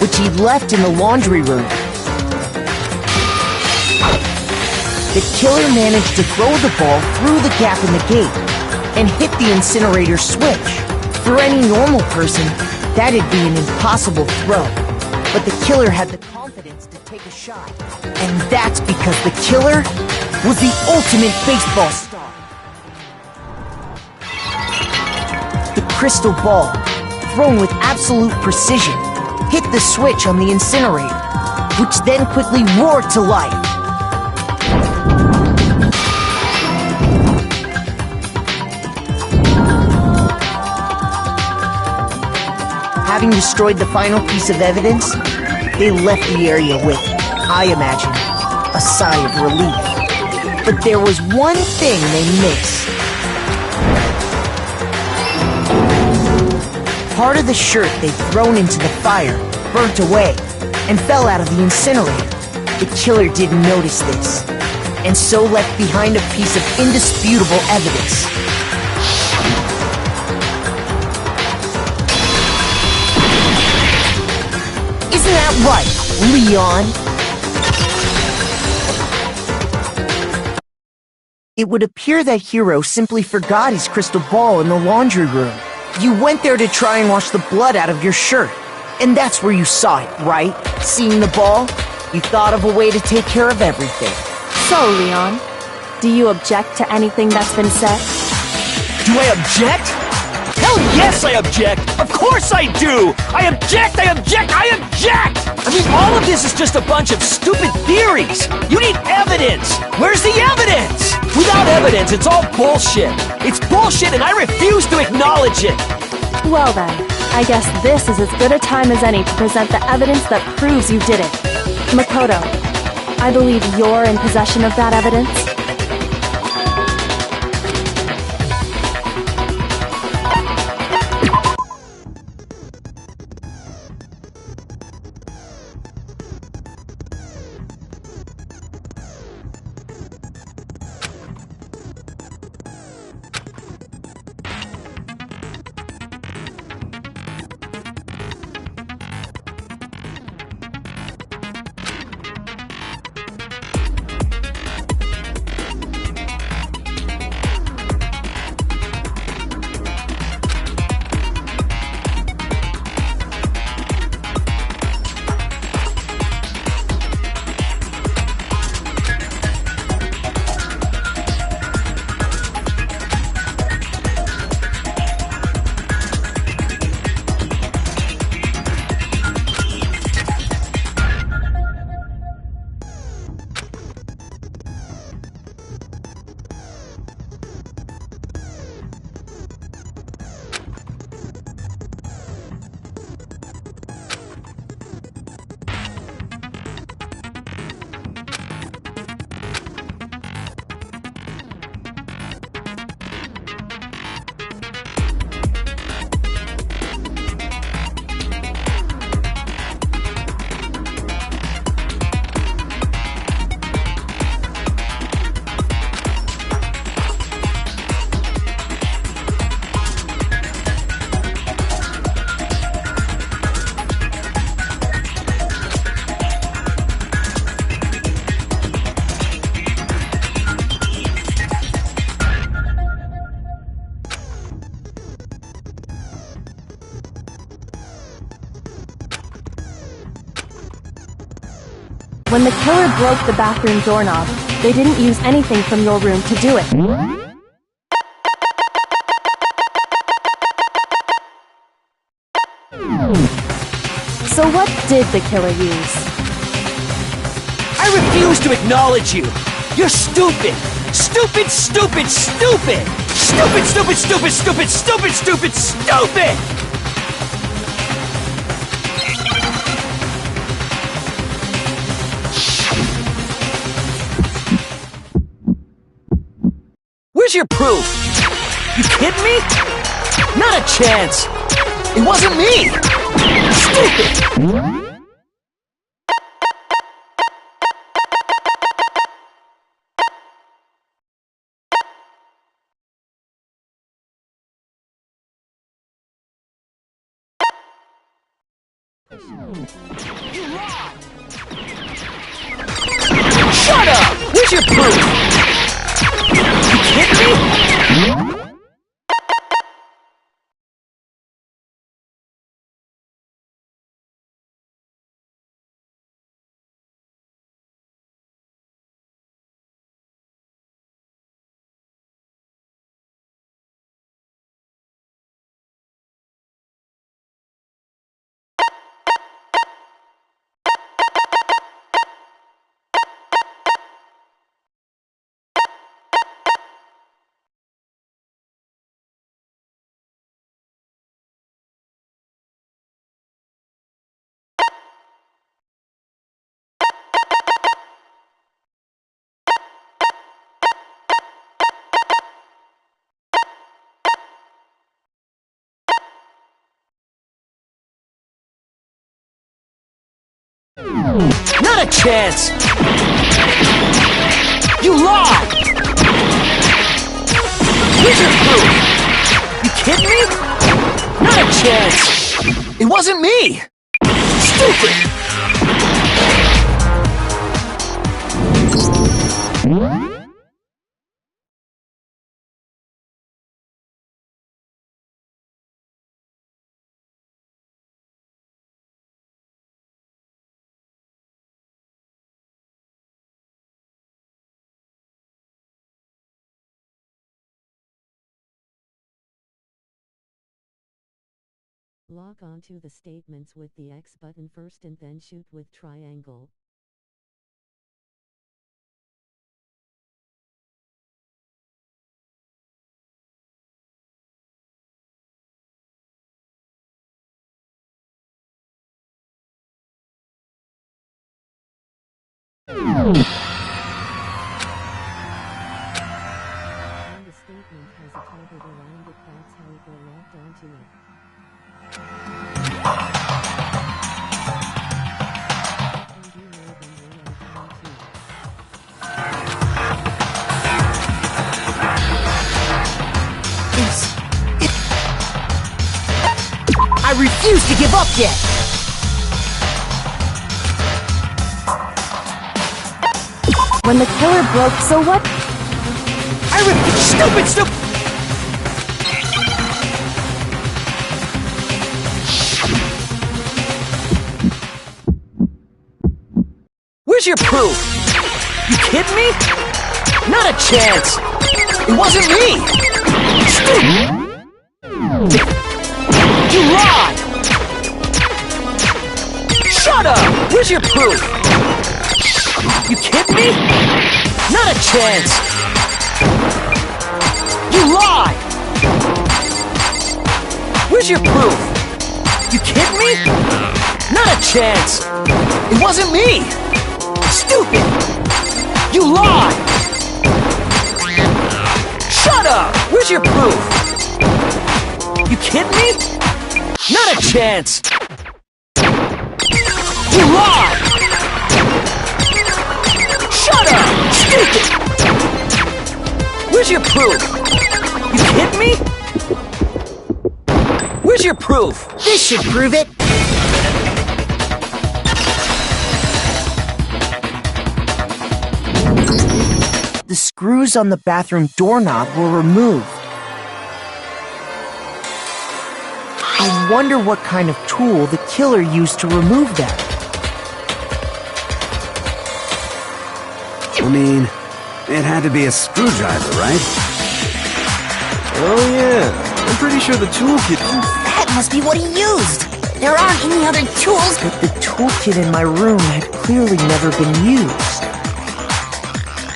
S11: which he'd left in the laundry room. The killer managed to throw the ball through the gap in the gate and hit the incinerator switch. For any normal person, that'd be an impossible throw. But the killer had the confidence to take a shot. And that's because the killer was the ultimate baseball star. The crystal ball, thrown with absolute precision, hit the switch on the incinerator, which then quickly roared to life. Having destroyed the final piece of evidence, they left the area with, I imagine, a sigh of relief. But there was one thing they missed. Part of the shirt they'd thrown into the fire burnt away and fell out of the incinerator. The killer didn't notice this, and so left behind a piece of indisputable evidence. Isn't that right, Leon? It would appear that Hiro simply forgot his crystal ball in the laundry room. You went there to try and wash the blood out of your shirt, and that's where you saw it, right? Seeing the ball, you thought of a way to take care of everything.
S13: So, Leon, do you object to anything that's been said?
S12: Do I object? Hell yes, I object! Of course I do! I object! I object! I object! I mean, all of this is just a bunch of stupid theories! You need evidence! Where's the evidence? Without evidence, it's all bullshit! It's bullshit and I refuse to acknowledge it!
S13: Well then, I guess this is as good a time as any to present the evidence that proves you did it. Makoto, I believe you're in possession of that evidence. When the killer broke the bathroom doorknob, they didn't use anything from your room to do it. So what did the killer use?
S12: I refuse to acknowledge you! You're stupid! Stupid, stupid, stupid! Stupid, stupid, stupid, stupid, stupid, stupid, stupid! Where's your proof? You kidding me? Not a chance! It wasn't me! Stupid! Shut up! Where's your proof? You kidding me? Not a chance! You lied! Where's your proof? You kidding me? Not a chance! It wasn't me! Stupid!
S16: Log on to the statements with the X button first and then shoot with triangle. the statement has a target around it, that's how it will lock onto it.
S11: I refuse to give up yet!
S13: When the killer broke, so what?
S12: Stupid! Where's your proof? You kidding me? Not a chance! It wasn't me! You lied! Shut up! Where's your proof? You kidding me? Not a chance! You lied! Where's your proof? You kidding me? Not a chance! It wasn't me! Stupid! You lied! Shut up! Where's your proof? You kidding me? Not a chance! You lied! Shut up! Stupid! Where's your proof? You kidding me? Where's your proof?
S11: This should prove it! The screws on the bathroom doorknob were removed. I wonder what kind of tool the killer used to remove them.
S10: I mean, it had to be a screwdriver, right?
S6: Oh yeah, I'm pretty sure the toolkit...
S5: That must be what he used. There aren't any other tools.
S11: But the toolkit in my room had clearly never been used.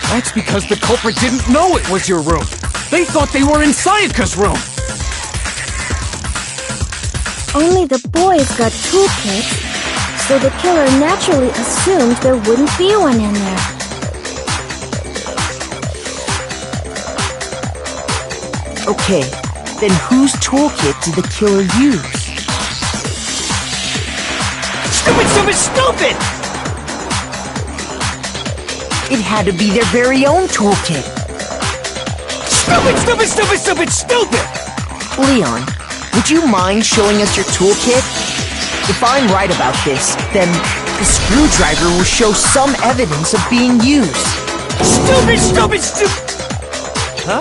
S8: That's because the culprit didn't know it was your room. They thought they were in Sayaka's room.
S9: Only the boys got toolkits, so the killer naturally assumed there wouldn't be one in there.
S11: Okay, then whose toolkit did the killer use?
S12: Stupid!
S11: It had to be their very own toolkit.
S12: Stupid!
S11: Leon, would you mind showing us your toolkit? If I'm right about this, then the screwdriver will show some evidence of being used.
S12: Stupid!
S2: Huh?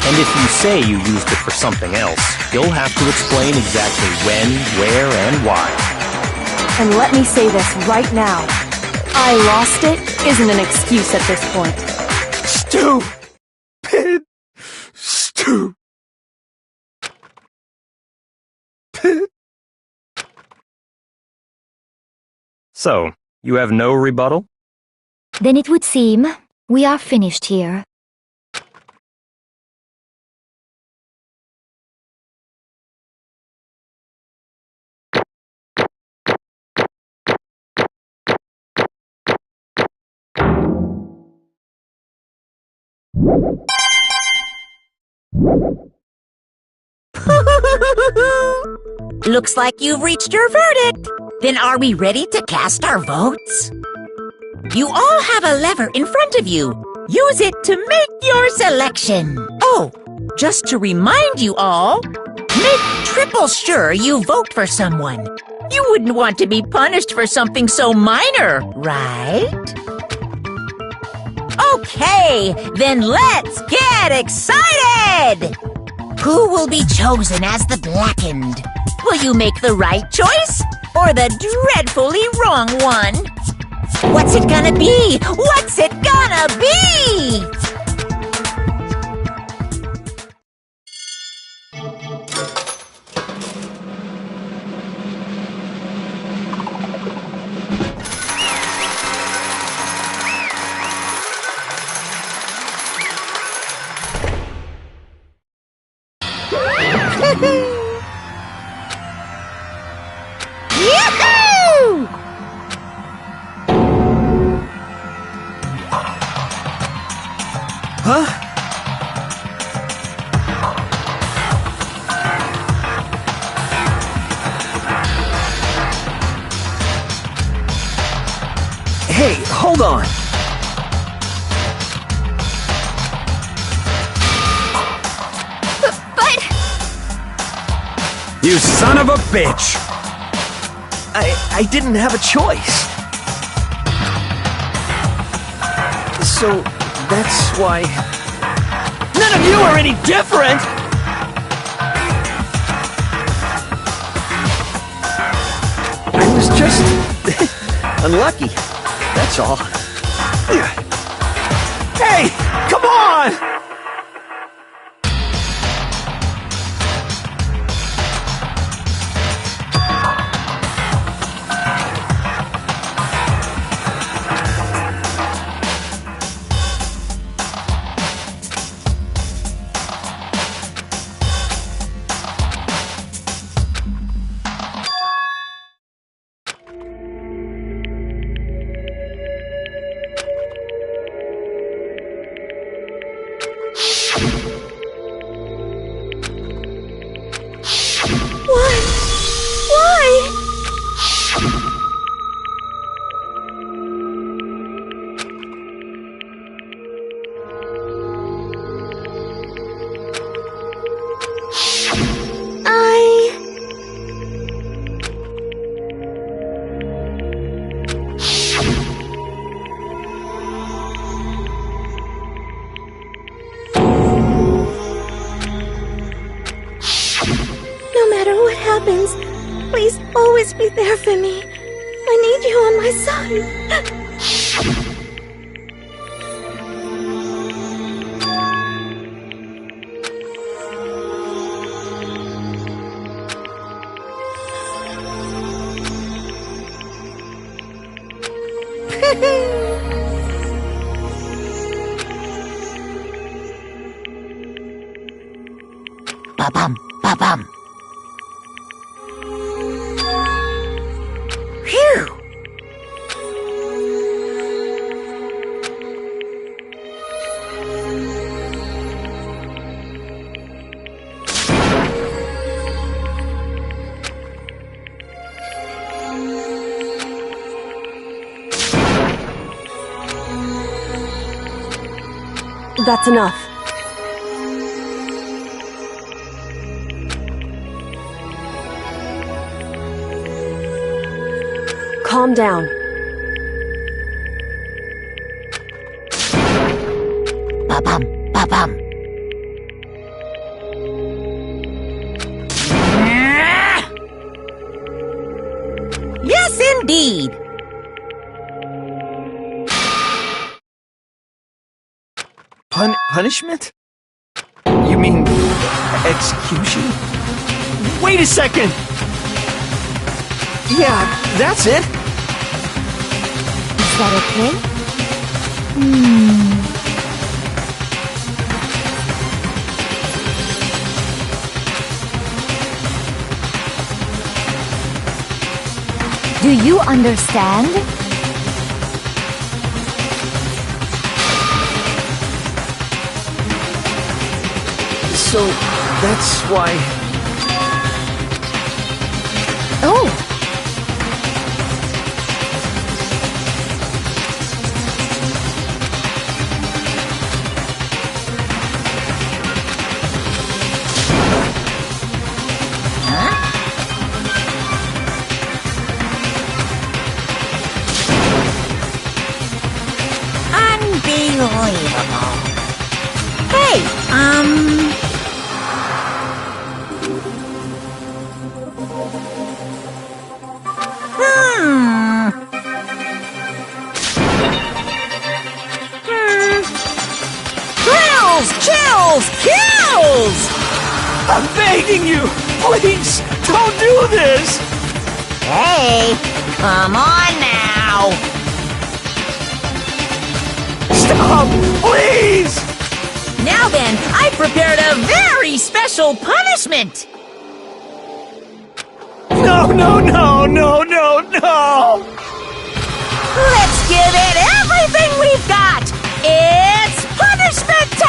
S2: And if you say you used it for something else, you'll have to explain exactly when, where, and why.
S13: And let me say this right now. I lost it isn't an excuse at this point.
S6: Stupid!
S2: So, you have no rebuttal?
S7: Then it would seem we are finished here.
S5: Looks like you've reached your verdict. Then are we ready to cast our votes? You all have a lever in front of you. Use it to make your selection. Oh, just to remind you all, make triple sure you vote for someone. You wouldn't want to be punished for something so minor, right? Okay, then let's get excited! Who will be chosen as the blackened? Will you make the right choice or the dreadfully wrong one? What's it gonna be? What's it gonna be?
S12: Huh? Hey, hold on.
S3: But...
S10: You son of a bitch!
S12: I didn't have a choice. So, that's why... None of you are any different! I was just... unlucky. That's all. Hey! Come on!
S9: Please always be there for me. I need you on my side.
S5: Ba-bum, ba-bum.
S11: Phew!
S13: That's enough. Calm down.
S5: Ba-bum, ba-bum. Yes, indeed.
S12: Punishment? You mean execution? Wait a second! Yeah, that's it.
S7: Is that okay? Do you understand?
S12: So, that's why...
S7: Oh!
S5: Unbelievable. Hey, Kills!
S12: I'm begging you! Please, don't do this!
S5: Hey, come on now!
S12: Stop! Please!
S5: Now then, I prepared a very special punishment!
S12: No, no, no, no, no, no!
S5: Let's give it everything we've got! It's punishment time!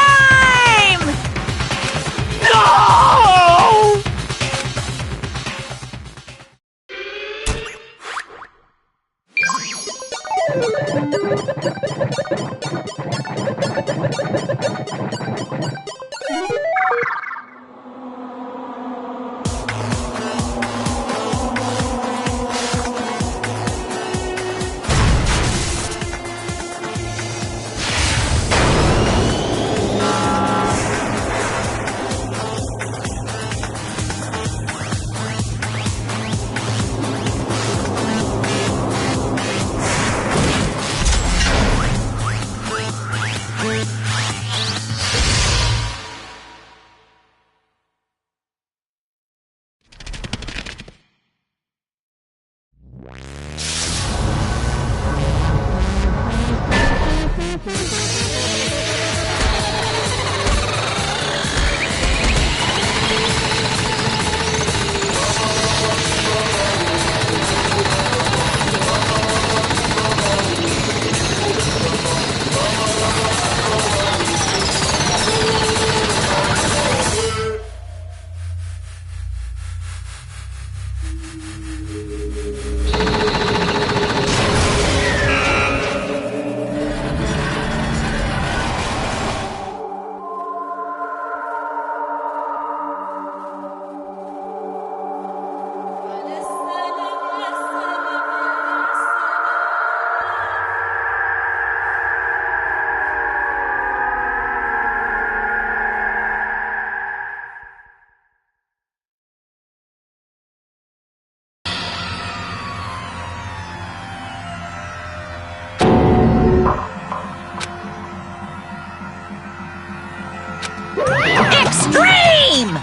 S5: Extreme!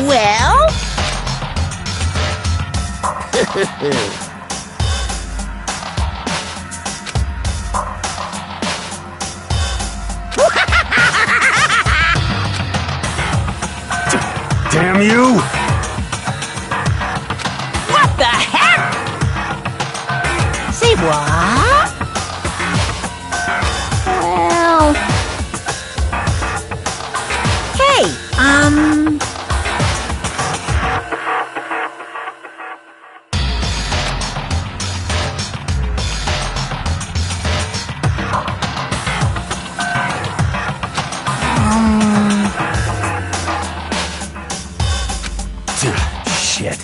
S5: Well?
S10: Damn you!
S5: What the heck? Say what? Well... Hey,
S10: Shit.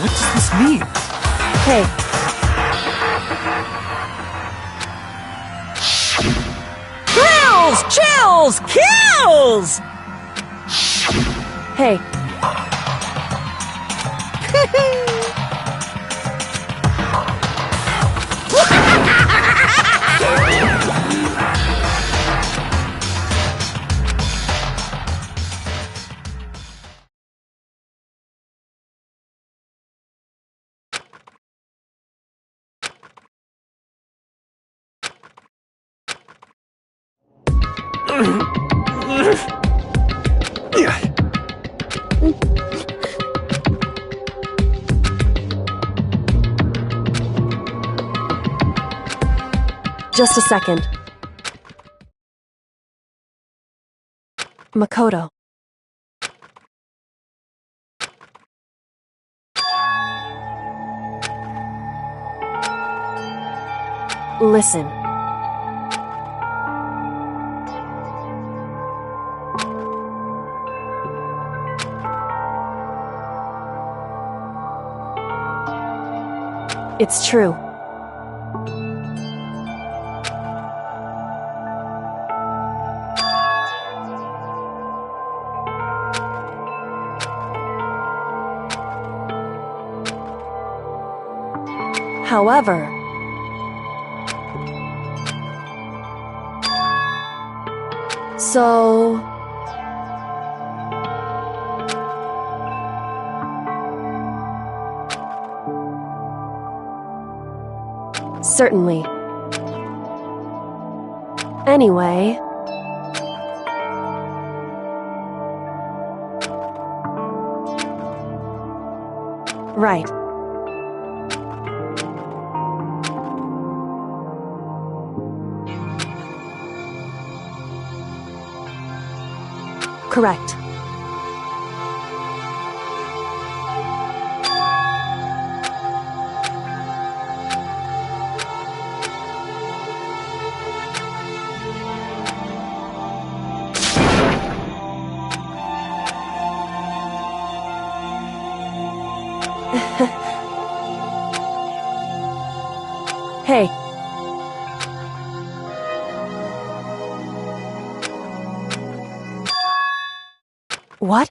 S8: What does this mean?
S13: Hey,
S5: Thrills, chills, kills!
S13: hey, just a second. Makoto. Listen. It's true. However, So... Certainly. Anyway... Right. Correct. Hey. What?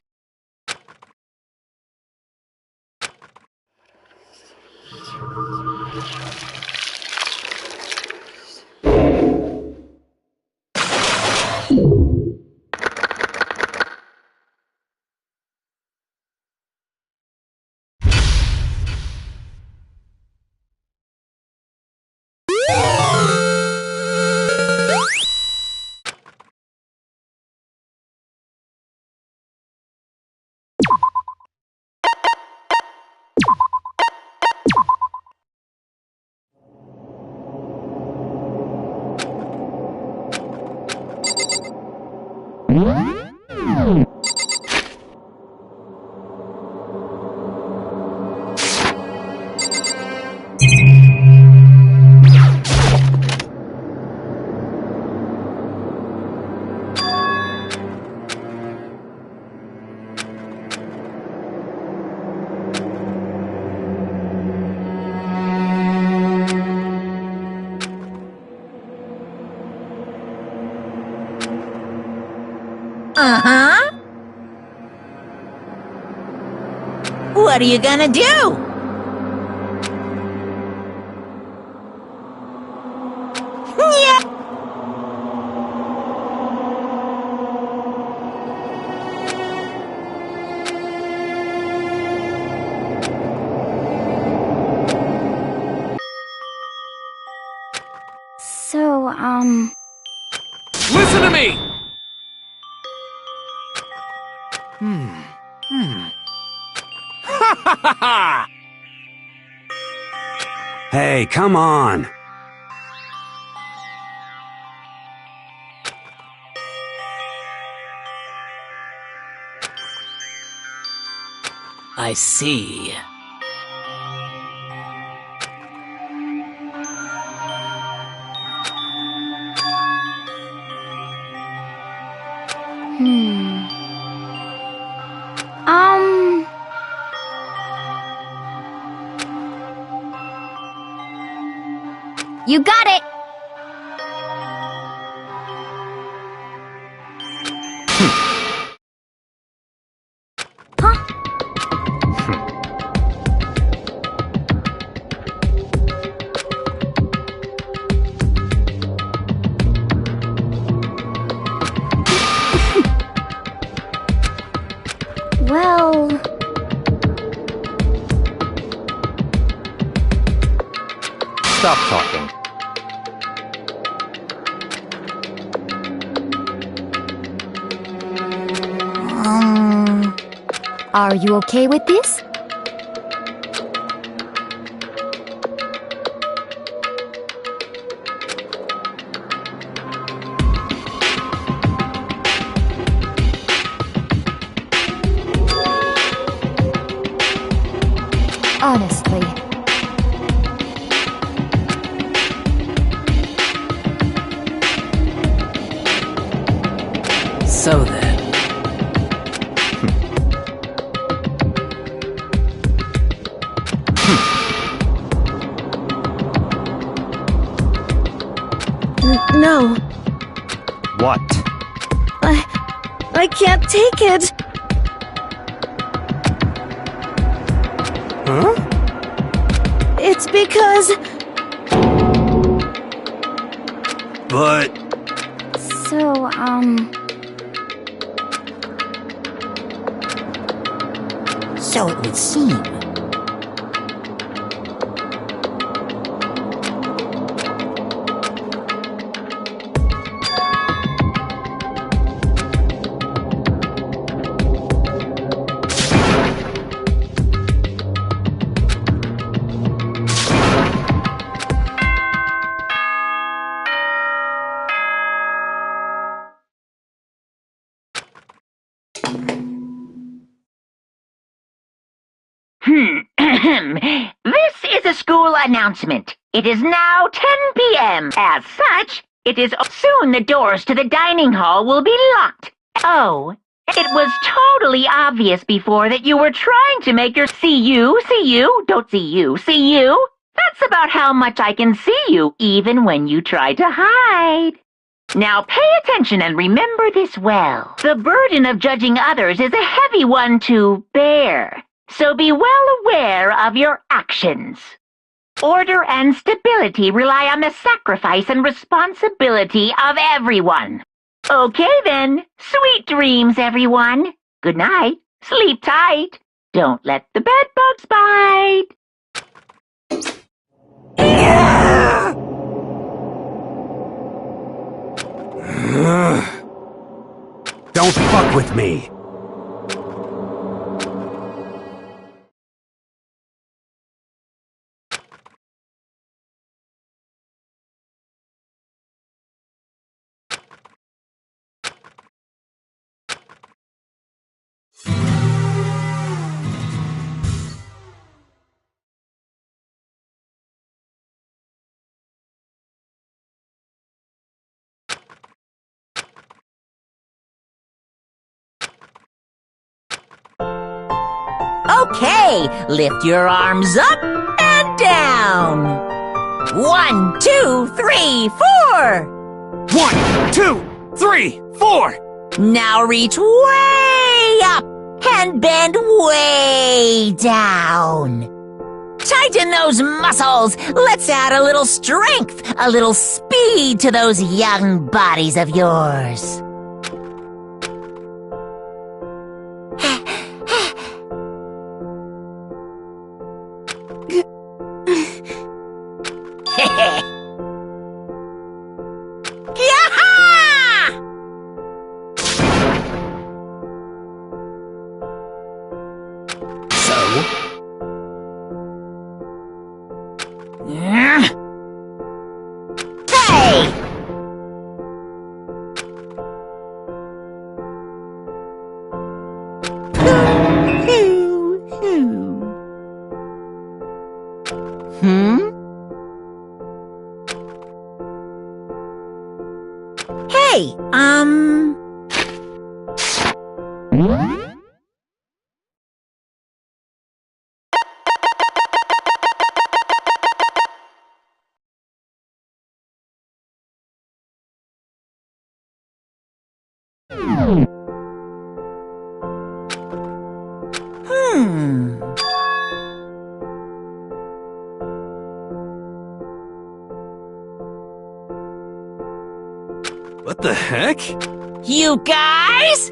S5: Uh-huh. What are you gonna do? Yeah.
S15: So,
S8: Listen to me! Ha ha ha ha!
S10: Hey, come on!
S14: I see.
S15: You got it! Well...
S2: Stop talking.
S7: Are you okay with this? Honestly.
S14: So then.
S9: No.
S2: What?
S9: I can't take it.
S8: Huh?
S9: It's because...
S10: But...
S15: So,
S5: So it would seem.
S1: This is a school announcement. It is now 10 p.m. As such, it is soon the doors to the dining hall will be locked. Oh, it was totally obvious before that you were trying to make your see you, don't see you. That's about how much I can see you, even when you try to hide. Now pay attention and remember this well. The burden of judging others is a heavy one to bear. So be well aware of your actions. Order and stability rely on the sacrifice and responsibility of everyone. Okay then, sweet dreams, everyone. Good night. Sleep tight. Don't let the bedbugs bite.
S10: Don't fuck with me.
S5: Okay, lift your arms up and down. 1, 2, 3, 4.
S8: 1, 2, 3, 4.
S5: Now reach way up and bend way down. Tighten those muscles. Let's add a little strength, a little speed to those young bodies of yours. Hey,
S6: What the heck?
S5: You guys?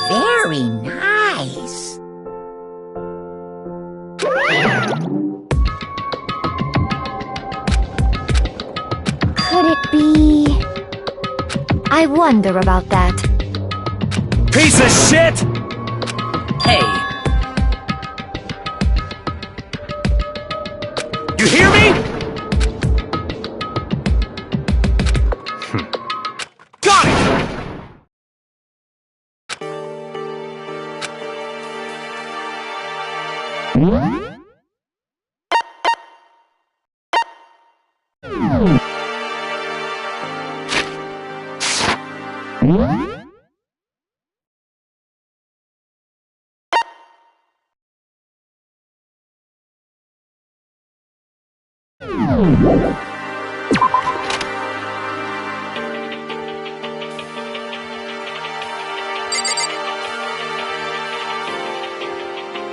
S5: Very nice.
S7: Could it be... I wonder about that.
S8: Piece of shit!
S14: Hey,
S8: You hear me? Got it!